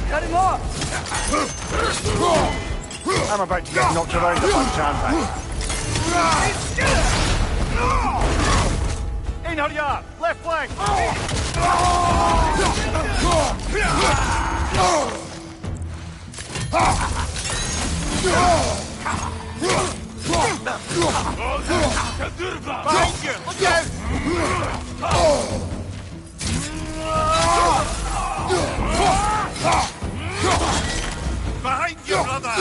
[SPEAKER 1] Cut him off!
[SPEAKER 4] I'm about to get knocked around a bunch, aren't I?
[SPEAKER 6] Einherjar! Left flank! Behind you! Look out! Behind you, brother!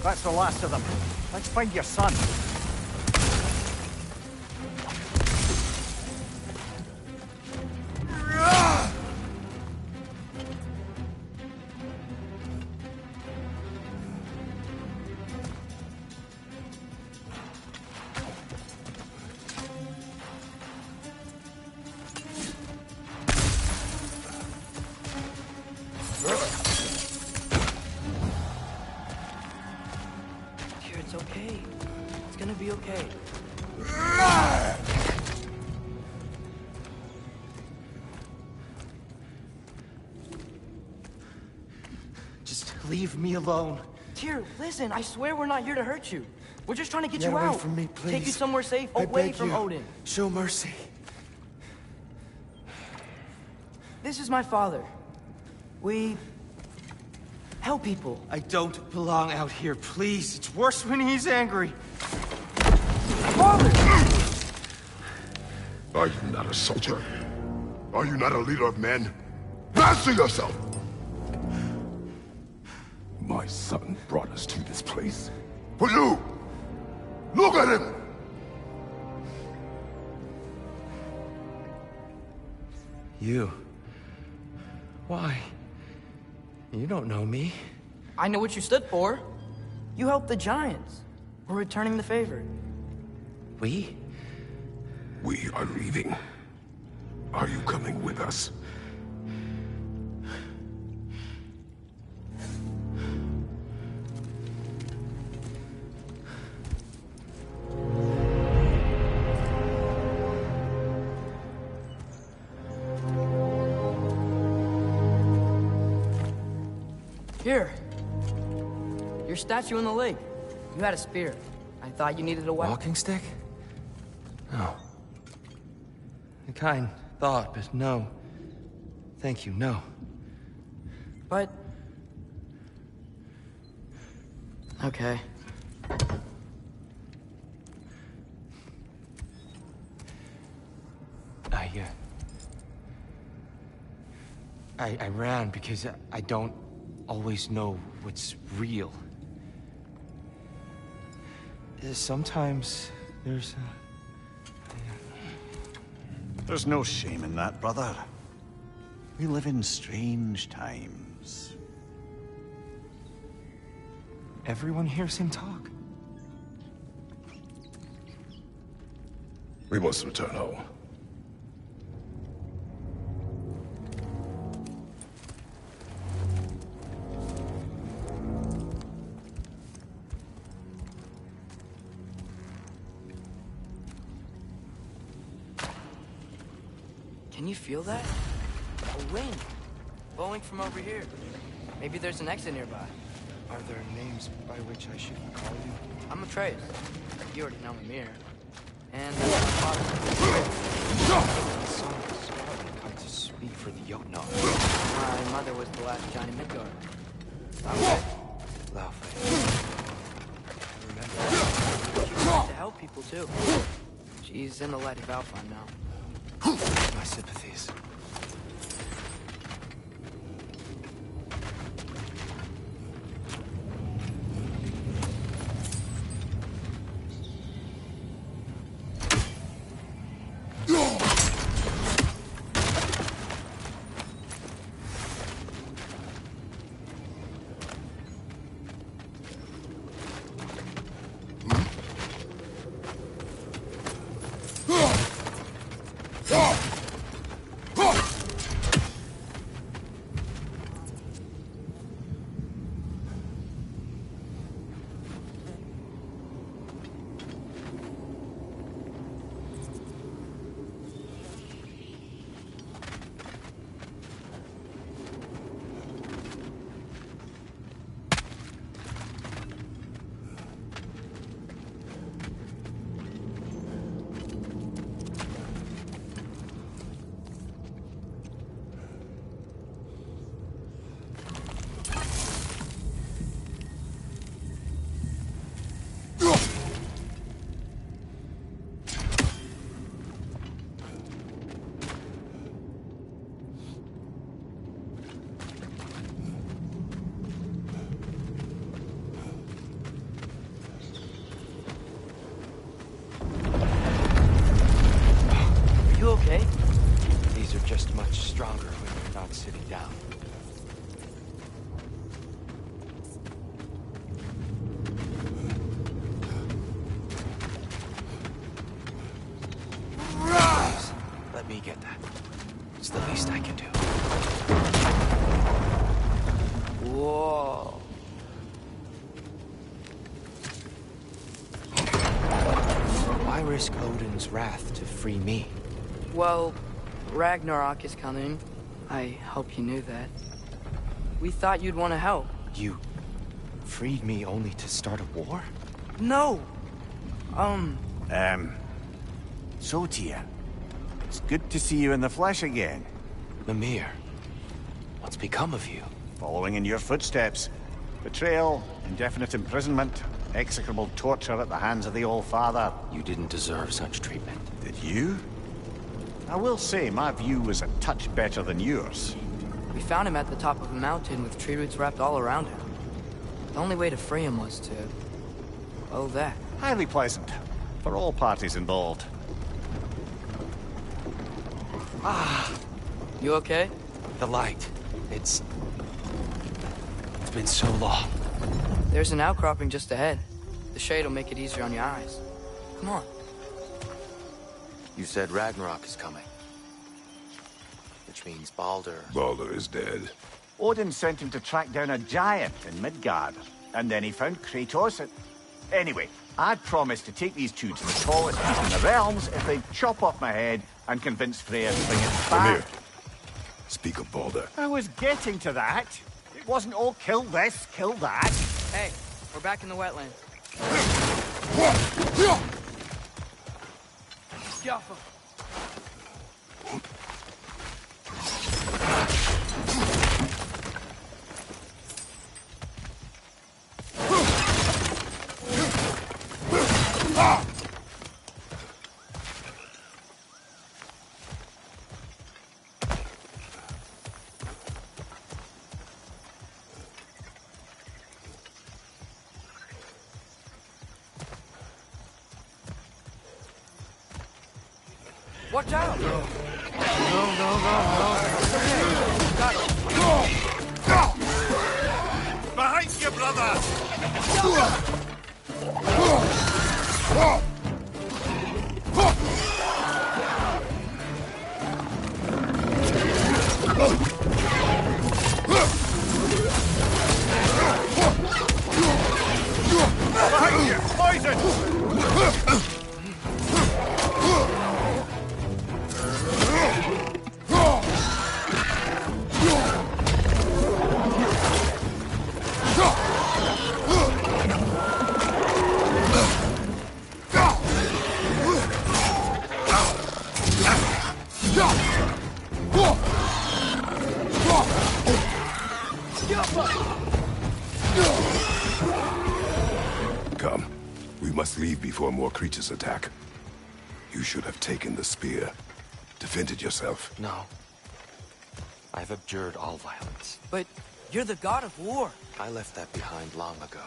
[SPEAKER 4] That's the last of them. Let's find your son.
[SPEAKER 1] It's okay. It's gonna be okay.
[SPEAKER 8] Just leave me alone.
[SPEAKER 1] Tyr, listen, I swear we're not here to hurt you. We're just trying to get
[SPEAKER 8] Get
[SPEAKER 1] you
[SPEAKER 8] away
[SPEAKER 1] out.
[SPEAKER 8] from me, please.
[SPEAKER 1] Take you somewhere safe,
[SPEAKER 8] I
[SPEAKER 1] away
[SPEAKER 8] beg
[SPEAKER 1] from
[SPEAKER 8] you.
[SPEAKER 1] Odin.
[SPEAKER 8] Show mercy.
[SPEAKER 1] This is my father. We help people.
[SPEAKER 8] I don't belong out here, please. It's worse when he's angry.
[SPEAKER 1] Father!
[SPEAKER 3] Are you not a soldier? Are you not a leader of men? Master yourself! My son brought us to this place. For you! Look at him!
[SPEAKER 8] You? Why? You don't know me.
[SPEAKER 1] I know what you stood for. You helped the Giants. We're returning the favor.
[SPEAKER 8] We?
[SPEAKER 3] We are leaving. Are you coming with us?
[SPEAKER 1] Here. Your statue in the lake. You had a spear. I thought you needed a weapon.
[SPEAKER 8] Walking stick? No. A kind thought, but no. Thank you, no.
[SPEAKER 1] But... okay.
[SPEAKER 8] I ran because I don't always know what's real. Sometimes there's
[SPEAKER 4] There's no shame in that, brother. We live in strange times.
[SPEAKER 8] Everyone hears him talk.
[SPEAKER 3] We must return home.
[SPEAKER 1] Can you feel that? A wind. Blowing from over here. Maybe there's an exit nearby.
[SPEAKER 8] Are there names by which I should call you?
[SPEAKER 1] I'm ㄔㄏㄌ. You already know me, Mir. And that's my father.
[SPEAKER 8] The son of the Spartan come to speak for the Jotnar.
[SPEAKER 1] My mother was the last giant in Midgard. Okay.
[SPEAKER 8] Laufey.
[SPEAKER 1] She tried to help people, too. She's in the light of Alpha now.
[SPEAKER 8] My sympathies.
[SPEAKER 1] Okay?
[SPEAKER 8] These are just much stronger when you're not sitting down. Please, let me get that. It's the least I can do.
[SPEAKER 1] Whoa.
[SPEAKER 8] Why risk Odin's wrath to free me?
[SPEAKER 1] Well, Ragnarok is coming. I hope you knew that. We thought you'd want to help.
[SPEAKER 8] You freed me only to start a war?
[SPEAKER 1] No!
[SPEAKER 4] So, Tyr, it's good to see you in the flesh again.
[SPEAKER 8] Mimir, what's become of you?
[SPEAKER 4] Following in your footsteps. Betrayal, indefinite imprisonment, execrable torture at the hands of the All-Father.
[SPEAKER 8] You didn't deserve such treatment.
[SPEAKER 4] Did you? I will say, my view was a touch better than yours.
[SPEAKER 1] We found him at the top of a mountain with tree roots wrapped all around him. The only way to free him was to... oh, that.
[SPEAKER 4] Highly pleasant. For all parties involved.
[SPEAKER 1] You okay?
[SPEAKER 8] The light. It's been so long.
[SPEAKER 1] There's an outcropping just ahead. The shade will make it easier on your eyes. Come on.
[SPEAKER 8] You said Ragnarok is coming. Which means Baldur.
[SPEAKER 3] Baldur is dead.
[SPEAKER 4] Odin sent him to track down a giant in Midgard. And then he found Kratos at... Anyway, I'd promised to take these two to the tallest peak in the realms if they'd chop off my head and convince Freya to bring it
[SPEAKER 3] Come
[SPEAKER 4] back.
[SPEAKER 3] here. Speak of Baldur.
[SPEAKER 4] I was getting to that. It wasn't all kill this, kill that.
[SPEAKER 1] Hey, we're back in the wetland. Jaffa. Watch out! No.
[SPEAKER 6] Behind you, brother! Behind you! Poison!
[SPEAKER 3] Come. We must leave before more creatures attack. You should have taken the spear. Defended yourself.
[SPEAKER 8] No. I've abjured all violence.
[SPEAKER 1] But you're the god of war.
[SPEAKER 8] I left that behind long ago.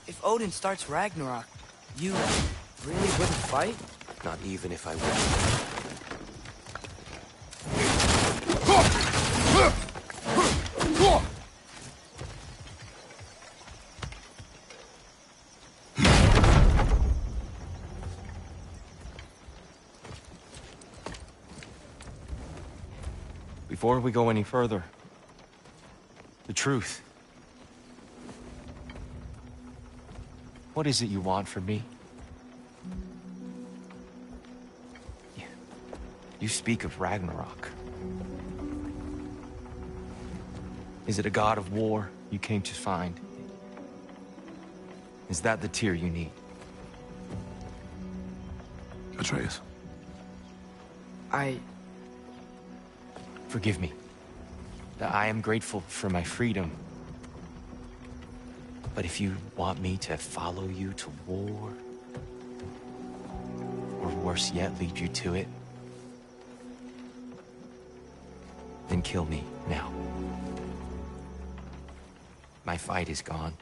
[SPEAKER 1] If Odin starts Ragnarok, you really wouldn't fight?
[SPEAKER 8] Not even if I would. Before we go any further, the truth. What is it you want from me? You speak of Ragnarok. Is it a god of war you came to find? Is that the tear you need?
[SPEAKER 3] Atreus.
[SPEAKER 8] Forgive me. I am grateful for my freedom. But if you want me to follow you to war, or worse yet, lead you to it, then kill me now. My fight is gone.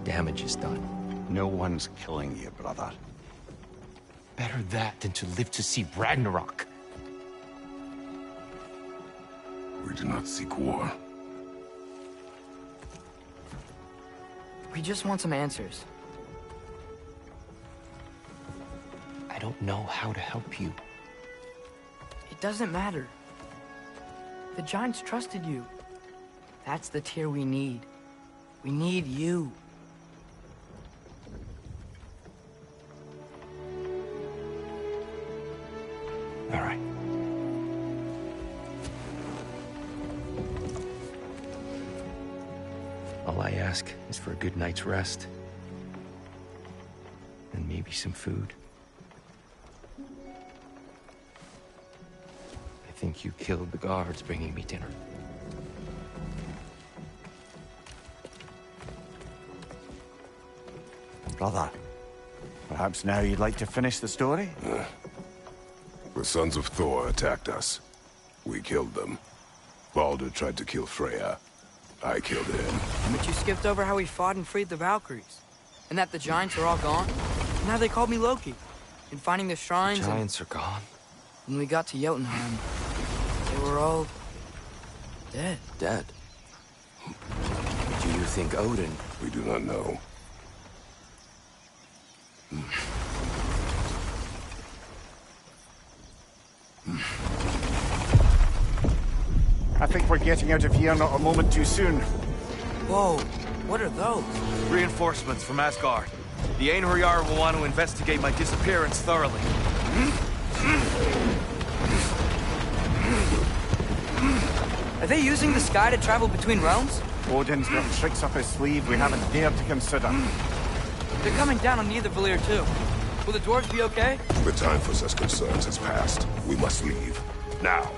[SPEAKER 8] Damage is done.
[SPEAKER 4] No one's killing you, brother.
[SPEAKER 8] Better that than to live to see Ragnarok.
[SPEAKER 3] We do not seek war.
[SPEAKER 1] We just want some answers.
[SPEAKER 8] I don't know how to help you.
[SPEAKER 1] It doesn't matter. The Giants trusted you. That's the tear we need. We need you.
[SPEAKER 8] All right. All I ask is for a good night's rest. And maybe some food. think you killed the guards bringing me dinner.
[SPEAKER 4] Brother, perhaps now you'd like to finish the story?
[SPEAKER 3] The sons of Thor attacked us. We killed them. Baldur tried to kill Freya. I killed him.
[SPEAKER 1] But you skipped over how we fought and freed the Valkyries. And that the giants are all gone. And how they called me Loki. And finding the shrines.
[SPEAKER 8] The giants are gone.
[SPEAKER 1] When we got to Jotunheim, they were all dead.
[SPEAKER 8] Dead. Do you think Odin?
[SPEAKER 3] We do not know.
[SPEAKER 4] I think we're getting out of here not a moment too soon.
[SPEAKER 1] Whoa, what are those?
[SPEAKER 9] Reinforcements from Asgard. The Einherjar will want to investigate my disappearance thoroughly.
[SPEAKER 1] Are they using the sky to travel between realms?
[SPEAKER 4] Odin's got tricks up his sleeve we haven't dared to consider.
[SPEAKER 1] They're coming down on either Valir too. Will the dwarves be okay?
[SPEAKER 3] The time for such concerns has passed. We must leave. Now.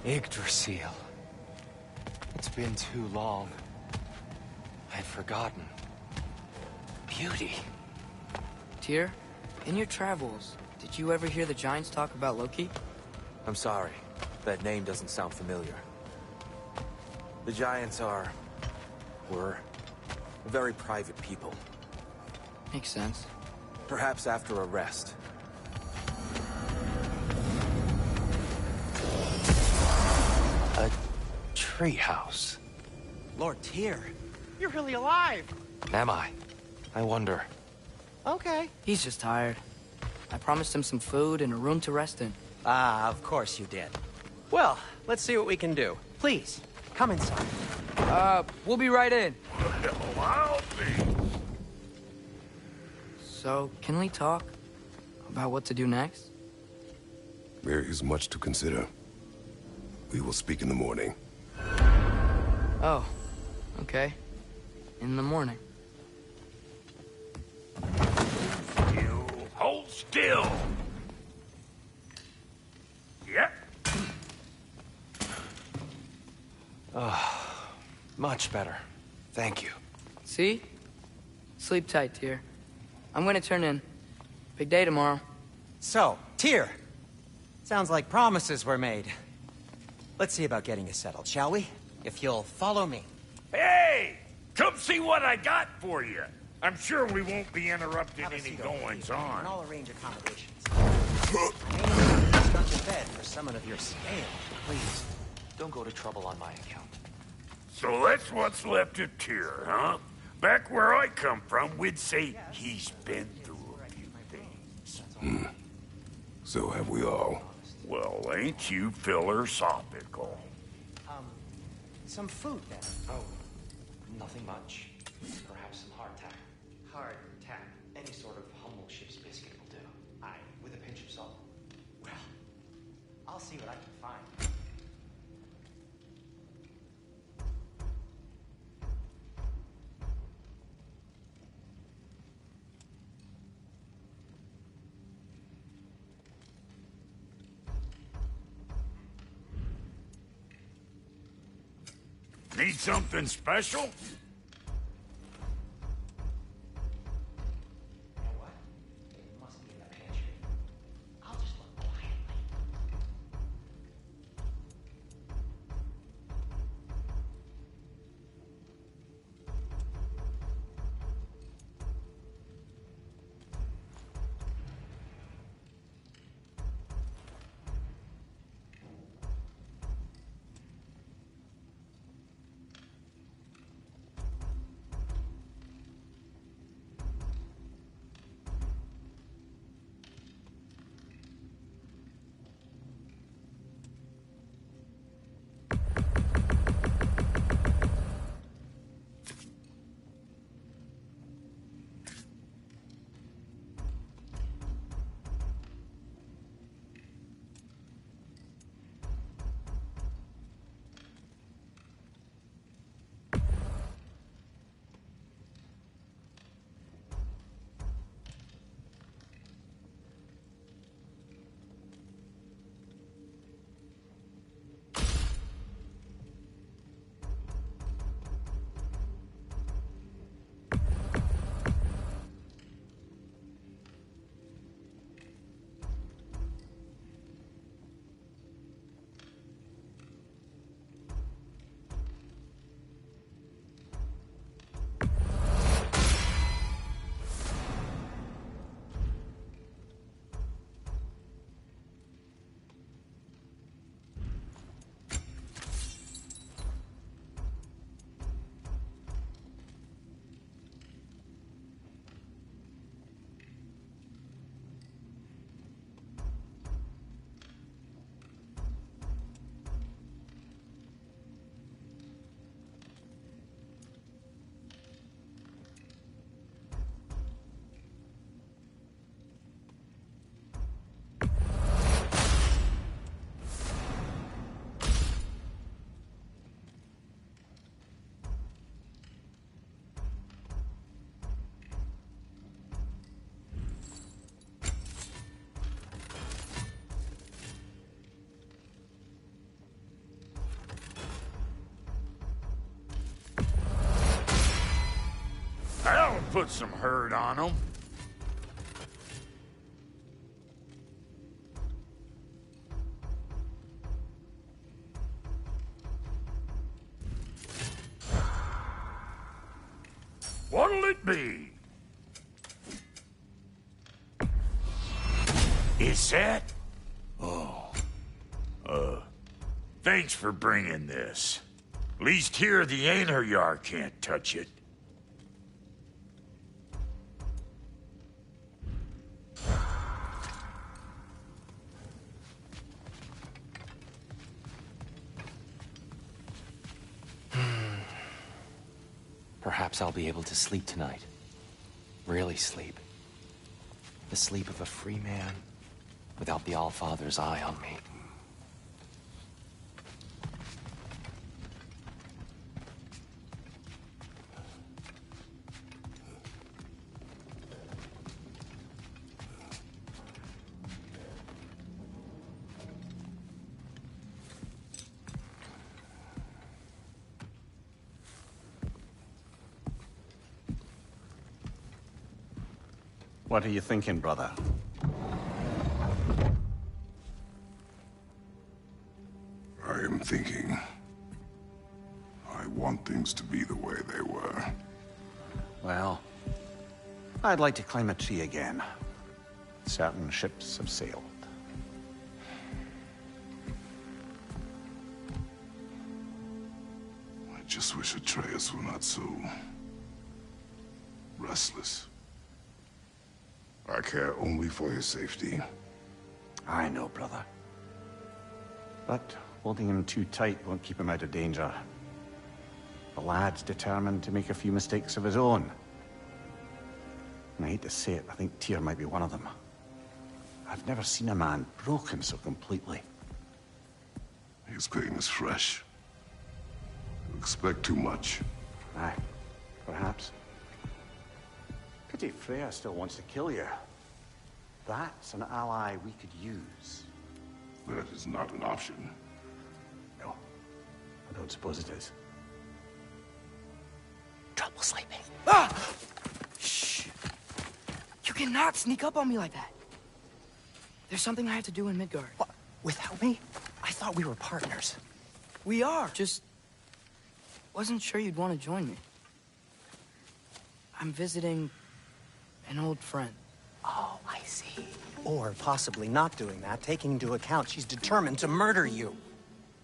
[SPEAKER 8] Yggdrasil. It's been too long. I'd forgotten. Beauty.
[SPEAKER 1] Tyr, in your travels, did you ever hear the giants talk about Loki?
[SPEAKER 9] I'm sorry. That name doesn't sound familiar. The Giants were very private people.
[SPEAKER 1] Makes sense.
[SPEAKER 9] Perhaps after a rest.
[SPEAKER 8] A treehouse.
[SPEAKER 5] Lord Tyr, you're really alive.
[SPEAKER 8] Am I? I wonder.
[SPEAKER 5] Okay.
[SPEAKER 1] He's just tired. I promised him some food and a room to rest in.
[SPEAKER 5] Ah, of course you did. Well, let's see what we can do. Please, come inside.
[SPEAKER 1] We'll be right in.
[SPEAKER 3] I'll be.
[SPEAKER 1] So, can we talk about what to do next?
[SPEAKER 3] There is much to consider. We will speak in the morning.
[SPEAKER 1] Oh, okay. In the morning.
[SPEAKER 10] You hold still. Yep.
[SPEAKER 8] Much better. Thank you.
[SPEAKER 1] See? Sleep tight, Tyr. I'm gonna turn in. Big day tomorrow.
[SPEAKER 5] So, Tyr. Sounds like promises were made. Let's see about getting you settled, shall we? If you'll follow me.
[SPEAKER 10] Hey! Come see what I got for you. I'm sure we won't be interrupting
[SPEAKER 5] Have a
[SPEAKER 10] any
[SPEAKER 5] seat over here,
[SPEAKER 10] goings-on.
[SPEAKER 5] and I'll arrange accommodations. Such a bed for someone of your scale.
[SPEAKER 8] Please, don't go to trouble on my account.
[SPEAKER 10] So that's what's left of Tyr, huh? Back where I come from, we'd say he's been through a few things.
[SPEAKER 3] So have we all.
[SPEAKER 10] Well, ain't you philosophical?
[SPEAKER 5] Some food then.
[SPEAKER 8] Oh, nothing much. Perhaps some hardtack. Hardtack. Any sort of humble ship's biscuit will do. Aye, with a pinch of salt.
[SPEAKER 5] Well, I'll see what I can find.
[SPEAKER 10] Need something special?
[SPEAKER 5] You know what? It must be in the pantry. I'll just look quietly.
[SPEAKER 10] put some hurt on them. What'll it be? Is that? Oh. Thanks for bringing this. Least here the ㄔㄏㄌㄦ can't touch it.
[SPEAKER 8] Perhaps I'll be able to sleep tonight. Really sleep. The sleep of a free man, without the Allfather's eye on me.
[SPEAKER 4] What are you thinking, brother?
[SPEAKER 3] I am thinking. I want things to be the way they were.
[SPEAKER 4] Well, I'd like to climb a tree again. Certain ships have sailed.
[SPEAKER 3] I just wish Atreus were not so restless. I care only for his safety.
[SPEAKER 4] I know, brother. But holding him too tight won't keep him out of danger. The lad's determined to make a few mistakes of his own. And I hate to say it, I think Tyr might be one of them. I've never seen a man broken so completely.
[SPEAKER 3] His pain is fresh. You expect too much.
[SPEAKER 4] Aye, perhaps. Pity Freya still wants to kill you. That's an ally we could use.
[SPEAKER 3] That is not an option.
[SPEAKER 4] No, I don't suppose it is.
[SPEAKER 1] Trouble sleeping. Ah! Shh! You cannot sneak up on me like that. There's something I have to do in Midgard.
[SPEAKER 5] What? Without me? I thought we were partners.
[SPEAKER 1] We are. Just wasn't sure you'd want to join me. I'm visiting an old friend.
[SPEAKER 5] Oh, I see. Or possibly not doing that, taking into account she's determined to murder you.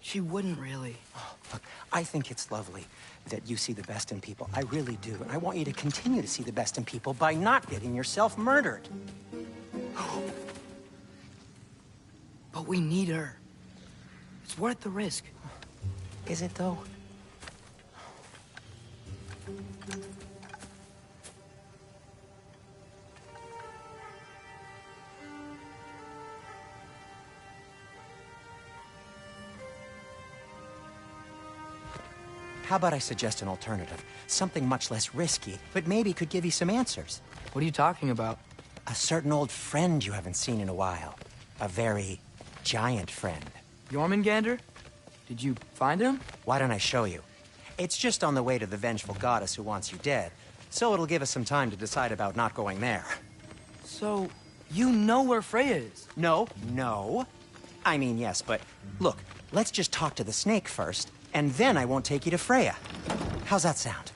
[SPEAKER 1] She wouldn't really.
[SPEAKER 5] Oh, look, I think it's lovely that you see the best in people. I really do. And I want you to continue to see the best in people by not getting yourself murdered.
[SPEAKER 1] But we need her. It's worth the risk.
[SPEAKER 5] Is it, though? How about I suggest an alternative? Something much less risky, but maybe could give you some answers.
[SPEAKER 1] What are you talking about?
[SPEAKER 5] A certain old friend you haven't seen in a while. A very giant friend.
[SPEAKER 1] Jormungandr? Did you find him?
[SPEAKER 5] Why don't I show you? It's just on the way to the vengeful goddess who wants you dead, so it'll give us some time to decide about not going there.
[SPEAKER 1] So, you know where Freya is?
[SPEAKER 5] No. I mean, yes, but look, let's just talk to the snake first, and then I won't take you to Freya. How's that sound?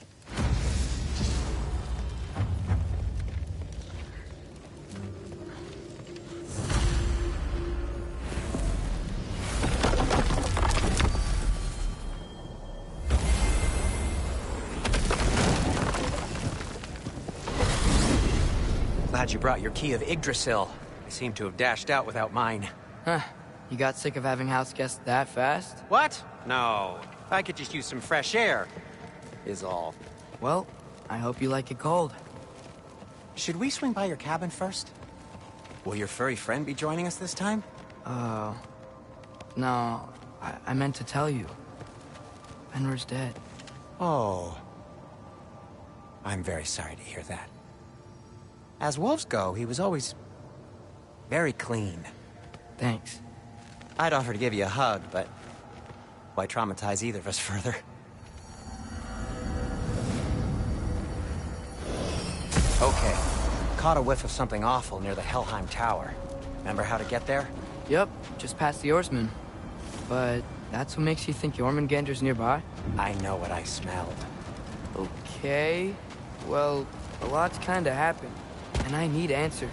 [SPEAKER 5] Glad you brought your key of Yggdrasil. I seem to have dashed out without mine.
[SPEAKER 1] Huh. You got sick of having house guests that fast?
[SPEAKER 5] What? No. I could just use some fresh air, is all.
[SPEAKER 1] Well, I hope you like it cold.
[SPEAKER 5] Should we swing by your cabin first? Will your furry friend be joining us this time?
[SPEAKER 1] No. I meant to tell you. Fenrir's dead.
[SPEAKER 5] Oh. I'm very sorry to hear that. As wolves go, he was always very clean.
[SPEAKER 1] Thanks.
[SPEAKER 5] I'd offer to give you a hug, but why traumatize either of us further? Okay. Caught a whiff of something awful near the Helheim Tower. Remember how to get there?
[SPEAKER 1] Yep, just past the Oarsman. But that's what makes you think Jormungandr's nearby?
[SPEAKER 5] I know what I smelled.
[SPEAKER 1] Okay. Well, a lot's kinda happened, and I need answers.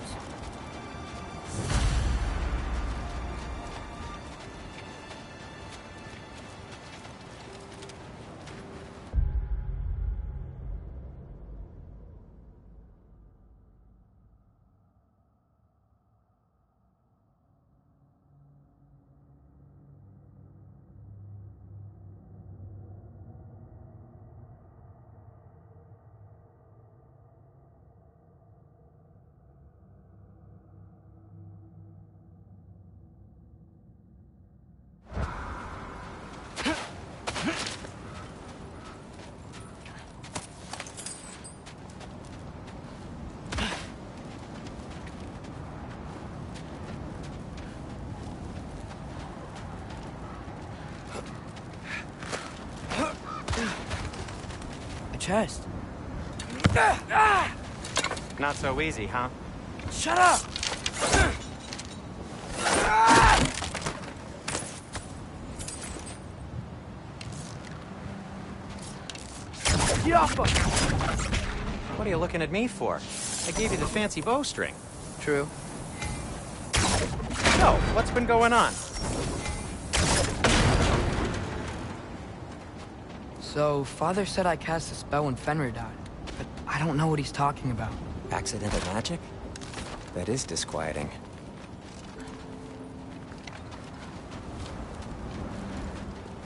[SPEAKER 1] Chest.
[SPEAKER 5] Not so easy, huh?
[SPEAKER 1] Shut up! Get off us!
[SPEAKER 5] What are you looking at me for? I gave you the fancy bowstring.
[SPEAKER 1] True.
[SPEAKER 5] So, what's been going on?
[SPEAKER 1] So, Father said I cast a spell when Fenrir died, but I don't know what he's talking about.
[SPEAKER 5] Accidental magic? That is disquieting.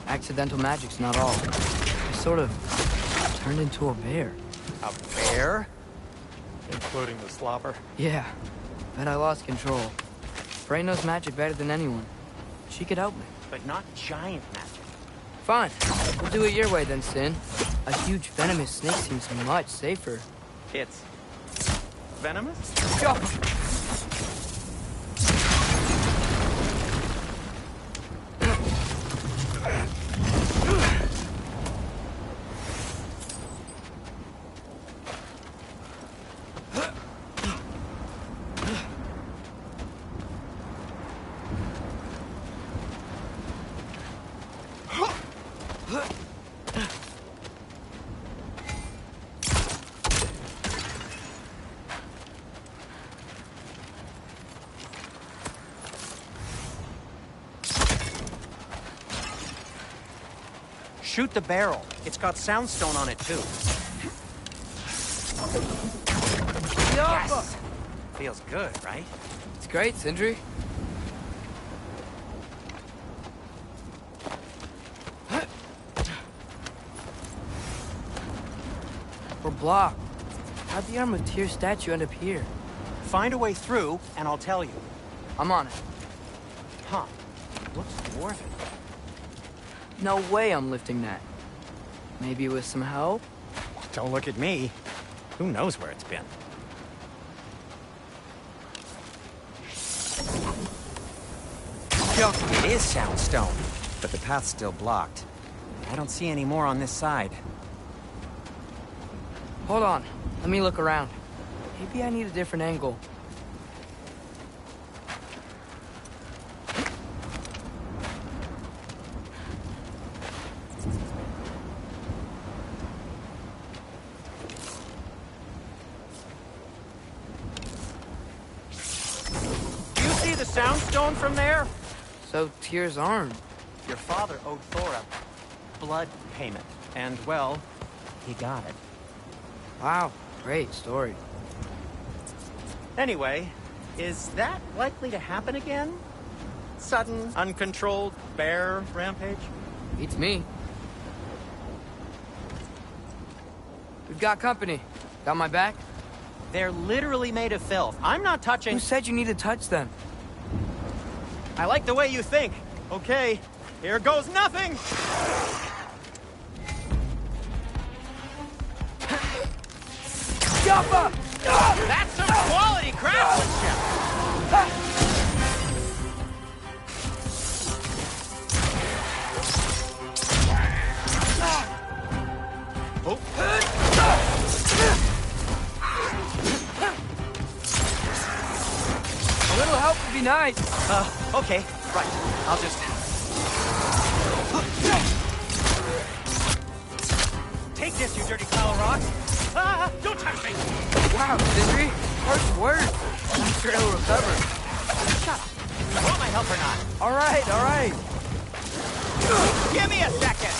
[SPEAKER 1] Accidental magic's not all. I sort of turned into a bear.
[SPEAKER 5] A bear?
[SPEAKER 11] Including the slobber.
[SPEAKER 1] Yeah, but I lost control. Frey knows magic better than anyone. She could help me.
[SPEAKER 5] But not giant magic.
[SPEAKER 1] Fine. We'll do it your way then, Sin. A huge venomous snake seems much safer.
[SPEAKER 5] It's... venomous?
[SPEAKER 1] Go!
[SPEAKER 5] Shoot the barrel. It's got soundstone on it, too. Yes! Feels good, right?
[SPEAKER 1] It's great, Sindri. We're blocked. How'd the Arm of Tyr statue end up here?
[SPEAKER 5] Find a way through, and I'll tell you.
[SPEAKER 1] I'm on it.
[SPEAKER 5] Huh. Looks dwarven.
[SPEAKER 1] No way I'm lifting that. Maybe with some help?
[SPEAKER 5] Don't look at me. Who knows where it's been? It is soundstone, but the path's still blocked. I don't see any more on this side.
[SPEAKER 1] Hold on. Let me look around. Maybe I need a different angle.
[SPEAKER 5] Soundstone from there?
[SPEAKER 1] So, Tyr's arm.
[SPEAKER 5] Your father owed Thor a blood payment. And, well, he got it.
[SPEAKER 1] Wow, great story.
[SPEAKER 5] Anyway, is that likely to happen again? Sudden, uncontrolled bear rampage?
[SPEAKER 1] Beats me. We've got company. Got my back?
[SPEAKER 5] They're literally made of filth. I'm not touching...
[SPEAKER 1] Who said you need to touch them?
[SPEAKER 5] I like the way you think. Okay, here goes nothing!
[SPEAKER 1] Jumpa!
[SPEAKER 5] That's some quality craftsmanship!
[SPEAKER 1] nice.
[SPEAKER 5] Okay, right. I'll just... Take this, you dirty pile of rocks! Ah, don't touch me!
[SPEAKER 1] Wow, Sindri, harsh words. I'm sure he'll recover.
[SPEAKER 5] Shut up. You want my help or not?
[SPEAKER 1] All right, all right.
[SPEAKER 5] Give me a second!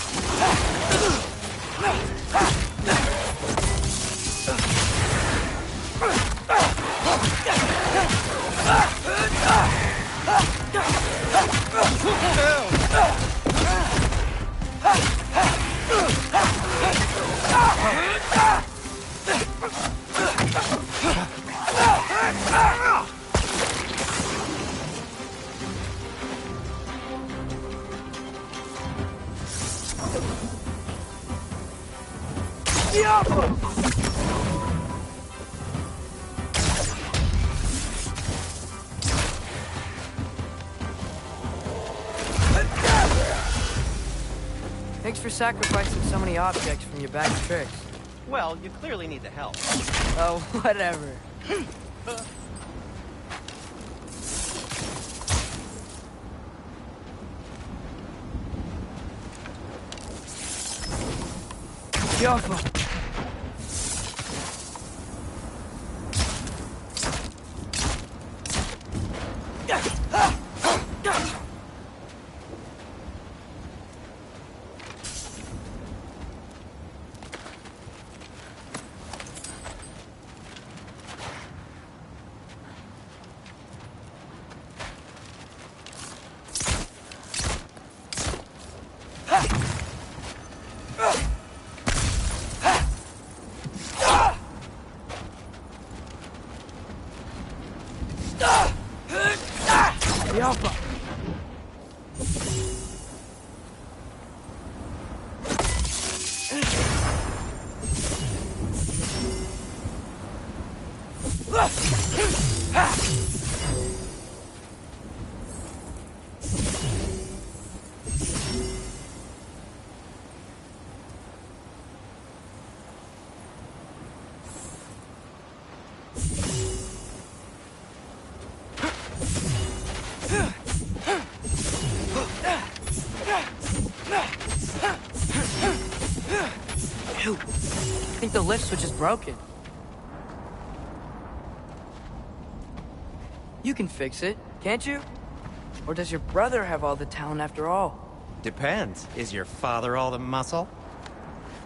[SPEAKER 1] Thanks for sacrificing so many objects from your bag of tricks.
[SPEAKER 5] Well, you clearly need the help.
[SPEAKER 1] Oh, whatever. Yoffa. Yoffa. I think the lift switch is broken. You can fix it, can't you? Or does your brother have all the talent after all?
[SPEAKER 5] Depends. Is your father all the muscle?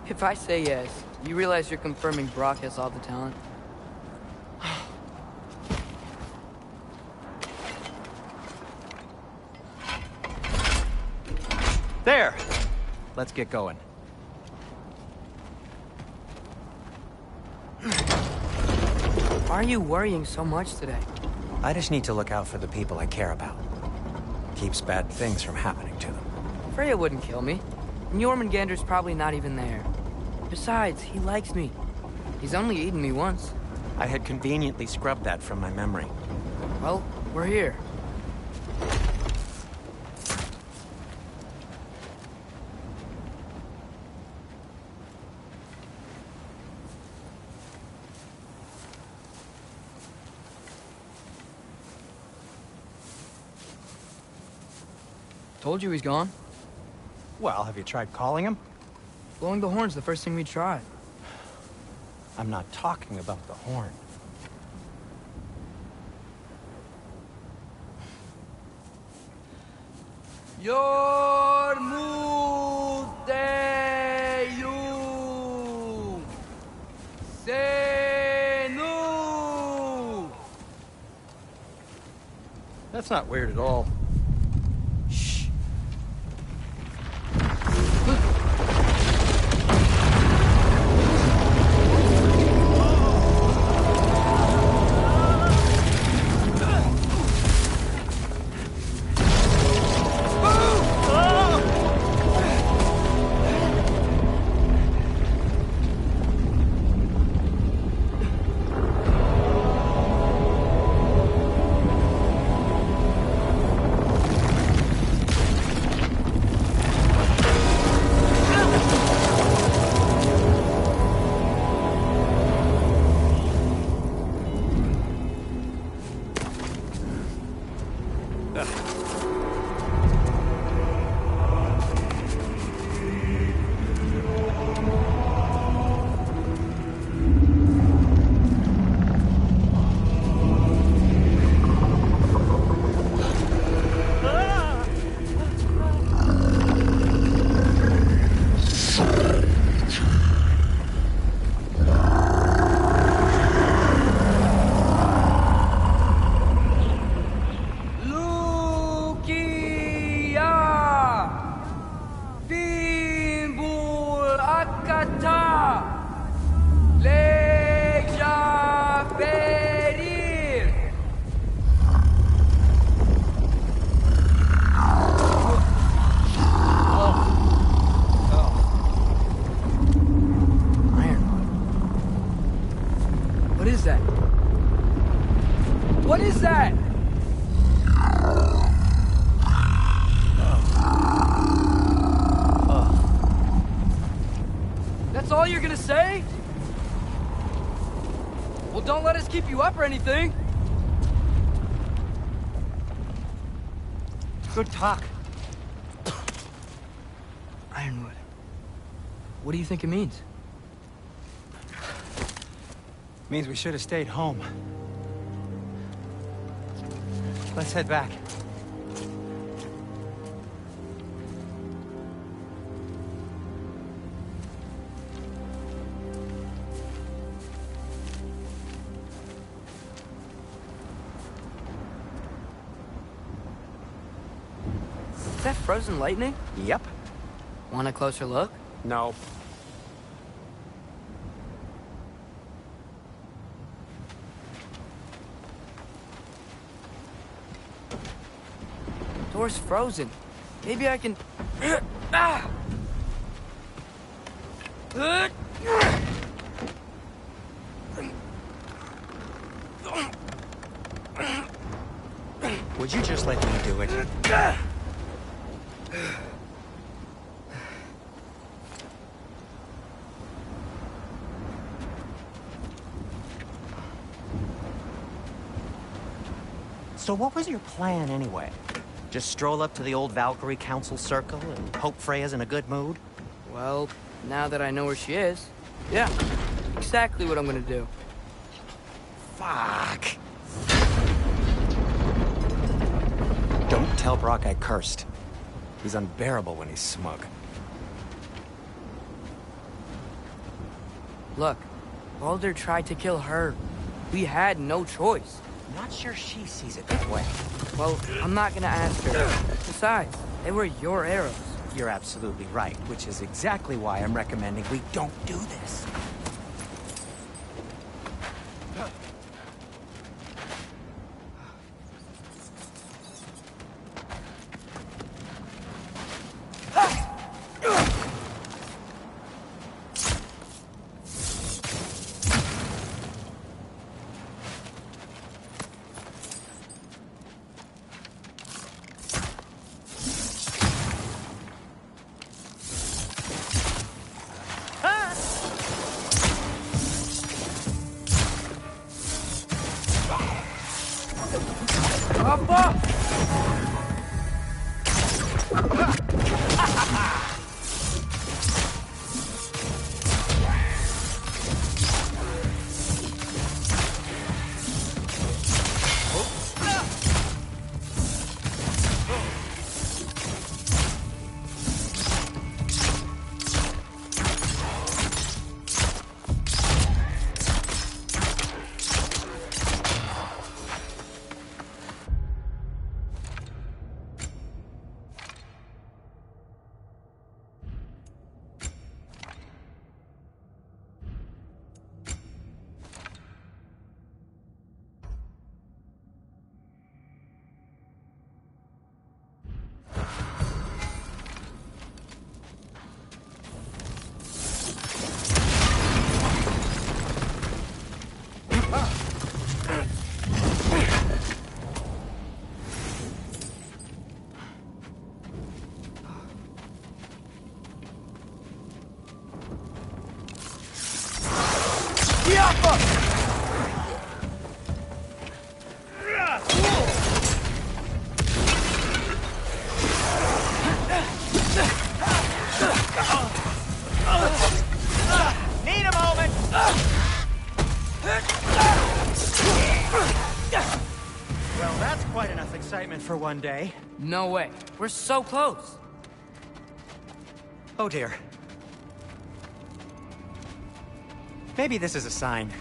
[SPEAKER 1] If I say yes, you realize you're confirming Brock has all the talent?
[SPEAKER 5] There! Let's get going.
[SPEAKER 1] Why are you worrying so much today?
[SPEAKER 5] I just need to look out for the people I care about. Keeps bad things from happening to them.
[SPEAKER 1] Freya wouldn't kill me. And Jormungandr's probably not even there. Besides, he likes me. He's only eaten me once.
[SPEAKER 5] I had conveniently scrubbed that from my memory.
[SPEAKER 1] Well, we're here. Told you he's gone.
[SPEAKER 5] Well, have you tried calling him?
[SPEAKER 1] Blowing the horn's the first thing we tried.
[SPEAKER 5] I'm not talking about the horn.
[SPEAKER 1] Yormuteyu Senu.
[SPEAKER 11] That's not weird at all.
[SPEAKER 1] all you're gonna say? Well, don't let us keep you up or anything.
[SPEAKER 5] Good talk.
[SPEAKER 1] Ironwood. What do you think it means?
[SPEAKER 5] Means we should have stayed home. Let's head back.
[SPEAKER 1] Is that frozen lightning?
[SPEAKER 5] Yep.
[SPEAKER 1] Want a closer look?
[SPEAKER 5] No.
[SPEAKER 1] Door's frozen. Maybe I can... Ah!
[SPEAKER 5] Would you just let me do it? So what was your plan anyway? Just stroll up to the old Valkyrie Council Circle and hope Freya's in a good mood?
[SPEAKER 1] Well, now that I know where she is, yeah, exactly what I'm gonna do.
[SPEAKER 5] Fuck. Don't tell Brock I cursed. He's unbearable when he's smug.
[SPEAKER 1] Look, Baldur tried to kill her. We had no choice.
[SPEAKER 5] Not sure she sees it that way.
[SPEAKER 1] Well, I'm not gonna ask her. Besides, they were your arrows.
[SPEAKER 5] You're absolutely right, which is exactly why I'm recommending we don't do this. Need a moment! Well, that's quite enough excitement for one day.
[SPEAKER 1] No way. We're so close.
[SPEAKER 5] Oh dear. Maybe this is a sign.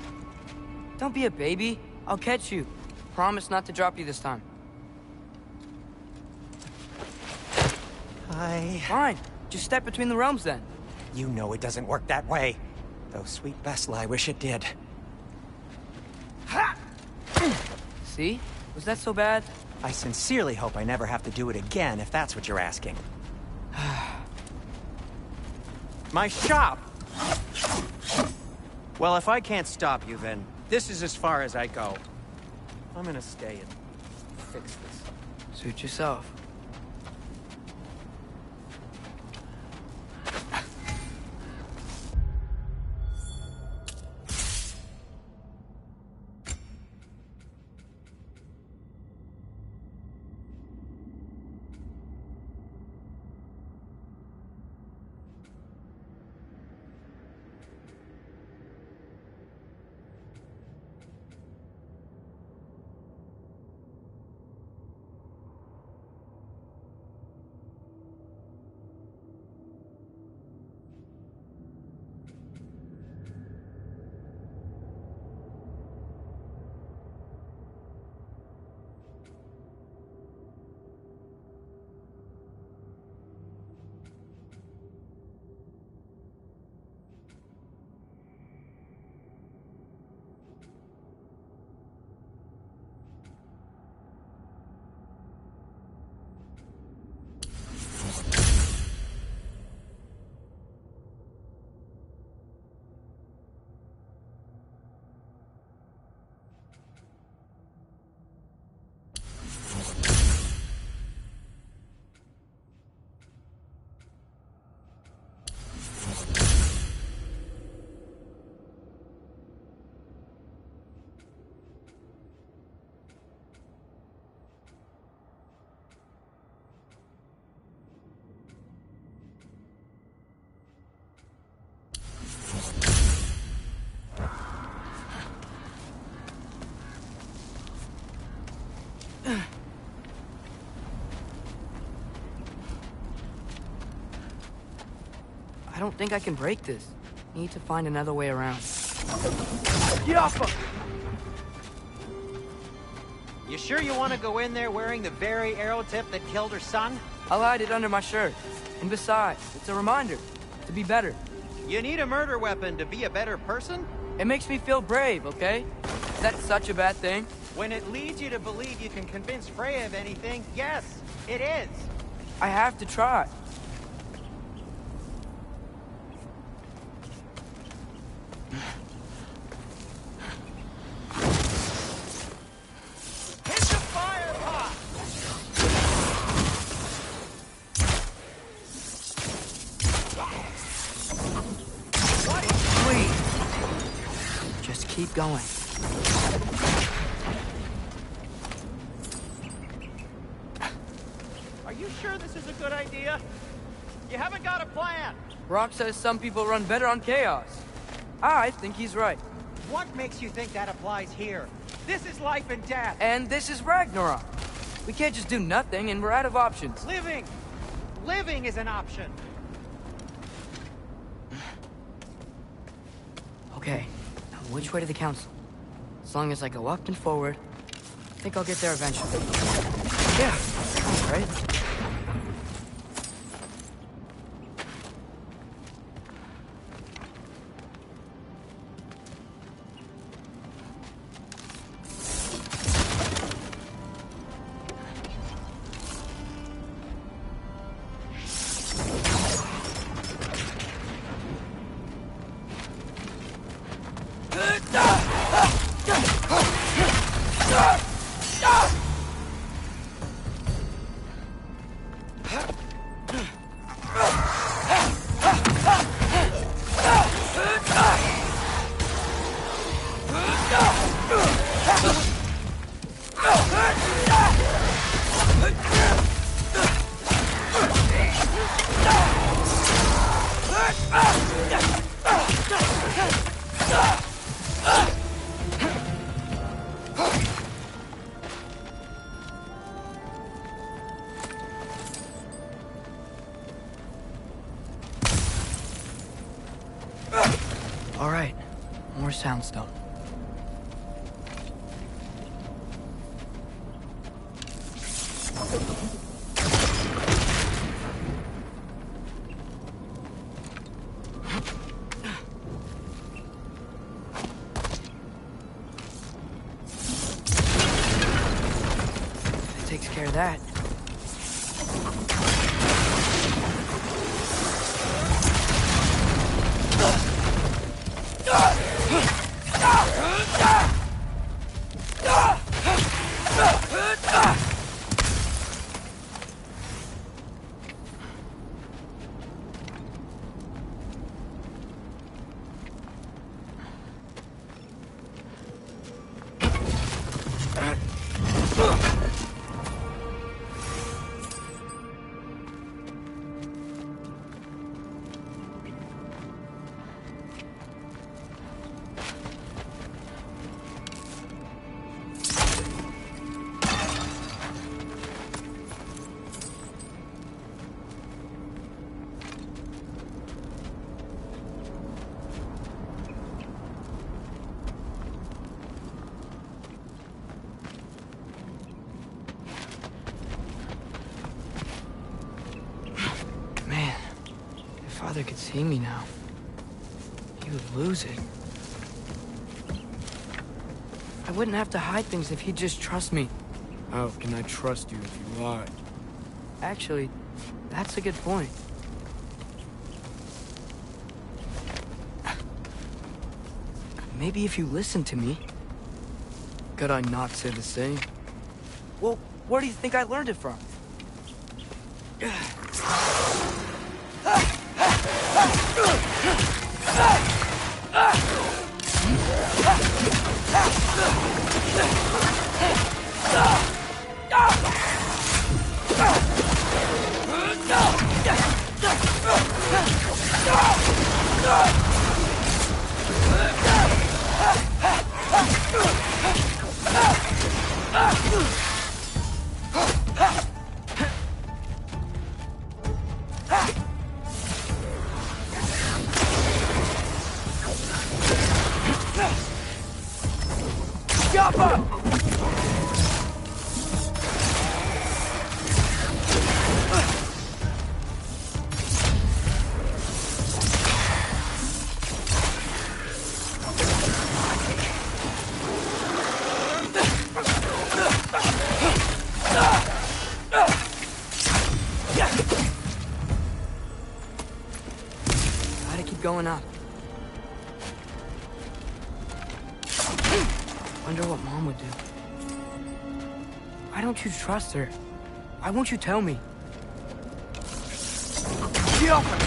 [SPEAKER 1] Don't be a baby. I'll catch you. Promise not to drop you this time. Fine. Just step between the realms then.
[SPEAKER 5] You know it doesn't work that way. Though sweet Bessel, I wish it did.
[SPEAKER 1] See? Was that so bad?
[SPEAKER 5] I sincerely hope I never have to do it again, if that's what you're asking. My shop! Well, if I can't stop you, then this is as far as I go. I'm gonna stay and fix this.
[SPEAKER 1] Suit yourself. I don't think I can break this. Need to find another way around.
[SPEAKER 7] Get off him!
[SPEAKER 5] You sure you want to go in there wearing the very arrow tip that killed her son?
[SPEAKER 1] I'll hide it under my shirt. And besides, it's a reminder to be better.
[SPEAKER 5] You need a murder weapon to be a better person?
[SPEAKER 1] It makes me feel brave, okay? Is that such a bad thing?
[SPEAKER 5] When it leads you to believe you can convince Freya of anything, yes, it is.
[SPEAKER 1] I have to try.
[SPEAKER 5] Hit the fire pot!
[SPEAKER 1] Please. Just keep going.
[SPEAKER 5] Are you sure this is a good idea? You haven't got a plan.
[SPEAKER 1] Rock says some people run better on chaos. I think he's right.
[SPEAKER 5] What makes you think that applies here? This is life and death.
[SPEAKER 1] And this is Ragnarok. We can't just do nothing and we're out of options.
[SPEAKER 5] Living! Living is an option.
[SPEAKER 1] Okay, now which way to the council? As long as I go up and forward, I think I'll get there eventually. Yeah, sounds right. All right, more soundstone. That takes care of that. Father could see me now. He would lose it. I wouldn't have to hide things if he'd just trust me.
[SPEAKER 12] How can I trust you if you lie?
[SPEAKER 1] Actually, that's a good point. Maybe if you listen to me.
[SPEAKER 12] Could I not say the same?
[SPEAKER 1] Well, where do you think I learned it from? Gotta keep going up. Wonder what Mom would do. Why don't you trust her? Why won't you tell me? Get off her!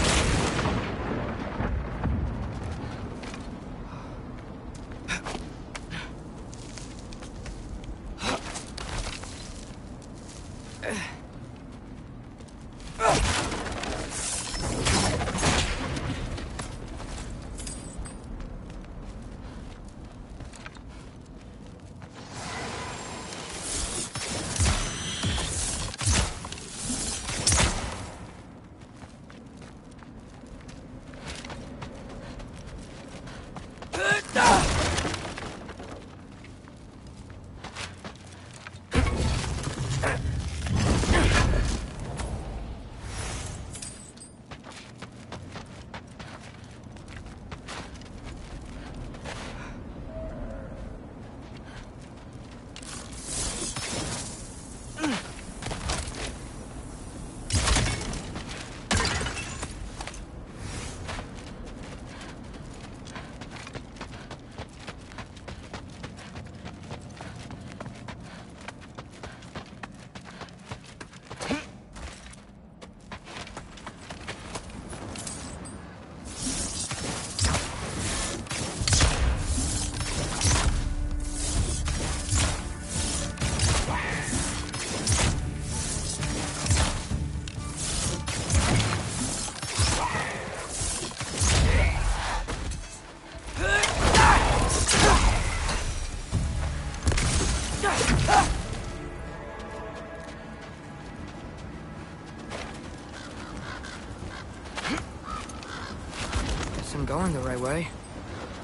[SPEAKER 1] Guess I'm going the right way.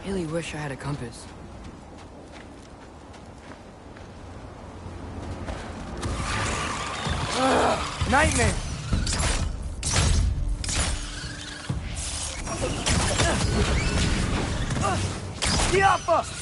[SPEAKER 1] Really wish I had a compass. Nightmare! Diapa!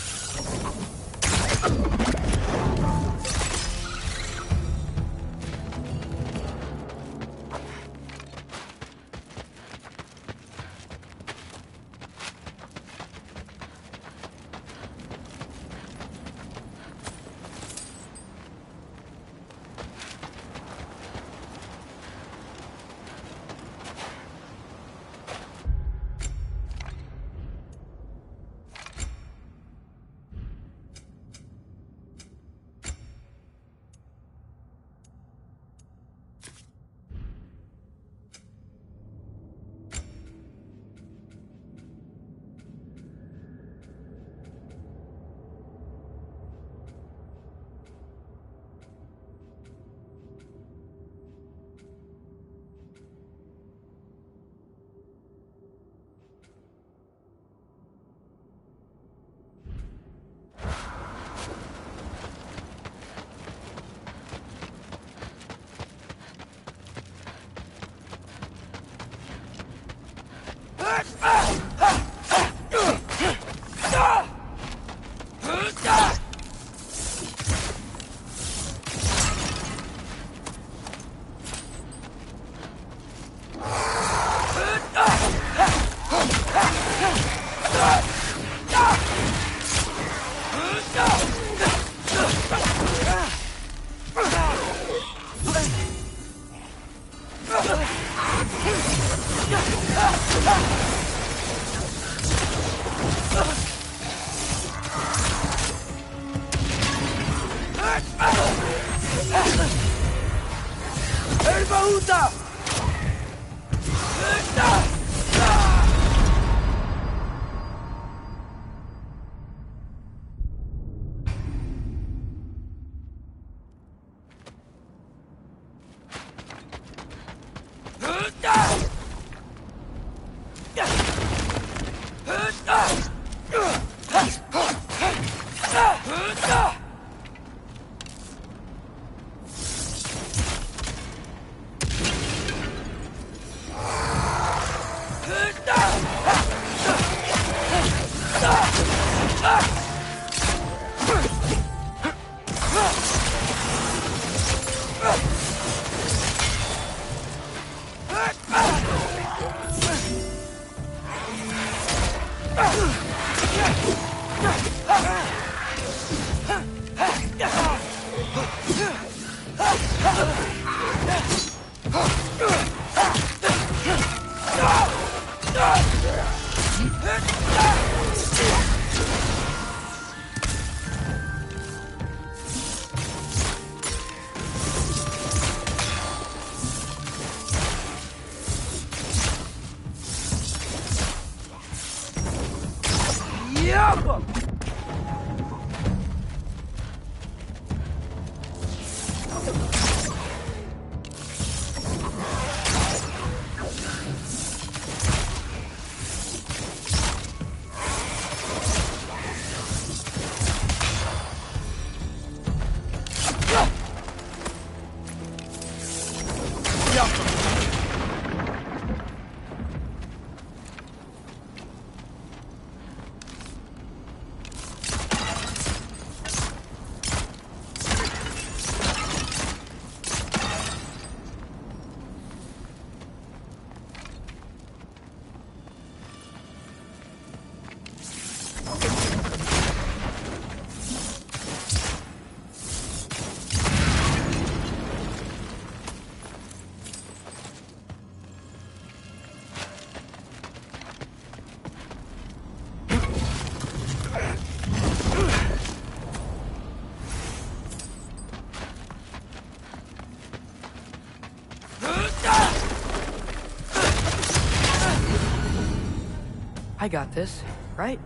[SPEAKER 1] I got this, right?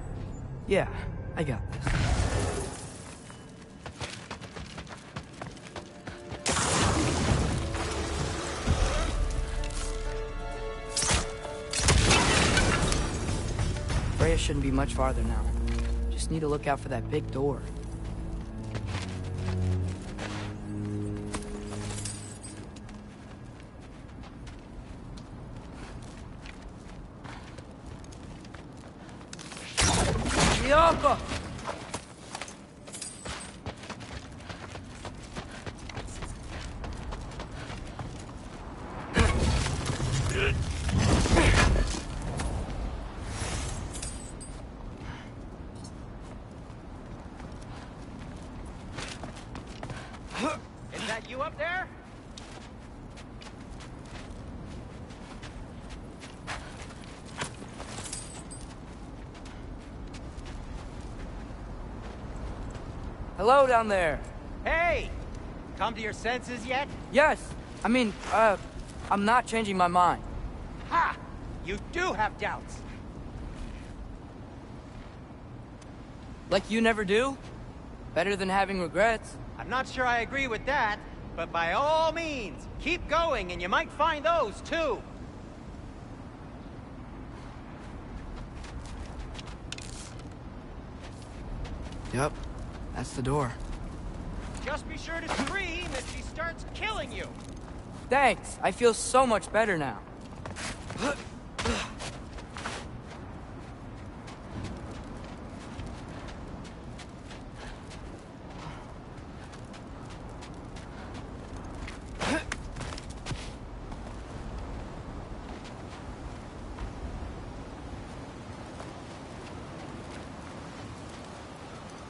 [SPEAKER 1] Yeah, I got this. Freya shouldn't be much farther now. Just need to look out for that big door. Yoko!
[SPEAKER 5] Is that you up there?
[SPEAKER 1] Hello down there.
[SPEAKER 5] Hey! Come to your senses yet?
[SPEAKER 1] Yes. I'm not changing my mind.
[SPEAKER 5] Ha! You do have doubts.
[SPEAKER 1] Like you never do? Better than having regrets.
[SPEAKER 5] I'm not sure I agree with that, but by all means, keep going and you might find those too.
[SPEAKER 1] Yep, that's the door.
[SPEAKER 5] Just be sure to scream if she starts killing you.
[SPEAKER 1] Thanks, I feel so much better now.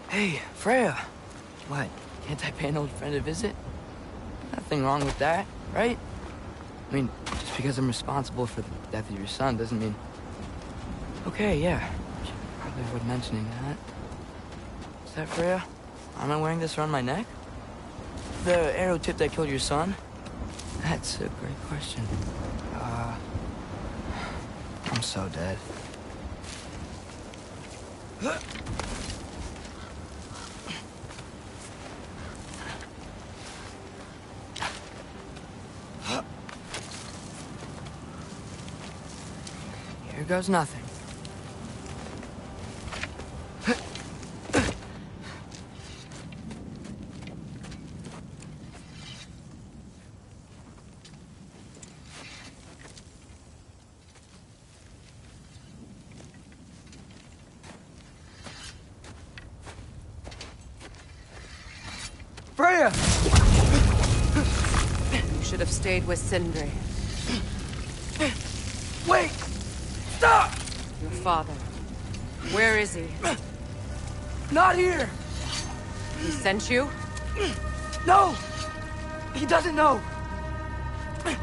[SPEAKER 1] Hey, Freya. What? Can't I pay an old friend a visit? Nothing wrong with that, right? I mean, just because I'm responsible for the death of your son doesn't mean... Okay, yeah. Should probably avoid mentioning that. Is that Freya? Am I wearing this around my neck? The arrow tip that killed your son? That's a great question. I'm so dead. Here goes nothing. Freya!
[SPEAKER 13] You should have stayed with Sindri.
[SPEAKER 1] Wait! Stop!
[SPEAKER 13] Your father. Where is he?
[SPEAKER 1] Not here!
[SPEAKER 13] He sent you?
[SPEAKER 1] No! He doesn't know!
[SPEAKER 13] You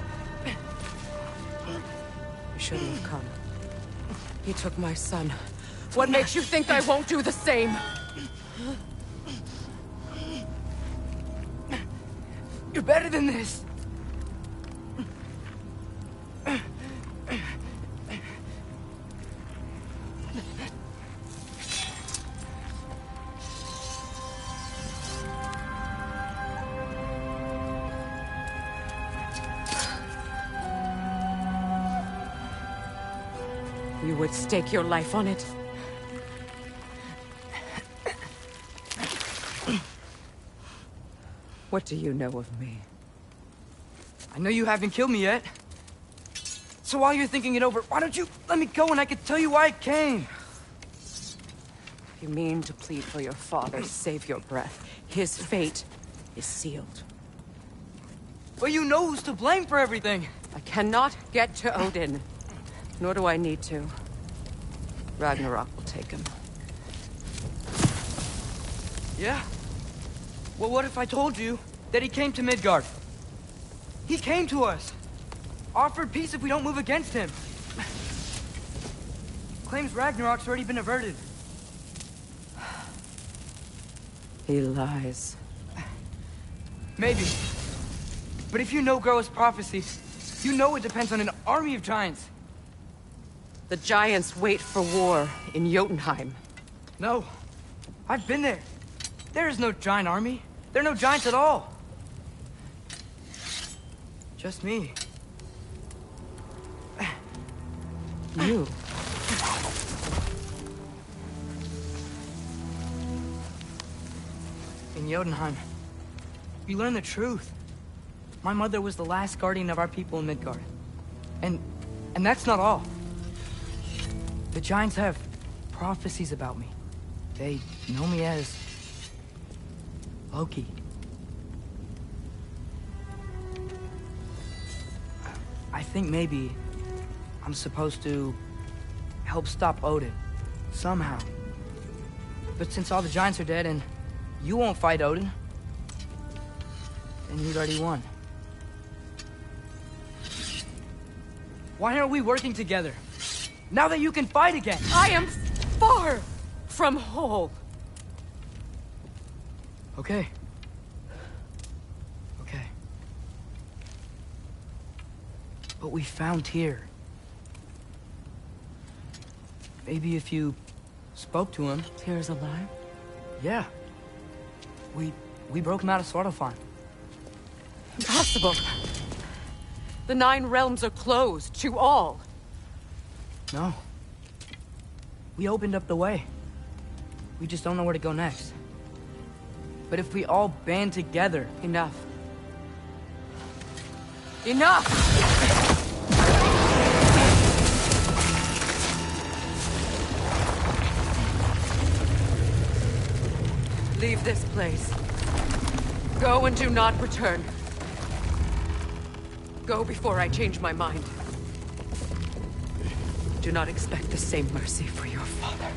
[SPEAKER 13] shouldn't have come. He took my son. What makes you think I won't do the same?
[SPEAKER 1] You're better than this!
[SPEAKER 13] You would stake your life on it? What do you know of me?
[SPEAKER 1] I know you haven't killed me yet. So while you're thinking it over, why don't you let me go and I can tell you why I came?
[SPEAKER 13] If you mean to plead for your father, save your breath. His fate is sealed.
[SPEAKER 1] But you know who's to blame for everything.
[SPEAKER 13] I cannot get to Odin. Nor do I need to. Ragnarok will take him.
[SPEAKER 1] Yeah? Well, what if I told you that he came to Midgard? He came to us. Offered peace if we don't move against him. Claims Ragnarok's already been averted.
[SPEAKER 13] He lies.
[SPEAKER 1] Maybe. But if you know Groa's prophecy, you know it depends on an army of giants.
[SPEAKER 13] The giants wait for war in Jotunheim.
[SPEAKER 1] No. I've been there. There is no giant army. There are no giants at all. Just me.
[SPEAKER 13] You.
[SPEAKER 1] In Jotunheim, you learn the truth. My mother was the last guardian of our people in Midgard. And that's not all. The giants have prophecies about me. They know me as Loki. I think maybe I'm supposed to help stop Odin, somehow. But since all the giants are dead and you won't fight Odin, then he's already won. Why aren't we working together? Now that you can fight again!
[SPEAKER 13] I am far from whole.
[SPEAKER 1] Okay. Okay. But we found Tyr. Maybe if you spoke to him...
[SPEAKER 13] Tyr's alive?
[SPEAKER 1] Yeah. We broke him out of Svartalfheim.
[SPEAKER 13] Impossible. The 9 realms are closed to all.
[SPEAKER 1] No. We opened up the way. We just don't know where to go next. But if we all band together...
[SPEAKER 13] Enough. Enough! Leave this place. Go and do not return. Go before I change my mind. Do not expect the same mercy for your father.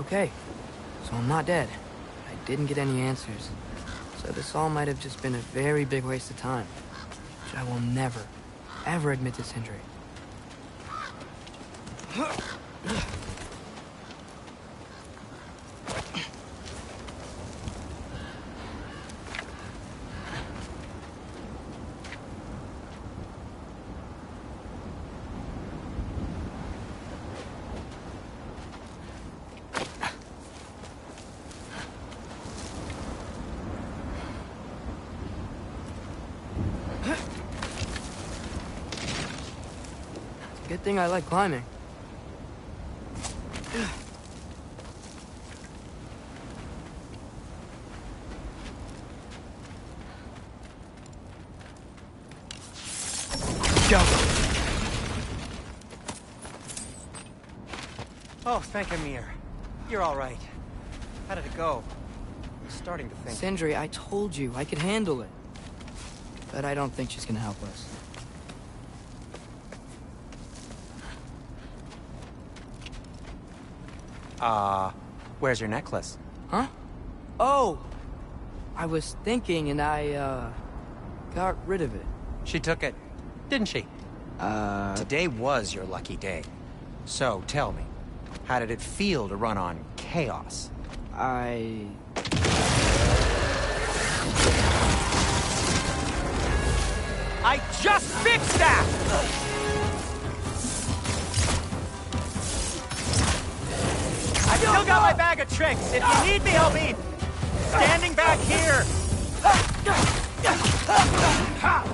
[SPEAKER 1] Okay, so I'm not dead. I didn't get any answers. So this all might have just been a very big waste of time. Which I will never, ever admit to Sindri. Good thing I like climbing. Go!
[SPEAKER 5] Oh, thank Amir. You're all right. How did it go? I'm starting to think...
[SPEAKER 1] Sindri, I told you I could handle it. But I don't think she's gonna help us.
[SPEAKER 5] Where's your necklace?
[SPEAKER 1] Huh? Oh! I was thinking and I, got rid of it.
[SPEAKER 5] She took it, didn't she? Today was your lucky day. So, tell me, how did it feel to run on chaos?
[SPEAKER 1] I
[SPEAKER 5] just fixed that! I've still got my bag of tricks. If you need me, I'll be standing back here.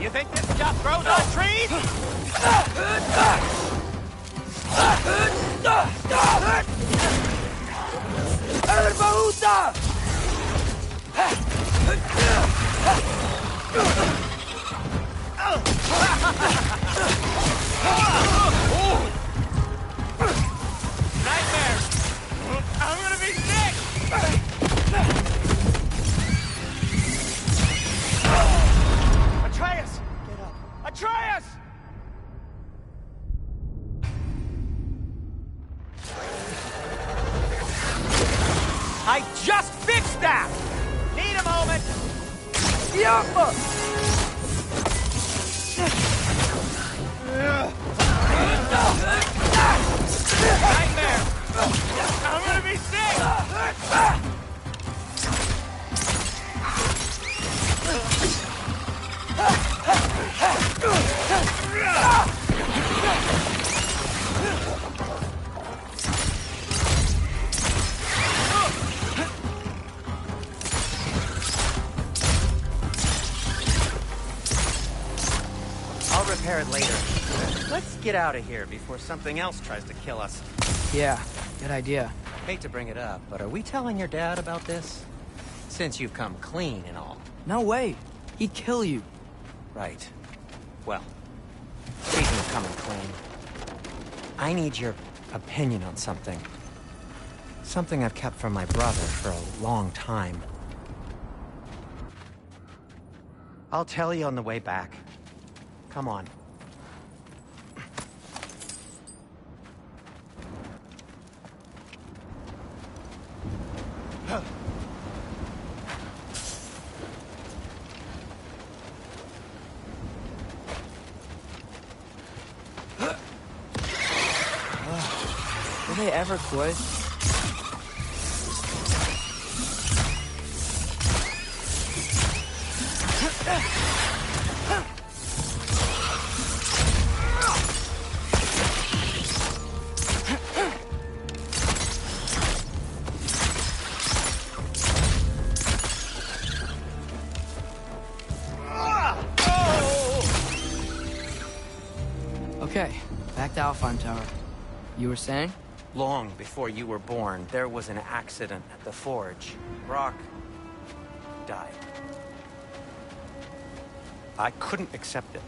[SPEAKER 5] You think this stuff grows on trees? Nightmare! I'm gonna be sick! Atreus! Get up. Atreus! I just fixed that! Need a moment! Nightmare! I'm gonna be sick! I'll repair it later. Let's get out of here before something else tries to kill us.
[SPEAKER 1] Yeah, good idea.
[SPEAKER 5] Hate to bring it up, but are we telling your dad about this? Since you've come clean and all.
[SPEAKER 1] No way. He'd kill you.
[SPEAKER 5] Right. Well, speaking of coming clean, I need your opinion on something. Something I've kept from my brother for a long time. I'll tell you on the way back. Come on.
[SPEAKER 1] Will they ever quit? Okay, back to Alfheim Tower. You were saying?
[SPEAKER 5] Long before you were born, there was an accident at the forge. Brock died. I couldn't accept it.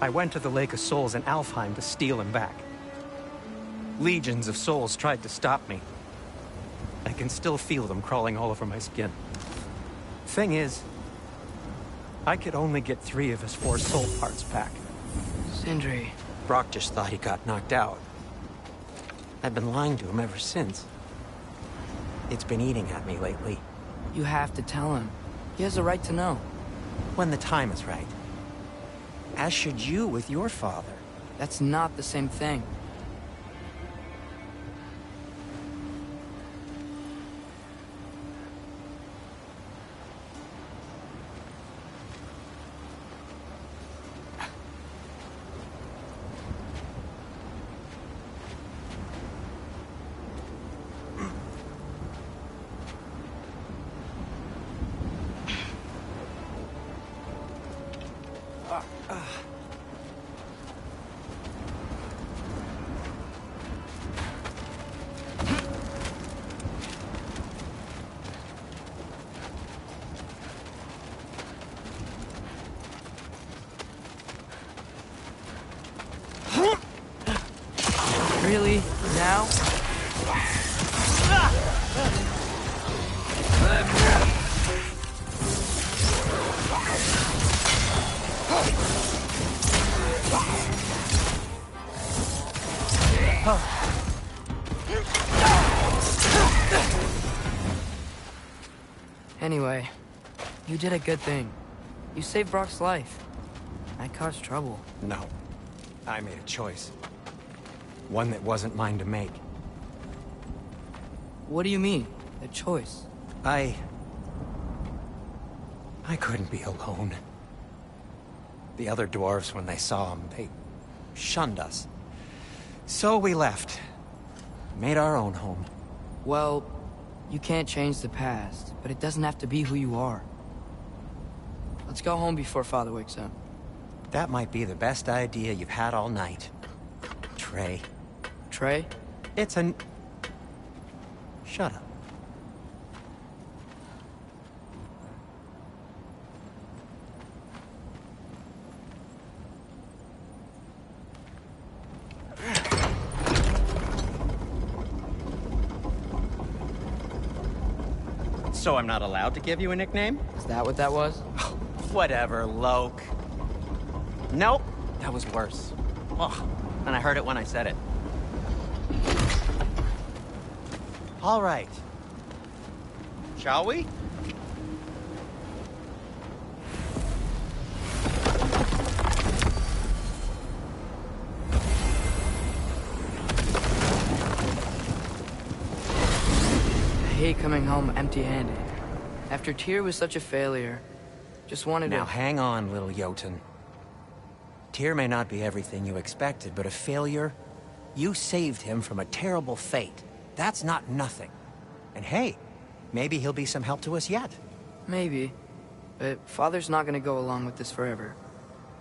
[SPEAKER 5] I went to the Lake of Souls in Alfheim to steal him back. Legions of souls tried to stop me. I can still feel them crawling all over my skin. Thing is, I could only get 3 of his 4 soul parts back.
[SPEAKER 1] Sindri.
[SPEAKER 5] Brock just thought he got knocked out. I've been lying to him ever since. It's been eating at me lately.
[SPEAKER 1] You have to tell him. He has a right to know.
[SPEAKER 5] When the time is right. As should you with your father.
[SPEAKER 1] That's not the same thing. Really? Now? Anyway, you did a good thing. You saved Brock's life. I caused trouble.
[SPEAKER 5] No. I made a choice. One that wasn't mine to make.
[SPEAKER 1] What do you mean? A choice?
[SPEAKER 5] I couldn't be alone. The other dwarves, when they saw him, they shunned us. So we left. Made our own home.
[SPEAKER 1] Well, you can't change the past, but it doesn't have to be who you are. Let's go home before Father wakes up.
[SPEAKER 5] That might be the best idea you've had all night. Trey.
[SPEAKER 1] Trey?
[SPEAKER 5] It's an... Shut up. So I'm not allowed to give you a nickname?
[SPEAKER 1] Is that what that was?
[SPEAKER 5] Whatever, Loke. Nope, that was worse. Oh, and I heard it when I said it. All right. Shall we?
[SPEAKER 1] I hate coming home empty-handed. After Tyr was such a failure, just wanted to...
[SPEAKER 5] Now hang on, little Jotun. Tyr may not be everything you expected, but a failure? You saved him from a terrible fate. That's not nothing. And hey, maybe he'll be some help to us yet.
[SPEAKER 1] Maybe. But Father's not gonna go along with this forever.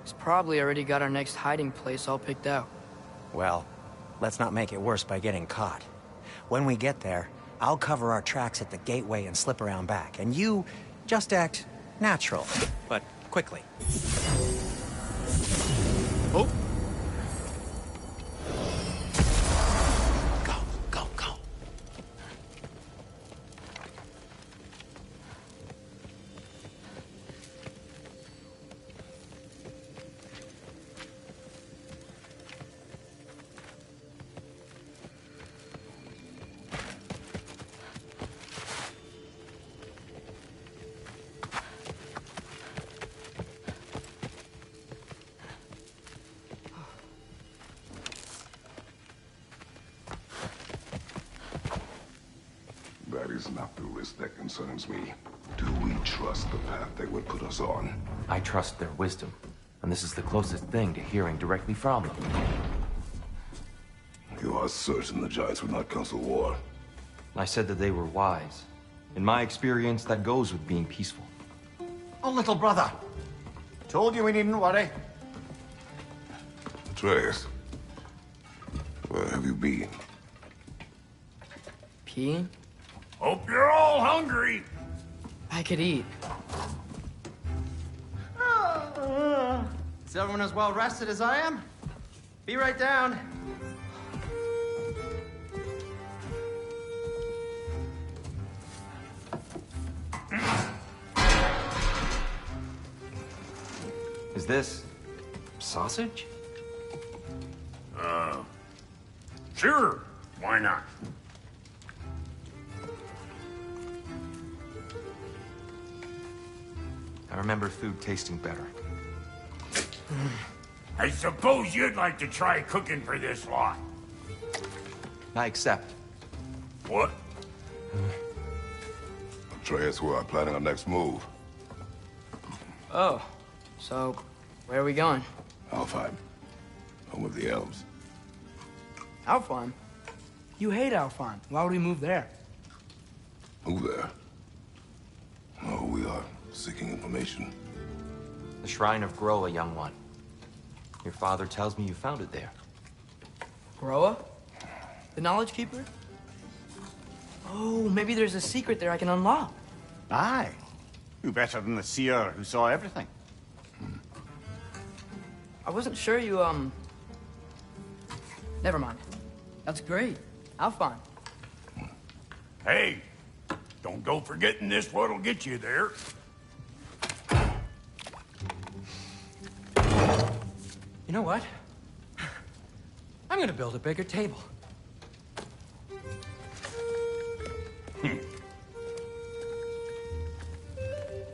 [SPEAKER 1] He's probably already got our next hiding place all picked out.
[SPEAKER 5] Well, let's not make it worse by getting caught. When we get there, I'll cover our tracks at the gateway and slip around back, and you just act natural, but quickly. Oh! Go, go, go.
[SPEAKER 3] That is not the risk that concerns me. Do we trust the path they would put us on?
[SPEAKER 8] I trust their wisdom, and this is the closest thing to hearing directly from them.
[SPEAKER 3] You are certain the Giants would not counsel war?
[SPEAKER 8] I said that they were wise. In my experience, that goes with being peaceful.
[SPEAKER 6] Oh, little brother. Told you we needn't worry.
[SPEAKER 3] Atreus, where have you been?
[SPEAKER 1] Peeing?
[SPEAKER 10] Hope you're all hungry.
[SPEAKER 1] I could eat.
[SPEAKER 5] Is everyone as well rested as I am? Be right down.
[SPEAKER 8] Is this sausage?
[SPEAKER 10] Sure. Why not?
[SPEAKER 8] I remember food tasting better.
[SPEAKER 10] I suppose you'd like to try cooking for this lot.
[SPEAKER 8] I accept.
[SPEAKER 10] What?
[SPEAKER 3] Atreus, we are planning our next move.
[SPEAKER 1] Oh, so where are we going?
[SPEAKER 3] Alfheim, home of the elves.
[SPEAKER 7] Alfheim? You hate Alfheim. Why would we move there?
[SPEAKER 3] Move there? No, we are seeking information.
[SPEAKER 8] The Shrine of Groa, young one. Your father tells me you found it there.
[SPEAKER 1] Groa? The Knowledge Keeper? Oh, maybe there's a secret there I can unlock.
[SPEAKER 6] Aye. Who better than the seer who saw everything?
[SPEAKER 1] I wasn't sure you, Never mind. That's great. Alfheim.
[SPEAKER 10] Hey, don't go forgetting this what'll get you there.
[SPEAKER 5] You know what? I'm gonna build a bigger table.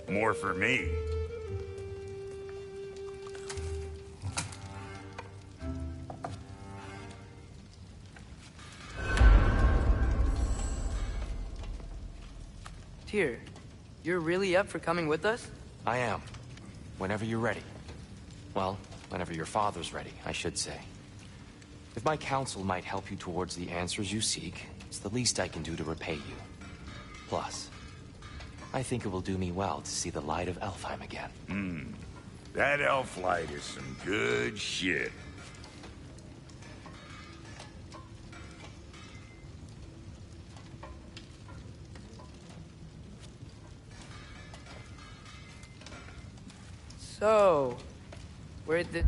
[SPEAKER 10] More for me.
[SPEAKER 1] Tyr, you're really up for coming with us?
[SPEAKER 8] I am. Whenever you're ready. Well, whenever your father's ready, I should say. If my counsel might help you towards the answers you seek, it's the least I can do to repay you. Plus, I think it will do me well to see the light of Elfheim again.
[SPEAKER 10] That elf light is some good shit.
[SPEAKER 1] So, where'd the...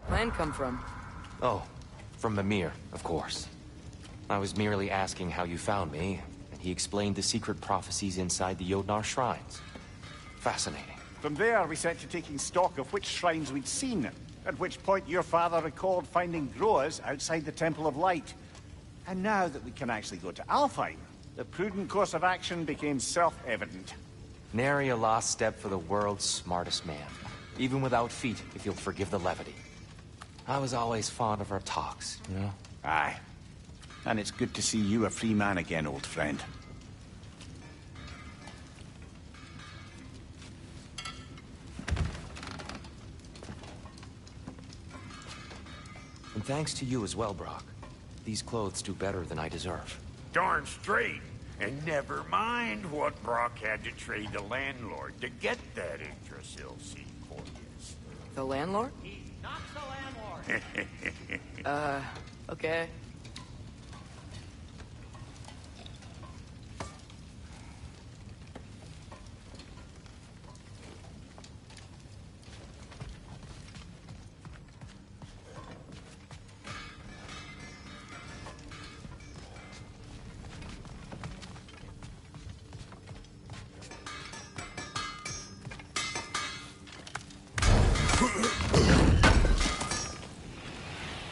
[SPEAKER 1] Plan come from?
[SPEAKER 8] Oh, from Mimir, of course. I was merely asking how you found me, and he explained the secret prophecies inside the Jotnar shrines. Fascinating.
[SPEAKER 6] From there, we set to taking stock of which shrines we'd seen, at which point your father recalled finding growers outside the Temple of Light. And now that we can actually go to Alfheim, the prudent course of action became self-evident.
[SPEAKER 8] Nary a lost step for the world's smartest man. Even without feet, if you'll forgive the levity. I was always fond of our talks, you know?
[SPEAKER 6] Aye. And it's good to see you a free man again, old friend.
[SPEAKER 8] And thanks to you as well, Brock. These clothes do better than I deserve.
[SPEAKER 10] Darn straight. And never mind what Brock had to trade the landlord to get that Yggdrasil seed for us.
[SPEAKER 1] The landlord?
[SPEAKER 5] He's not the landlord.
[SPEAKER 1] Okay.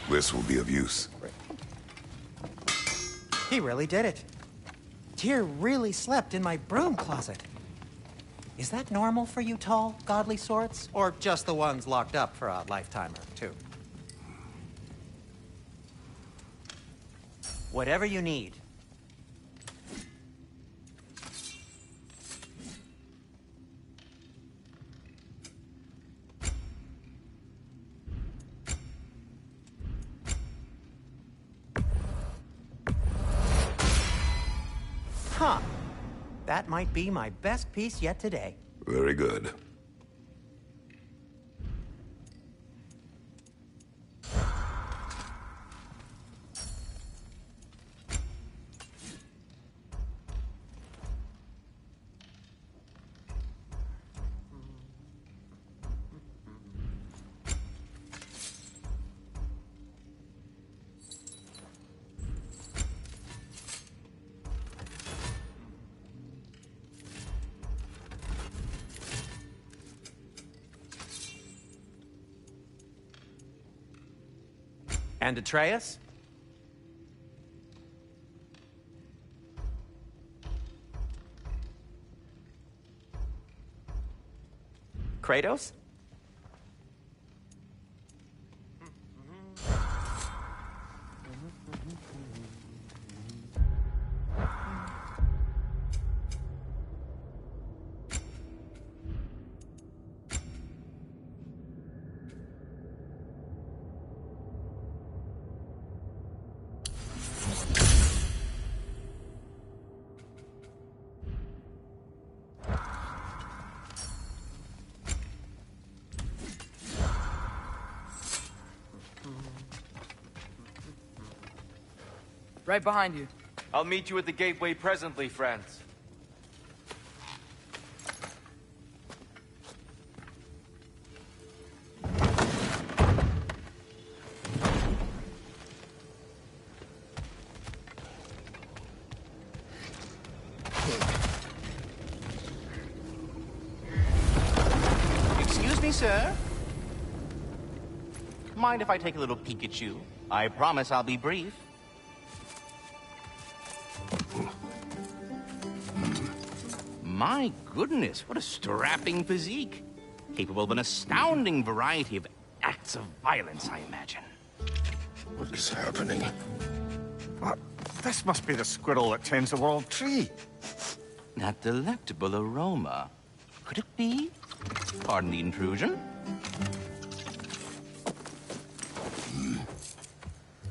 [SPEAKER 3] This will be of use.
[SPEAKER 5] He really did it. Tyr really slept in my broom closet. Is that normal for you tall, godly sorts? Or just the ones locked up for a lifetime or two? Whatever you need. Huh. That might be my best piece yet today.
[SPEAKER 3] Very good.
[SPEAKER 5] And Atreus? Kratos?
[SPEAKER 1] Right behind you.
[SPEAKER 9] I'll meet you at the gateway presently, friends.
[SPEAKER 14] Excuse me, sir. Mind if I take a little peek at you? I promise I'll be brief. My goodness, what a strapping physique. Capable of an astounding variety of acts of violence, I imagine.
[SPEAKER 3] What is happening?
[SPEAKER 6] What? This must be the squirrel that tends the world tree.
[SPEAKER 14] That delectable aroma. Could it be? Pardon the intrusion.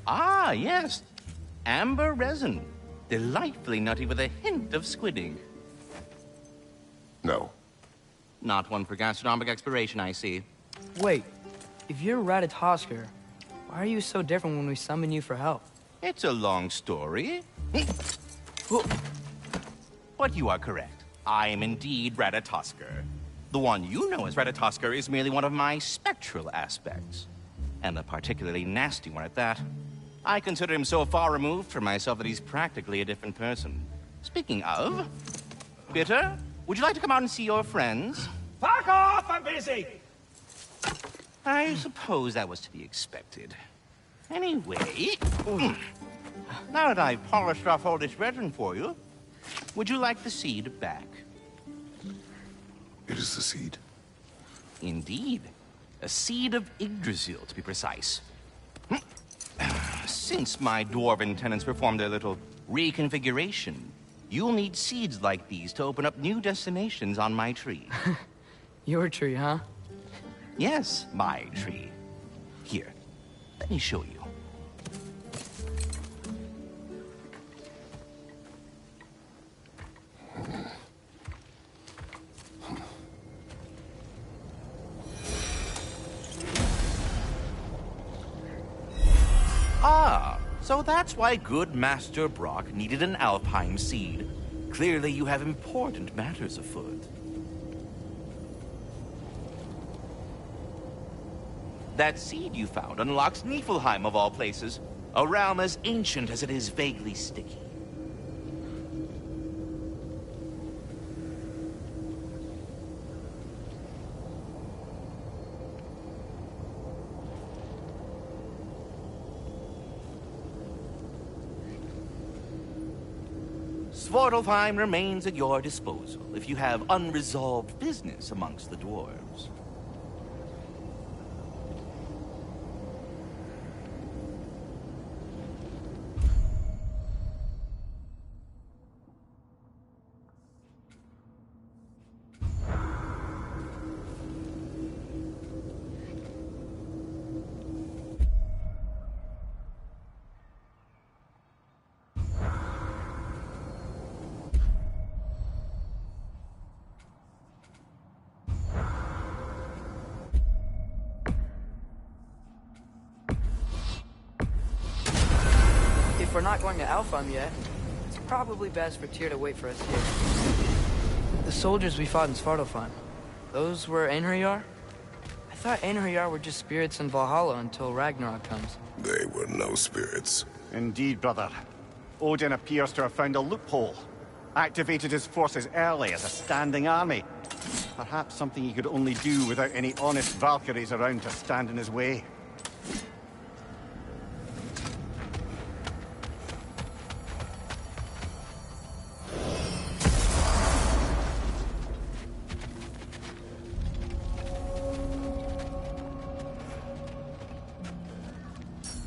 [SPEAKER 14] Ah, yes. Amber resin. Delightfully nutty with a hint of squidding.
[SPEAKER 3] No.
[SPEAKER 14] Not one for gastronomic exploration, I see.
[SPEAKER 1] Wait, if you're ㄔㄏㄌㄦ, why are you so different when we summon you for help?
[SPEAKER 14] It's a long story. But you are correct. I am indeed ㄔㄏㄌㄦ. The one you know as ㄔㄏㄌㄦ is merely one of my spectral aspects. and a particularly nasty one at that. I consider him so far removed from myself that he's practically a different person. Speaking of, Bitter, would you like to come out and see your friends?
[SPEAKER 7] Fuck off! I'm busy!
[SPEAKER 14] I suppose that was to be expected. Anyway, now that I've polished off all this resin for you, would you like the seed back?
[SPEAKER 3] It is the seed.
[SPEAKER 14] Indeed. A seed of Yggdrasil, to be precise. Since my dwarven tenants performed their little reconfiguration, you'll need seeds like these to open up new destinations on my tree.
[SPEAKER 1] Your tree, huh?
[SPEAKER 14] Yes, my tree. Here, let me show you. Ah, so that's why good Master Brock needed an Alfheim seed. Clearly you have important matters afoot. That seed you found unlocks Niflheim of all places, a realm as ancient as it is vaguely sticky. Svartalfheim remains at your disposal if you have unresolved business amongst the dwarves.
[SPEAKER 1] If we're not going to Alfheim yet, it's probably best for Tyr to wait for us here. The soldiers we fought in Svartalfheim, those were Einherjar? I thought Einherjar were just spirits in Valhalla until Ragnarok comes.
[SPEAKER 3] They were no spirits.
[SPEAKER 4] Indeed, brother. Odin appears to have found a loophole. Activated his forces early as a standing army. Perhaps something he could only do without any honest Valkyries around to stand in his way.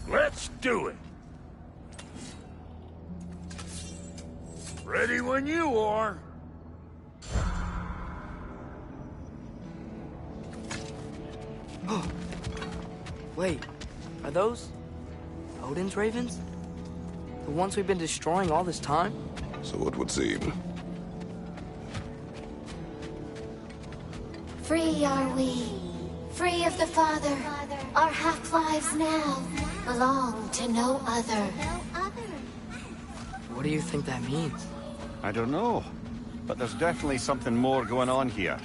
[SPEAKER 10] Let's do it. Ready when you are.
[SPEAKER 1] Wait, are those Odin's ravens? The ones we've been destroying all this time?
[SPEAKER 3] So it would seem.
[SPEAKER 15] Free are we, free of the Father. Our half-lives now belong to no other.
[SPEAKER 1] What do you think that means?
[SPEAKER 4] I don't know, but there's definitely something more going on here.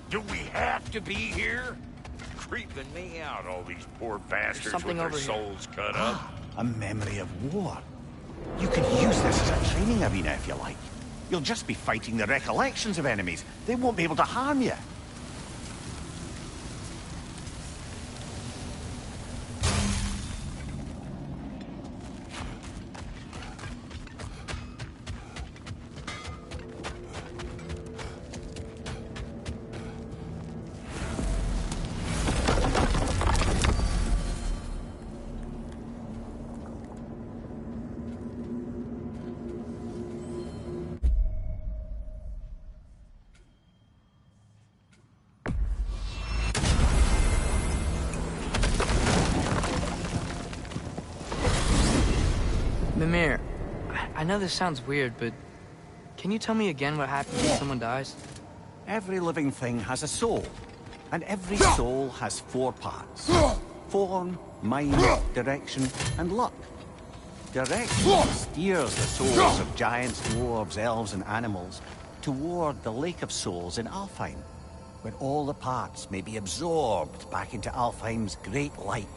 [SPEAKER 10] Do we have to be here? Creeping me out, all these poor bastards with their souls cut up.
[SPEAKER 4] A memory of war. You could use this as a training arena if you like. You'll just be fighting the recollections of enemies. They won't be able to harm you.
[SPEAKER 1] Mimir, I know this sounds weird, but can you tell me again what happens when someone dies?
[SPEAKER 4] Every living thing has a soul, and every soul has 4 parts. Form, mind, direction, and luck. Direction steers the souls of giants, dwarves, elves, and animals toward the Lake of Souls in Alfheim, where all the parts may be absorbed back into Alfheim's great light.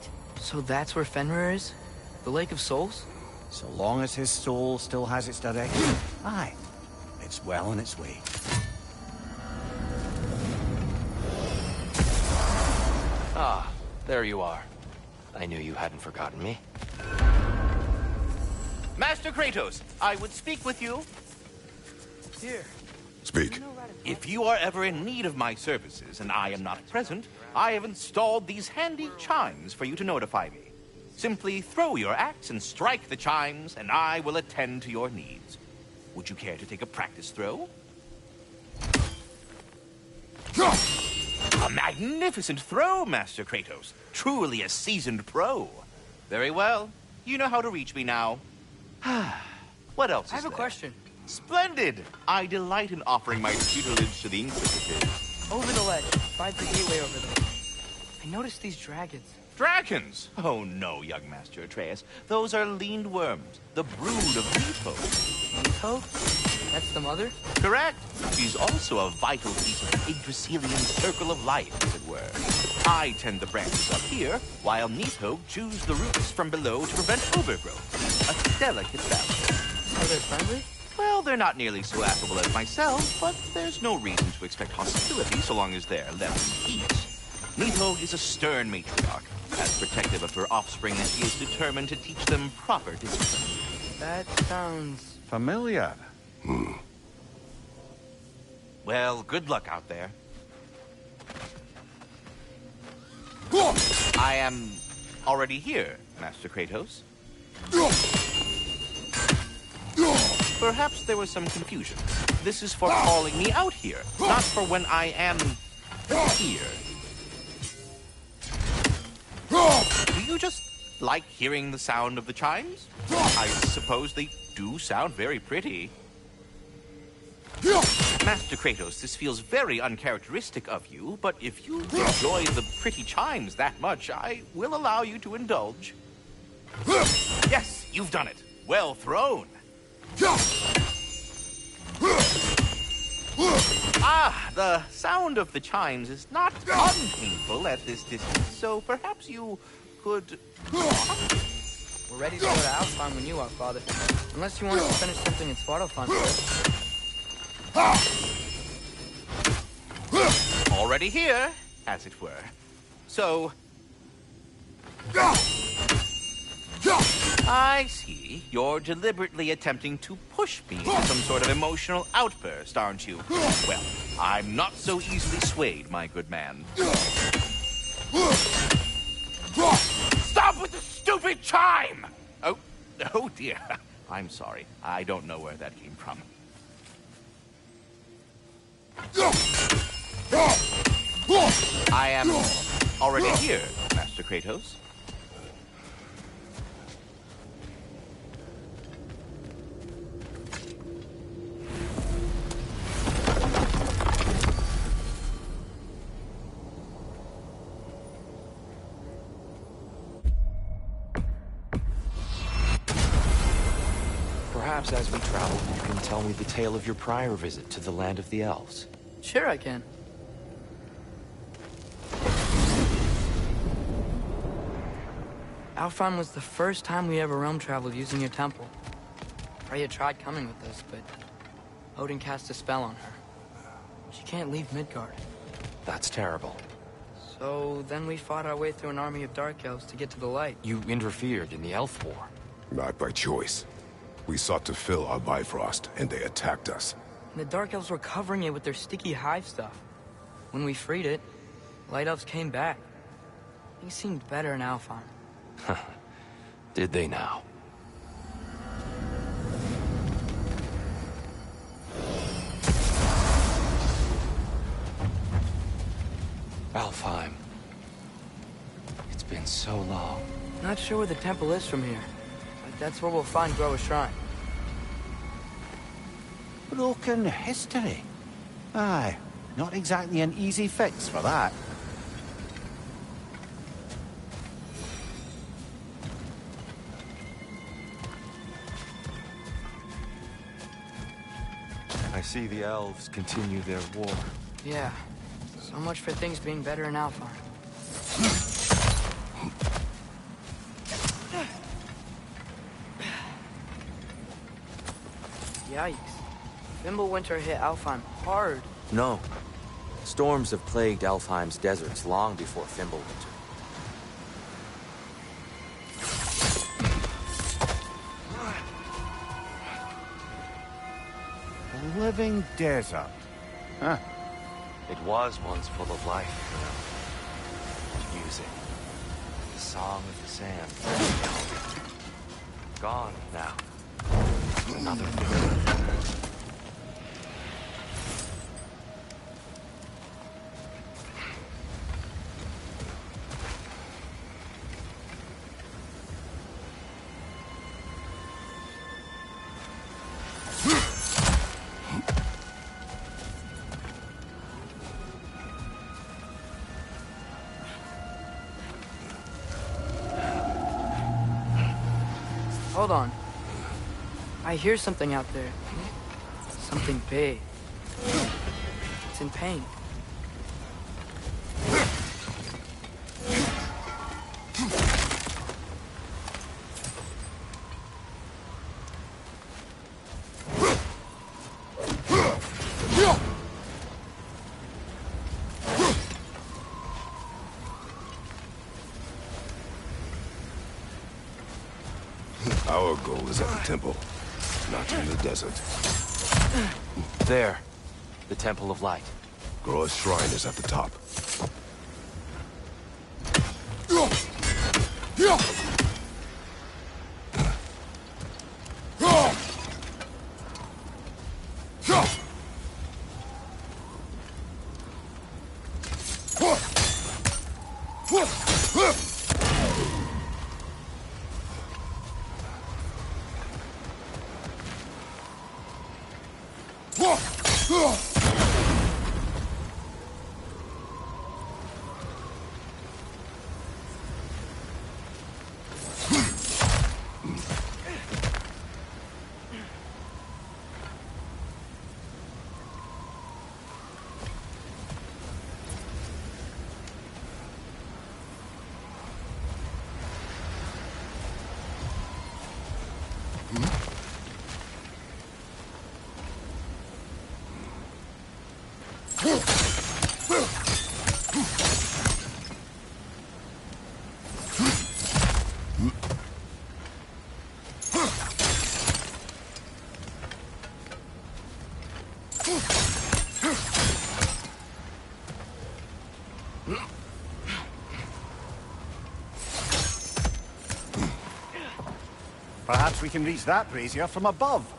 [SPEAKER 1] So that's where Fenrir is? The Lake of Souls?
[SPEAKER 4] So long as his soul still has its direction, aye, it's well on its way.
[SPEAKER 8] Ah, there you are. I knew you hadn't forgotten me.
[SPEAKER 14] Master Kratos, I would speak with you.
[SPEAKER 1] Here.
[SPEAKER 3] Speak.
[SPEAKER 14] If you are ever in need of my services and I am not present, I have installed these handy chimes for you to notify me. Simply throw your axe and strike the chimes, and I will attend to your needs. Would you care to take a practice throw? A magnificent throw, Master Kratos. Truly a seasoned pro. Very well. You know how to reach me now. What else is
[SPEAKER 1] I have a
[SPEAKER 14] there?
[SPEAKER 1] question.
[SPEAKER 14] Splendid! I delight in offering my tutelage to the Inquisitive.
[SPEAKER 1] Over the ledge, by the gateway over there. I noticed these dragons.
[SPEAKER 14] Dragons? Oh no, young Master Atreus. Those are lean worms, the brood of ㄔㄏ.
[SPEAKER 1] ㄔㄏ? That's the mother?
[SPEAKER 14] Correct. She's also a vital piece of the Yggdrasilian circle of life, as it were. I tend the branches up here, while ㄔㄏ chews the roots from below to prevent overgrowth. A delicate balance.
[SPEAKER 1] Are they friendly?
[SPEAKER 14] Well, they're not nearly so affable as myself, but there's no reason to expect hostility so long as they're left in peace. ㄔㄏ is a stern matriarch, as protective of her offspring as she is determined to teach them proper discipline.
[SPEAKER 1] That sounds...
[SPEAKER 4] familiar.
[SPEAKER 14] Well, good luck out there. I am already here, Master Kratos. Perhaps there was some confusion. This is for calling me out here, not for when I am here. Do you just like hearing the sound of the chimes? I suppose they do sound very pretty. Master Kratos, this feels very uncharacteristic of you, but if you enjoy the pretty chimes that much, I will allow you to indulge. Yes, you've done it. Well thrown. Ah, the sound of the chimes is not unpainful at this distance, so perhaps you could...
[SPEAKER 1] We're ready to go to Alfheim when you are, Father. Unless you want us to finish something in Svartalfheim first.
[SPEAKER 14] Already here, as it were. So... I see. You're deliberately attempting to push me into some sort of emotional outburst, aren't you? Well, I'm not so easily swayed, my good man. Stop with the stupid chime! Oh dear. I'm sorry. I don't know where that came from. I am already here, Master Kratos.
[SPEAKER 8] Perhaps as we travel, you can tell me the tale of your prior visit to the land of the elves.
[SPEAKER 1] Sure I can. Alfheim was the first time we ever realm traveled using your temple. Freya tried coming with us, but Odin cast a spell on her. She can't leave Midgard.
[SPEAKER 8] That's terrible.
[SPEAKER 1] So then we fought our way through an army of dark elves to get to the light.
[SPEAKER 8] You interfered in the elf war.
[SPEAKER 3] Not by choice. We sought to fill our Bifrost, and they attacked us.
[SPEAKER 1] And the dark elves were covering it with their sticky hive stuff. When we freed it, light elves came back. Things seemed better in Alfheim.
[SPEAKER 8] Did they now? Alfheim. It's been so long.
[SPEAKER 1] Not sure where the temple is from here, but that's where we'll find Groa's shrine.
[SPEAKER 4] Broken history. Aye, not exactly an easy fix for that.
[SPEAKER 9] see the elves continue their war.
[SPEAKER 1] Yeah. So much for things being better in Alfheim. Yikes. Fimbulwinter hit Alfheim hard.
[SPEAKER 8] No. Storms have plagued Alfheim's deserts long before Fimbulwinter.
[SPEAKER 4] A living desert. Huh.
[SPEAKER 8] It was once full of life, and music. The song of the sand. Gone now. Another
[SPEAKER 1] Hold on. I hear something out there. Something big. It's in pain.
[SPEAKER 3] Our goal is at the temple, not in the desert.
[SPEAKER 8] There. The Temple of Light.
[SPEAKER 3] Groa's shrine is at the top.
[SPEAKER 4] Perhaps we can reach that brazier from above.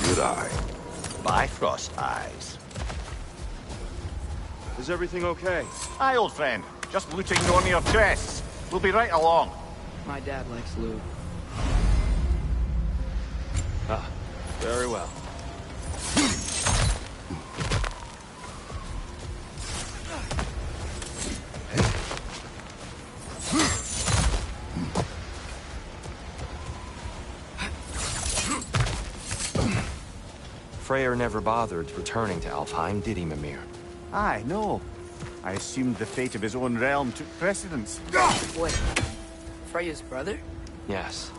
[SPEAKER 3] Good eye.
[SPEAKER 14] Bifrost eyes.
[SPEAKER 9] Is everything okay?
[SPEAKER 6] Aye, old friend. Just looting one of your chests. We'll be right along.
[SPEAKER 1] My dad likes loot.
[SPEAKER 8] Ah, very well. Freyr never bothered returning to Alfheim, did he, Mimir?
[SPEAKER 4] Aye, no. I assumed the fate of his own realm took precedence.
[SPEAKER 1] Wait. Freya's brother?
[SPEAKER 8] Yes.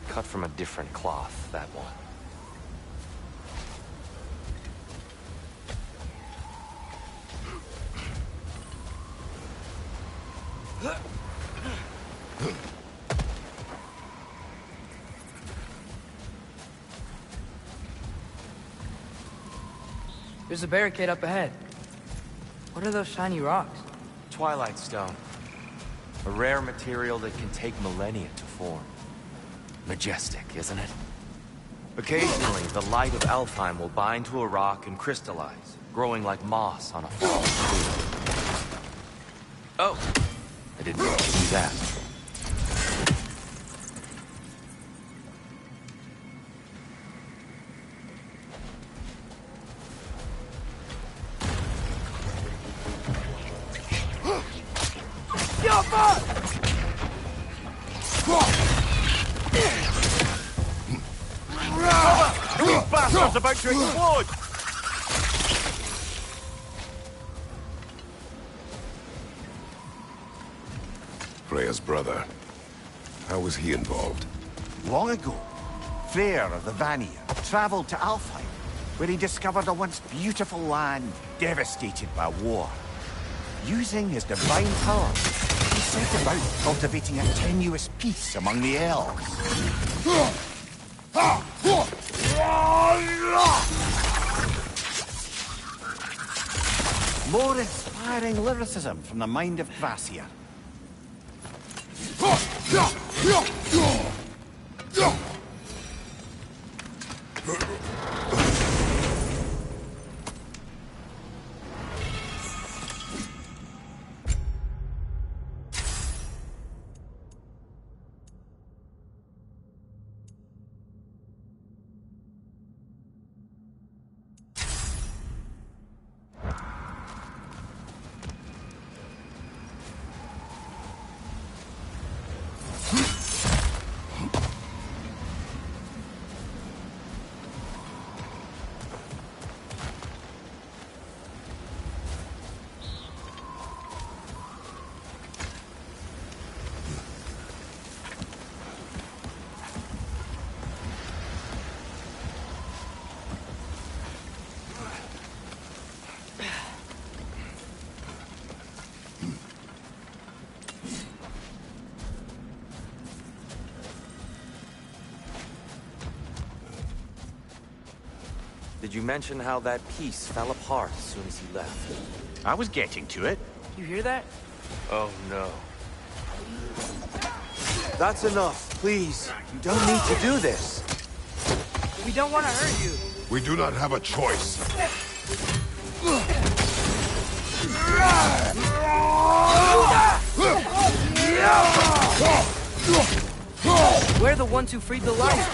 [SPEAKER 8] Cut from a different cloth, that one.
[SPEAKER 3] Huh.
[SPEAKER 1] There's a barricade up ahead. What are those shiny rocks?
[SPEAKER 8] Twilight stone. A rare material that can take millennia to form. Majestic, isn't it? Occasionally, the light of Alfheim will bind to a rock and crystallize, growing like moss on a fallen tree. Oh, I didn't know to do that.
[SPEAKER 6] These bastards about to explode!
[SPEAKER 3] Freya's brother. How was he involved?
[SPEAKER 6] Long ago, Freyr of the Vanir traveled to Alfheim, where he discovered a once beautiful land devastated by war. Using his divine power, he set about cultivating a tenuous peace among the elves. More inspiring lyricism from the mind of Kvasir.
[SPEAKER 8] Did you mention how that piece fell apart as soon as he left?
[SPEAKER 6] I was getting to it.
[SPEAKER 1] You hear that?
[SPEAKER 8] Oh, no. That's enough, please. You don't need to do this.
[SPEAKER 1] We don't want to hurt you.
[SPEAKER 3] We do not have a choice.
[SPEAKER 1] We're the ones who freed the light.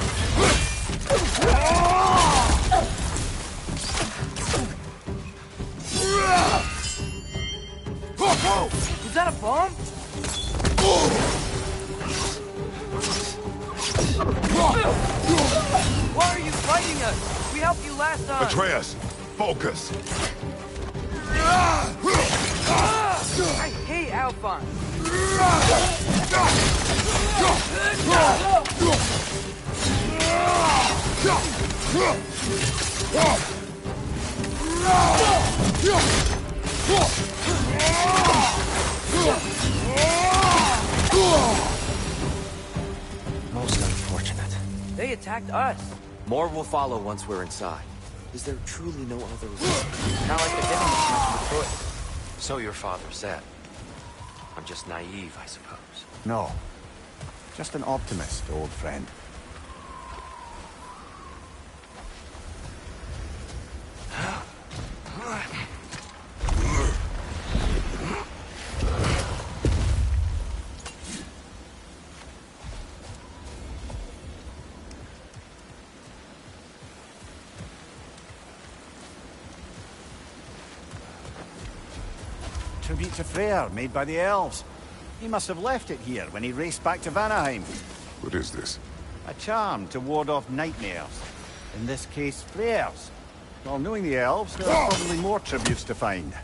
[SPEAKER 1] Is that a bomb? Why are you fighting us? We helped you last time.
[SPEAKER 3] Atreus, focus.
[SPEAKER 1] I hate Alphon.
[SPEAKER 8] Most unfortunate.
[SPEAKER 1] They attacked us.
[SPEAKER 8] More will follow once we're inside. Is there truly no other way?
[SPEAKER 1] Not like they're giving us much of a choice.
[SPEAKER 8] So your father said. I'm just naive, I suppose.
[SPEAKER 6] No. Just an optimist, old friend. Tribute to Freyr, made by the elves. He must have left it here when he raced back to Vanaheim.
[SPEAKER 3] What is this?
[SPEAKER 6] A charm to ward off nightmares. In this case, Freyr's. Well, knowing the elves, there are probably more tributes to find.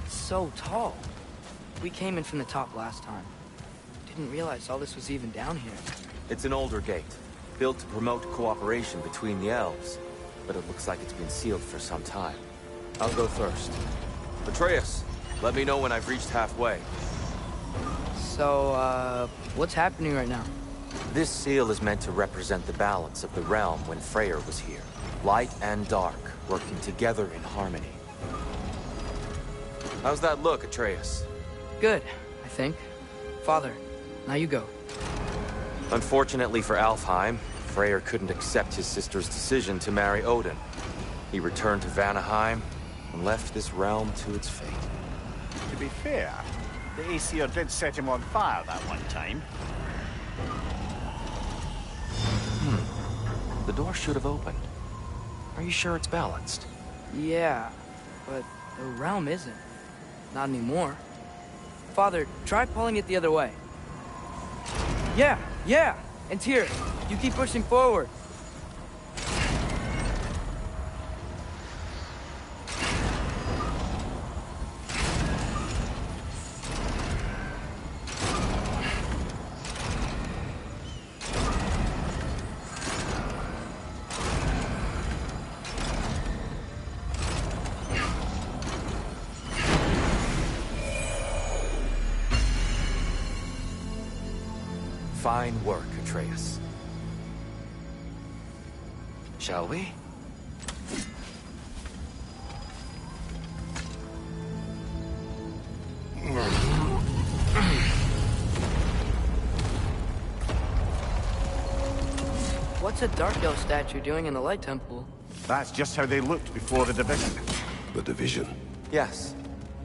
[SPEAKER 1] So tall. We came in from the top last time. Didn't realize all this was even down here.
[SPEAKER 8] It's an older gate, built to promote cooperation between the elves. But it looks like it's been sealed for some time. I'll go first. Atreus, Let me know when I've reached halfway.
[SPEAKER 1] So, what's happening right now?
[SPEAKER 8] This seal is meant to represent the balance of the realm when Freyr was here. Light and dark, working together in harmony. How's that look, Atreus?
[SPEAKER 1] Good, I think. Father, now you go.
[SPEAKER 8] Unfortunately for Alfheim, Freyr couldn't accept his sister's decision to marry Odin. He returned to Vanaheim and left this realm to its fate.
[SPEAKER 4] To be fair, the Aesir did set him on fire that one time.
[SPEAKER 8] The door should have opened. Are you sure it's balanced?
[SPEAKER 1] Yeah, but the realm isn't. Not anymore. Father, try pulling it the other way. Yeah! And Tyr, you keep pushing forward.
[SPEAKER 8] Fine work, Atreus. Shall we?
[SPEAKER 1] What's a Dark Elf statue doing in the Light Temple?
[SPEAKER 4] That's just how they looked before the division.
[SPEAKER 3] The division?
[SPEAKER 8] Yes.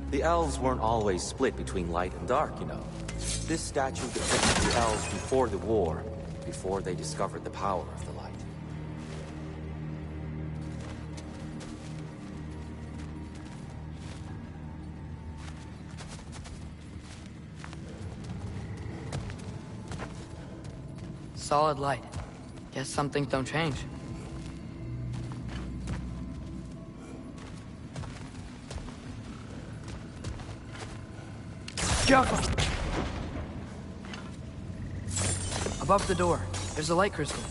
[SPEAKER 8] The elves weren't always split between light and dark, you know. This statue depicts the elves before the war, before they discovered the power of the light.
[SPEAKER 1] Solid light. Guess some things don't change. Jump! Above the door, there's a light crystal.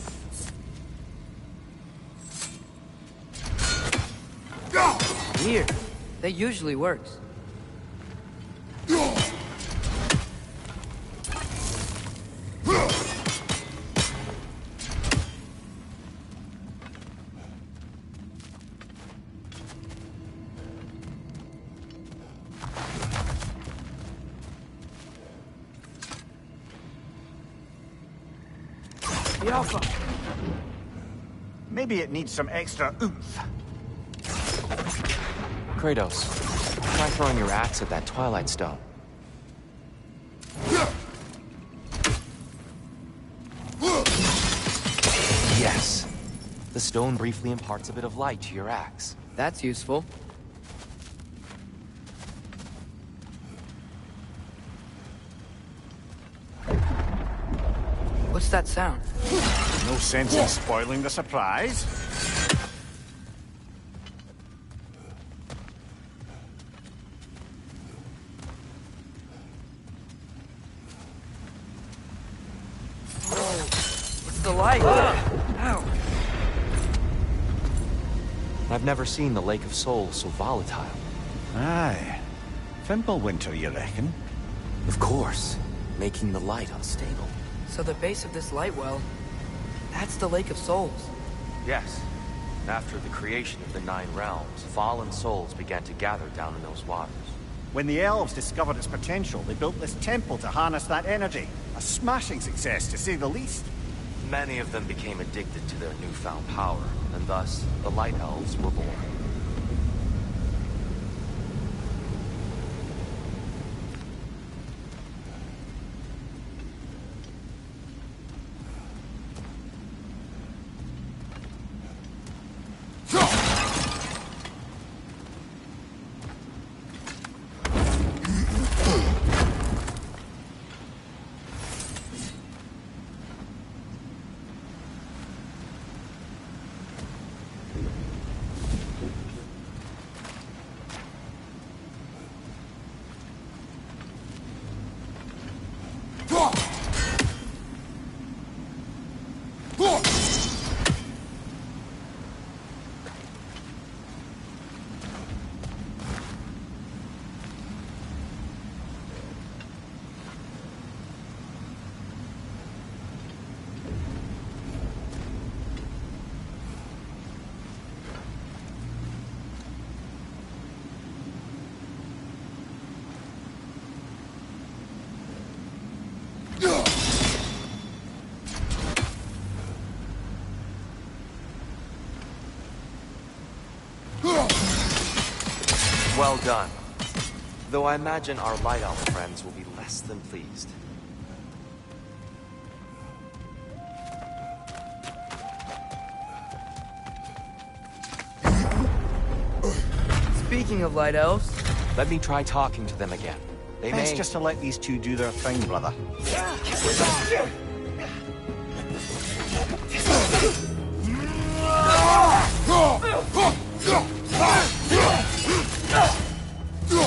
[SPEAKER 1] Weird. That usually works.
[SPEAKER 4] Maybe it needs some extra oomph.
[SPEAKER 8] Kratos, try throwing your axe at that Twilight Stone. Yes. The stone briefly imparts a bit of light to your axe.
[SPEAKER 1] That's useful. What's that sound?
[SPEAKER 4] No sense in spoiling the surprise.
[SPEAKER 1] It's the light! Ow!
[SPEAKER 8] I've never seen the Lake of Souls so volatile.
[SPEAKER 4] Aye. Fimbulwinter, you reckon?
[SPEAKER 8] Of course. Making the light unstable.
[SPEAKER 1] So the base of this light well, that's the Lake of Souls.
[SPEAKER 8] Yes. After the creation of the Nine Realms, fallen souls began to gather down in those waters.
[SPEAKER 4] When the elves discovered its potential, they built this temple to harness that energy. A smashing success, to say the least.
[SPEAKER 8] Many of them became addicted to their newfound power, and thus, the Light Elves were born. Well done. Though I imagine our Light Elf friends will be less than pleased.
[SPEAKER 1] Speaking of Light Elves...
[SPEAKER 8] Let me try talking to them again. They
[SPEAKER 4] Best
[SPEAKER 8] may...
[SPEAKER 4] just to let these two do their thing, brother.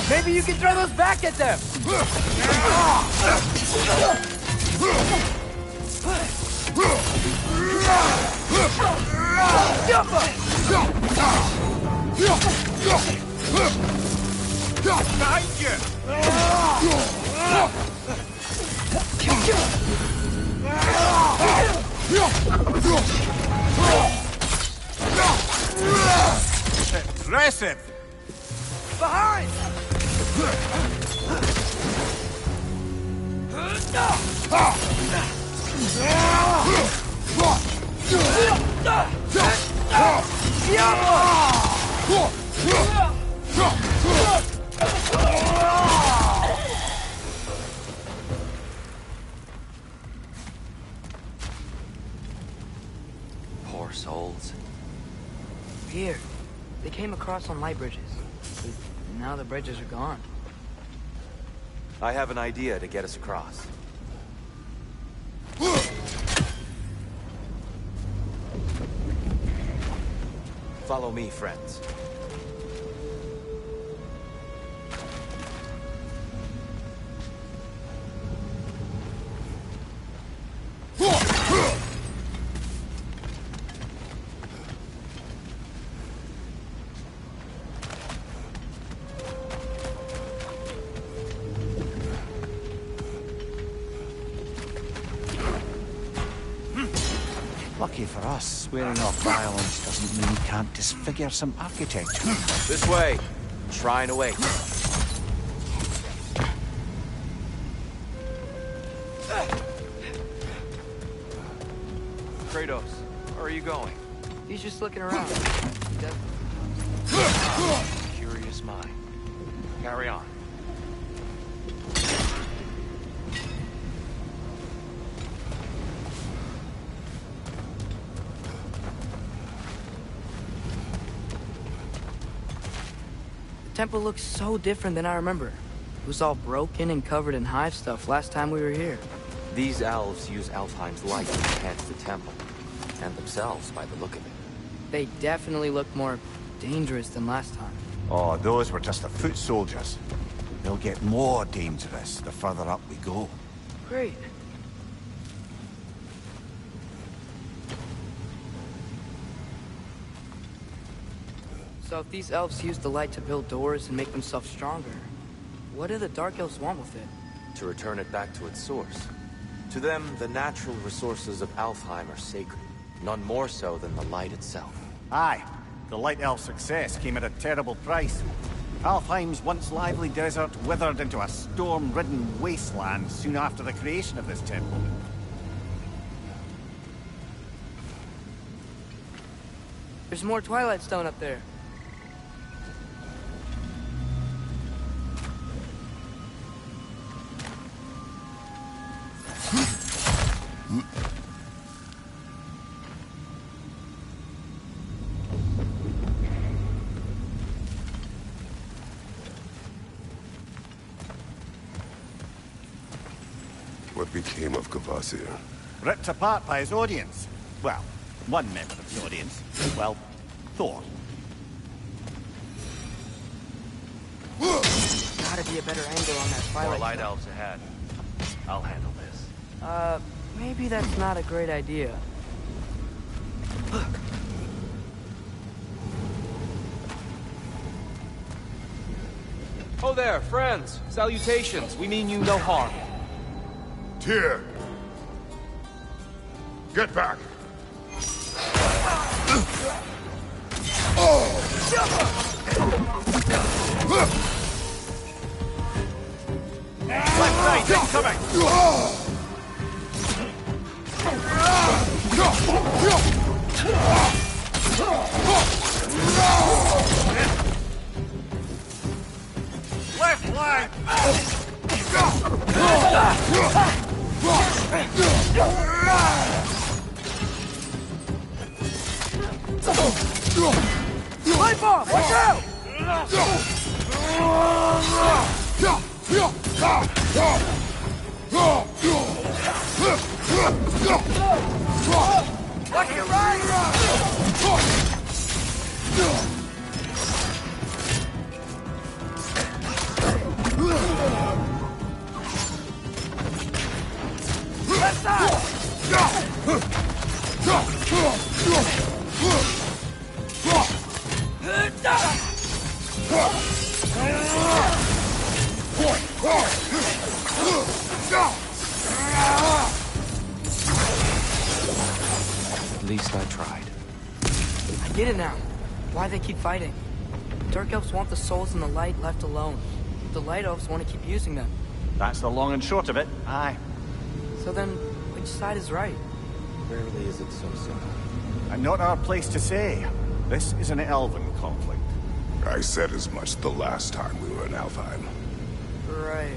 [SPEAKER 1] Maybe you can throw those back at them!
[SPEAKER 6] Behind you! Impressive!
[SPEAKER 1] Behind!
[SPEAKER 8] Poor souls.
[SPEAKER 1] Here. They came across on light bridges. But now the bridges are gone.
[SPEAKER 8] I have an idea to get us across. Follow me, friends.
[SPEAKER 4] Lucky for us, swearing off violence doesn't mean we can't disfigure some architecture.
[SPEAKER 8] This way. Shrine awaits. Kratos, where are you going?
[SPEAKER 1] He's just looking around.
[SPEAKER 8] Curious mind. Carry on.
[SPEAKER 1] The temple looks so different than I remember. It was all broken and covered in hive stuff last time we were here.
[SPEAKER 8] These elves use Alfheim's light to enhance the temple, and themselves by the look of it.
[SPEAKER 1] They definitely look more dangerous than last time.
[SPEAKER 4] Oh, those were just the foot soldiers. They'll get more dangerous the further up we go.
[SPEAKER 1] Great. So if these elves use the light to build doors and make themselves stronger, what do the Dark Elves want with it?
[SPEAKER 8] To return it back to its source. To them, the natural resources of Alfheim are sacred, none more so than the light itself.
[SPEAKER 4] Aye, the Light Elf success came at a terrible price. Alfheim's once lively desert withered into a storm-ridden wasteland soon after the creation of this temple.
[SPEAKER 1] There's more Twilight Stone up there.
[SPEAKER 3] What became of Kvasir?
[SPEAKER 4] Ripped apart by his audience. Well, one member of the audience. Well, Thor.
[SPEAKER 1] Gotta be a better angle on that
[SPEAKER 9] More
[SPEAKER 1] Twilight
[SPEAKER 9] light
[SPEAKER 1] Stone.
[SPEAKER 9] elves ahead. I'll handle this.
[SPEAKER 1] Maybe that's not a great idea.
[SPEAKER 8] Oh there, friends! Salutations! We mean you no harm.
[SPEAKER 3] Tyr! Get back!
[SPEAKER 6] Left side, incoming!
[SPEAKER 7] Light bomb! Watch out! Watch your right! Left side!
[SPEAKER 8] At least I tried.
[SPEAKER 1] I get it now. Why they keep fighting. Dark Elves want the souls in the light left alone. The Light Elves want to keep using them.
[SPEAKER 6] That's the long and short of it. Aye.
[SPEAKER 1] So then, which side is right?
[SPEAKER 8] Rarely is it so simple.
[SPEAKER 4] And not our place to say. This is an elven conflict.
[SPEAKER 3] I said as much the last time we were in Alfheim.
[SPEAKER 1] Right.